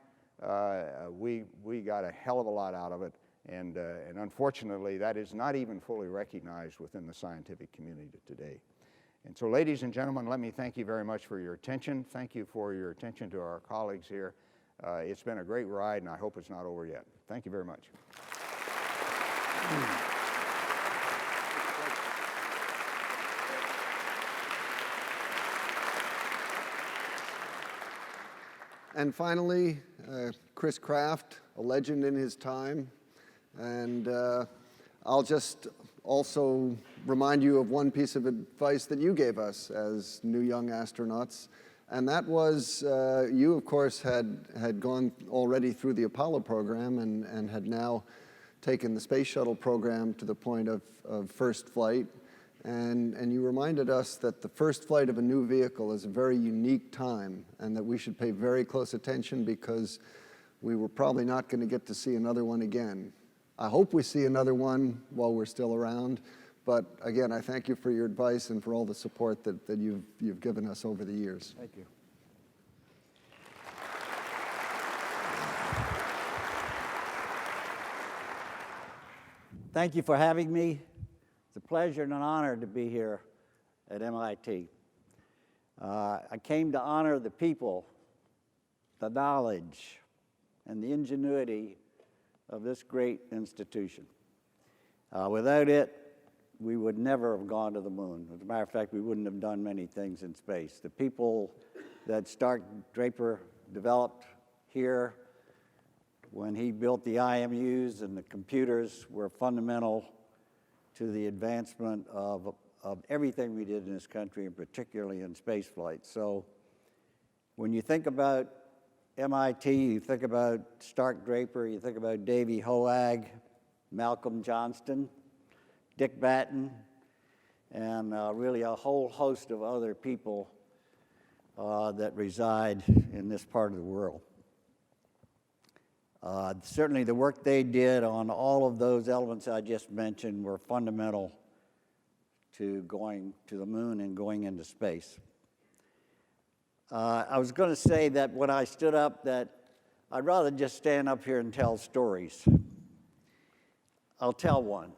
we got a hell of a lot out of it. And unfortunately, that is not even fully recognized within the scientific community today. And so, ladies and gentlemen, let me thank you very much for your attention. Thank you for your attention to our colleagues here. It's been a great ride, and I hope it's not over yet. Thank you very much. And finally, Chris Kraft, a legend in his time. And I'll just also remind you of one piece of advice that you gave us as new young astronauts. And that was, you of course had gone already through the Apollo program and had now taken the space shuttle program to the point of first flight. And you reminded us that the first flight of a new vehicle is a very unique time and that we should pay very close attention because we were probably not going to get to see another one again. I hope we see another one while we're still around. But again, I thank you for your advice and for all the support that you've given us over the years. Thank you. Thank you for having me. It's a pleasure and an honor to be here at MIT. I came to honor the people, the knowledge, and the ingenuity of this great institution. Without it, we would never have gone to the moon. As a matter of fact, we wouldn't have done many things in space. The people that Draper developed here when he built the IMUs and the computers were fundamental to the advancement of everything we did in this country, and particularly in space flight. So when you think about MIT, you think about Stark Draper, you think about Davy Hoag, Malcolm Johnston, Dick Batten, and really a whole host of other people that reside in this part of the world. Certainly the work they did on all of those elements I just mentioned were fundamental to going to the moon and going into space. I was going to say that when I stood up that I'd rather just stand up here and tell stories. I'll tell one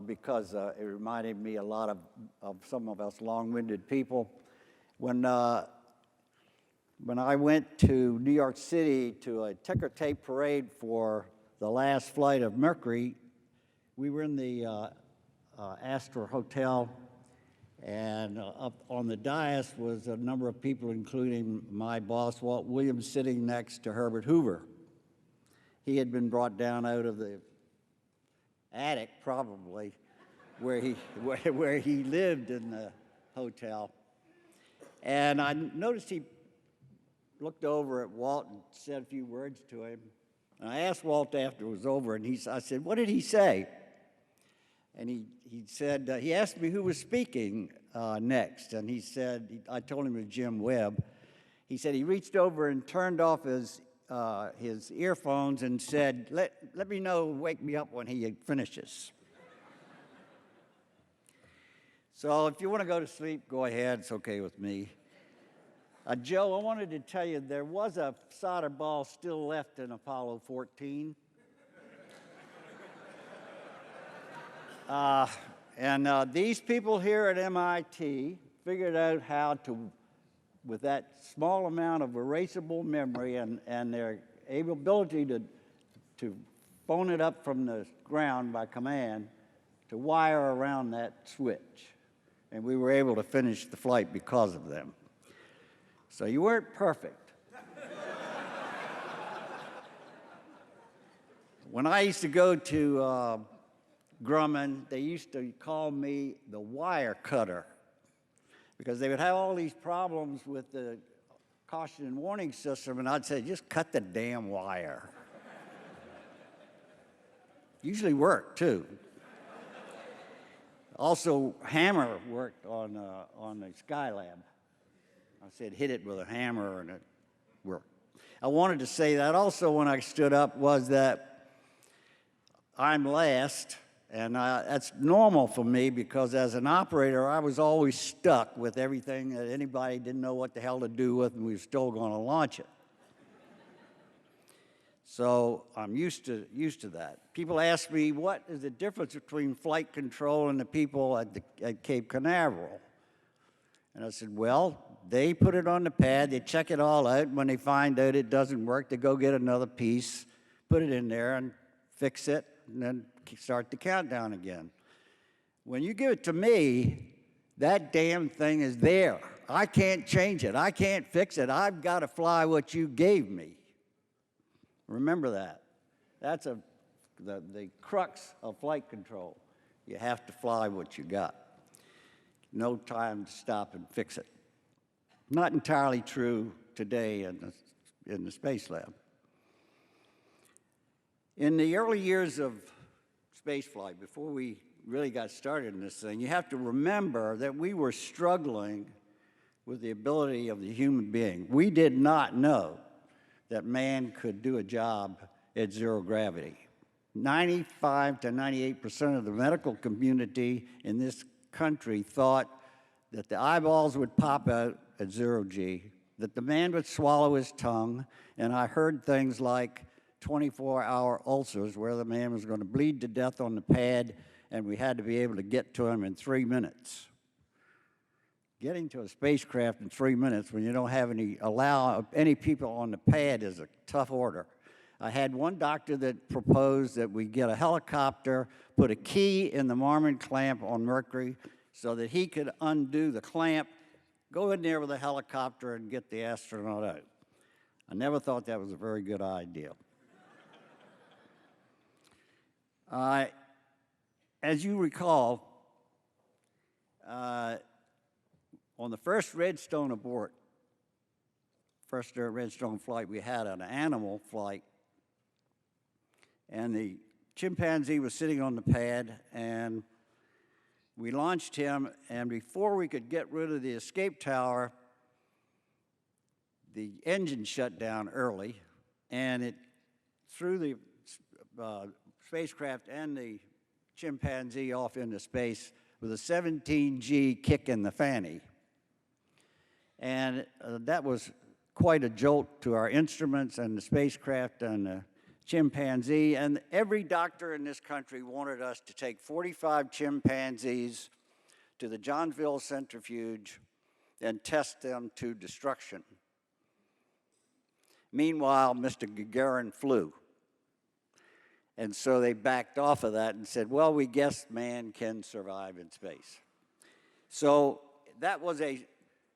because it reminded me a lot of some of us long-winded people. When I went to New York City to a ticker tape parade for the last flight of Mercury, we were in the Astor Hotel, and up on the dais was a number of people, including my boss, Walt Williams, sitting next to Herbert Hoover. He had been brought down out of the attic, probably, where he lived in the hotel. And I noticed he looked over at Walt and said a few words to him. And I asked Walt after it was over, and I said, "What did he say?" And he said, he asked me who was speaking next, and he said, I told him it was Jim Webb. He said he reached over and turned off his his earphones and said, let me know, wake me up when he finishes. So if you want to go to sleep, go ahead. It's okay with me. Joe, I wanted to tell you there was a solder ball still left in Apollo 14. These people here at MIT figured out how to, with that small amount of erasable memory and their ability to phone it up from the ground by command, to wire around that switch. And we were able to finish the flight because of them. So you weren't perfect. When I used to go to Grumman, they used to call me the wire cutter because they would have all these problems with the caution and warning system, and I'd say, just cut the damn wire. Usually worked, too. Also, hammer worked on the Skylab. I said, hit it with a hammer, and it worked. I wanted to say that also when I stood up was that I'm last, and that's normal for me because as an operator, I was always stuck with everything that anybody didn't know what the hell to do with, and we were still going to launch it. So I'm used to that. People ask me, what is the difference between flight control and the people at Cape Canaveral? And I said, well, they put it on the pad, they check it all out. When they find out it doesn't work, they go get another piece, put it in there and fix it, and then start the countdown again. When you give it to me, that damn thing is there. I can't change it. I can't fix it. I've got to fly what you gave me. Remember that. That's the crux of flight control. You have to fly what you got. No time to stop and fix it. Not entirely true today in the space lab. In the early years of spaceflight, before we really got started in this thing, you have to remember that we were struggling with the ability of the human being. We did not know that man could do a job at zero gravity. 95 to 98% of the medical community in this country thought that the eyeballs would pop out at 0G, that the man would swallow his tongue, and I heard things like 24-hour ulcers where the man was going to bleed to death on the pad, and we had to be able to get to him in 3 minutes. Getting to a spacecraft in 3 minutes when you don't have allow any people on the pad is a tough order. I had one doctor that proposed that we get a helicopter, put a key in the Marmon clamp on Mercury so that he could undo the clamp, go in there with a helicopter and get the astronaut out. I never thought that was a very good idea. As you recall, on the first Redstone abort, first Redstone flight, we had an animal flight, and the chimpanzee was sitting on the pad, and we launched him, and before we could get rid of the escape tower, the engine shut down early, and it threw the spacecraft and the chimpanzee off into space with a 17G kick in the fanny. And that was quite a jolt to our instruments and the spacecraft and the chimpanzee. And every doctor in this country wanted us to take 45 chimpanzees to the Johnsville centrifuge and test them to destruction. Meanwhile, Mr. Gagarin flew. And so they backed off of that and said, well, we guess man can survive in space. So that was a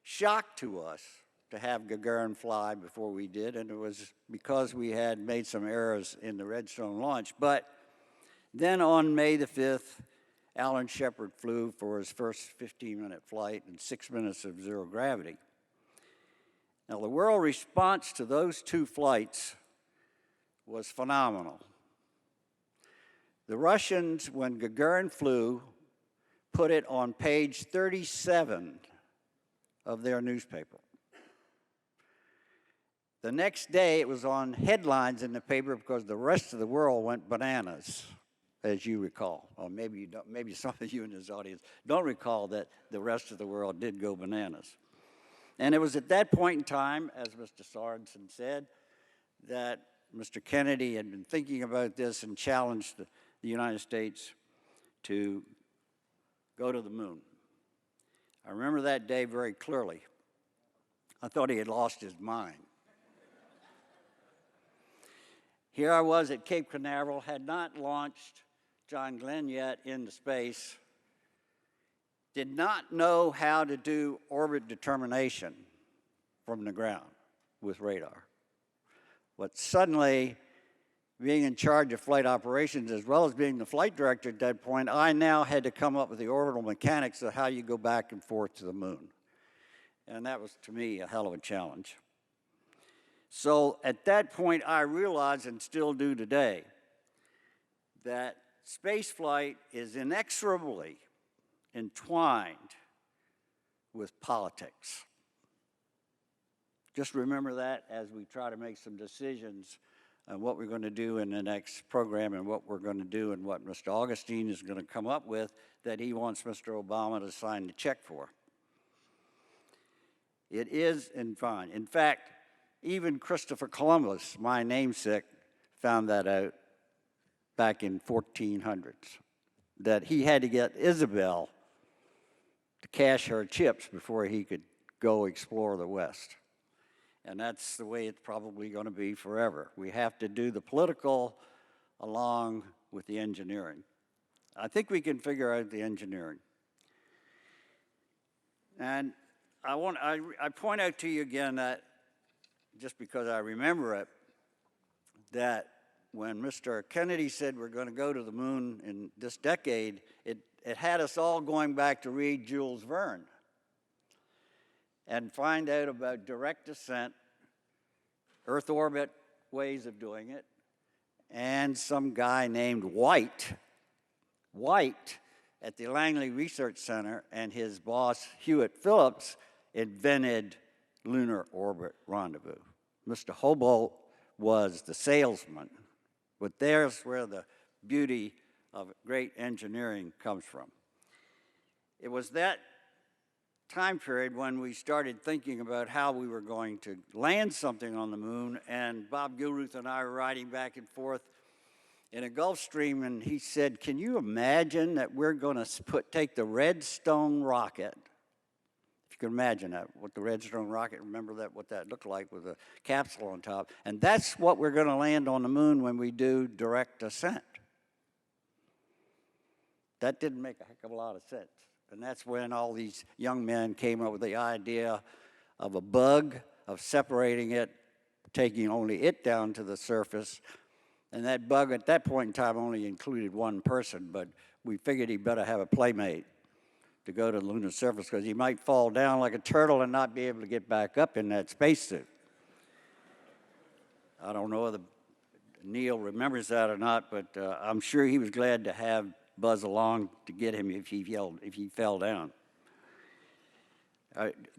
shock to us to have Gagarin fly before we did, and it was because we had made some errors in the Redstone launch. But then on May the 5th, Alan Shepard flew for his first 15-minute flight and 6 minutes of zero gravity. Now, the world response to those two flights was phenomenal. The Russians, when Gagarin flew, put it on page 37 of their newspaper. The next day, it was on headlines in the paper because the rest of the world went bananas, as you recall. Or maybe you don't, maybe some of you in this audience don't recall that the rest of the world did go bananas. And it was at that point in time, as Mr. Sorenson said, that Mr. Kennedy had been thinking about this and challenged the United States to go to the moon. I remember that day very clearly. I thought he had lost his mind. Here I was at Cape Canaveral, had not launched John Glenn yet into space, did not know how to do orbit determination from the ground with radar. But suddenly, being in charge of flight operations as well as being the flight director at that point, I now had to come up with the orbital mechanics of how you go back and forth to the moon. And that was, to me, a hell of a challenge. So at that point, I realized, and still do today, that space flight is inexorably entwined with politics. Just remember that as we try to make some decisions on what we're going to do in the next program and what we're going to do and what Mr. Augustine is going to come up with that he wants Mr. Obama to sign the check for. It is entwined. In fact, even Christopher Columbus, my namesake, found that out back in 1400s, that he had to get Isabel to cash her chips before he could go explore the West. And that's the way it's probably going to be forever. We have to do the political along with the engineering. I think we can figure out the engineering. And I point out to you again that, just because I remember it, that when Mr. Kennedy said we're going to go to the moon in this decade, it had us all going back to read Jules Verne and find out about direct descent, Earth orbit ways of doing it, and some guy named White at the Langley Research Center and his boss, Hewitt Phillips, invented lunar orbit rendezvous. Mr. Hobo was the salesman, but there's where the beauty of great engineering comes from. It was that time period when we started thinking about how we were going to land something on the moon, and Bob Gilruth and I were riding back and forth in a Gulfstream, and he said, can you imagine that we're going to take the Redstone rocket? If you can imagine that, what the Redstone rocket, remember that, what that looked like with a capsule on top. And that's what we're going to land on the moon when we do direct ascent. That didn't make a heck of a lot of sense. And that's when all these young men came up with the idea of a bug, of separating it, taking only it down to the surface. And that bug at that point in time only included one person, but we figured he better have a playmate to go to the lunar surface because he might fall down like a turtle and not be able to get back up in that spacesuit. I don't know whether Neil remembers that or not, but I'm sure he was glad to have Buzz along to get him if he fell down.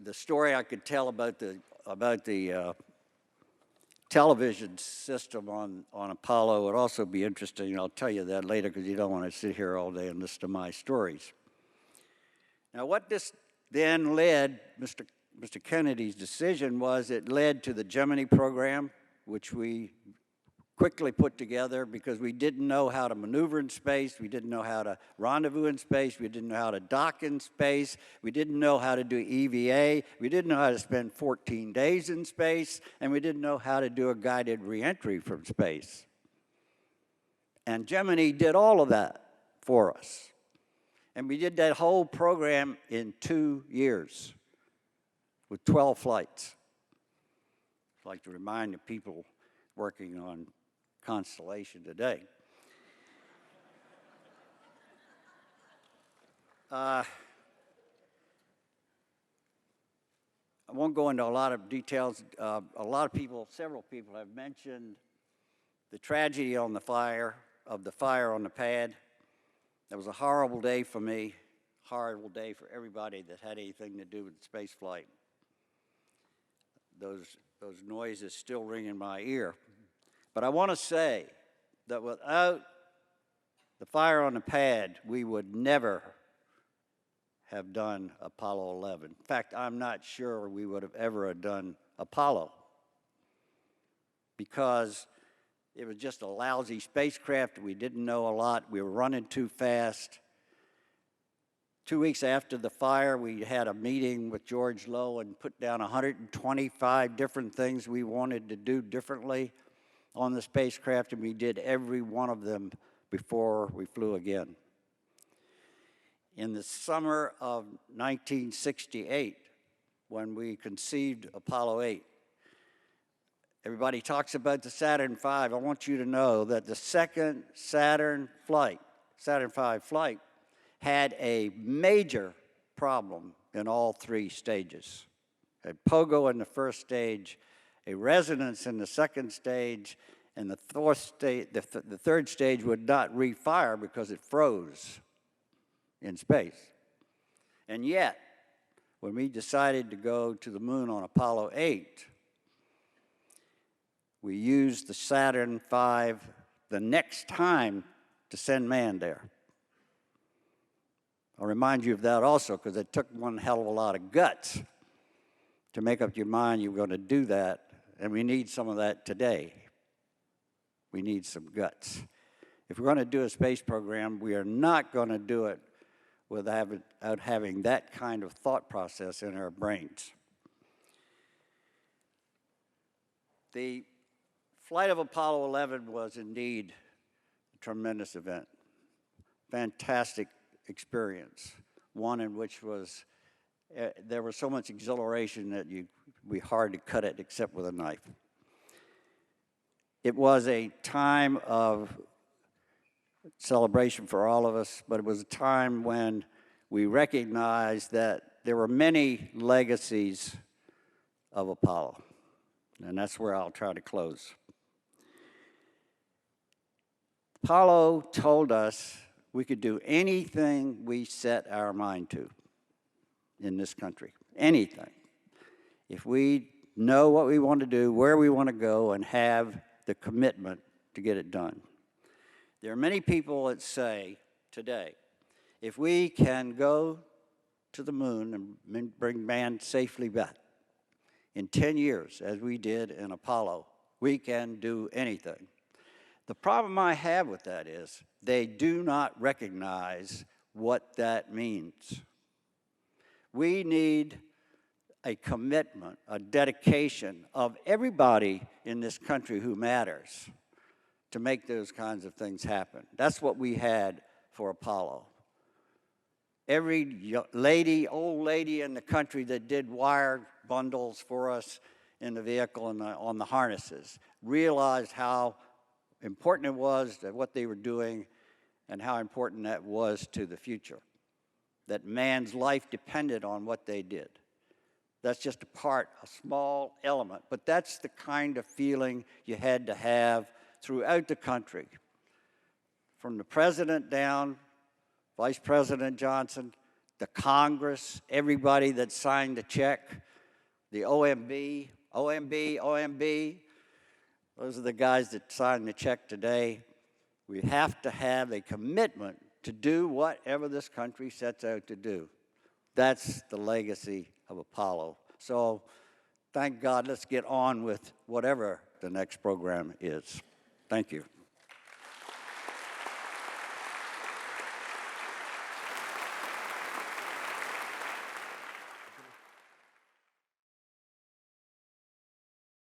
The story I could tell about the television system on Apollo would also be interesting. I'll tell you that later because you don't want to sit here all day and listen to my stories. Now, what this then led, Mr. Kennedy's decision was it led to the Gemini program, which we quickly put together because we didn't know how to maneuver in space, we didn't know how to rendezvous in space, we didn't know how to dock in space, we didn't know how to do EVA, we didn't know how to spend 14 days in space, and we didn't know how to do a guided reentry from space. And Gemini did all of that for us. And we did that whole program in 2 years with 12 flights. I'd like to remind the people working on Constellation today. I won't go into a lot of details. Several people have mentioned the tragedy on the fire on the pad. That was a horrible day for me, horrible day for everybody that had anything to do with space flight. those noises still ring in my ear. But I want to say that without the fire on the pad, we would never have done Apollo 11. In fact, I'm not sure we would have ever done Apollo, because it was just a lousy spacecraft. We didn't know a lot. We were running too fast. 2 weeks after the fire, we had a meeting with George Low and put down 125 different things we wanted to do differently on the spacecraft, and we did every one of them before we flew again. In the summer of 1968, when we conceived Apollo 8, everybody talks about the Saturn V. I want you to know that the second Saturn V flight, had a major problem in all three stages. A pogo in the first stage, a resonance in the second stage, and the third stage would not refire because it froze in space. And yet, when we decided to go to the moon on Apollo 8, we used the Saturn V the next time to send man there. I'll remind you of that also, because it took one hell of a lot of guts to make up your mind you were going to do that, and we need some of that today. We need some guts. If we're going to do a space program, we are not going to do it without having that kind of thought process in our brains. The flight of Apollo 11 was indeed a tremendous event. Fantastic experience, one in which was there was so much exhilaration that it'd be hard to cut it except with a knife. It was a time of celebration for all of us, but it was a time when we recognized that there were many legacies of Apollo, and that's where I'll try to close. Apollo told us we could do anything we set our mind to in this country, anything. If we know what we want to do, where we want to go, and have the commitment to get it done. There are many people that say today, if we can go to the moon and bring man safely back in 10 years, as we did in Apollo, we can do anything. The problem I have with that is they do not recognize what that means. We need a commitment, a dedication of everybody in this country who matters to make those kinds of things happen. That's what we had for Apollo. Every old lady in the country that did wire bundles for us in the vehicle and on the harnesses realized how important it was that what they were doing and how important that was to the future, that man's life depended on what they did. That's just a small element, but that's the kind of feeling you had to have throughout the country, from the president down, Vice President Johnson, the Congress, everybody that signed the check, the OMB, those are the guys that signed the check today. We have to have a commitment to do whatever this country sets out to do. That's the legacy of Apollo. So thank God, let's get on with whatever the next program is. Thank you.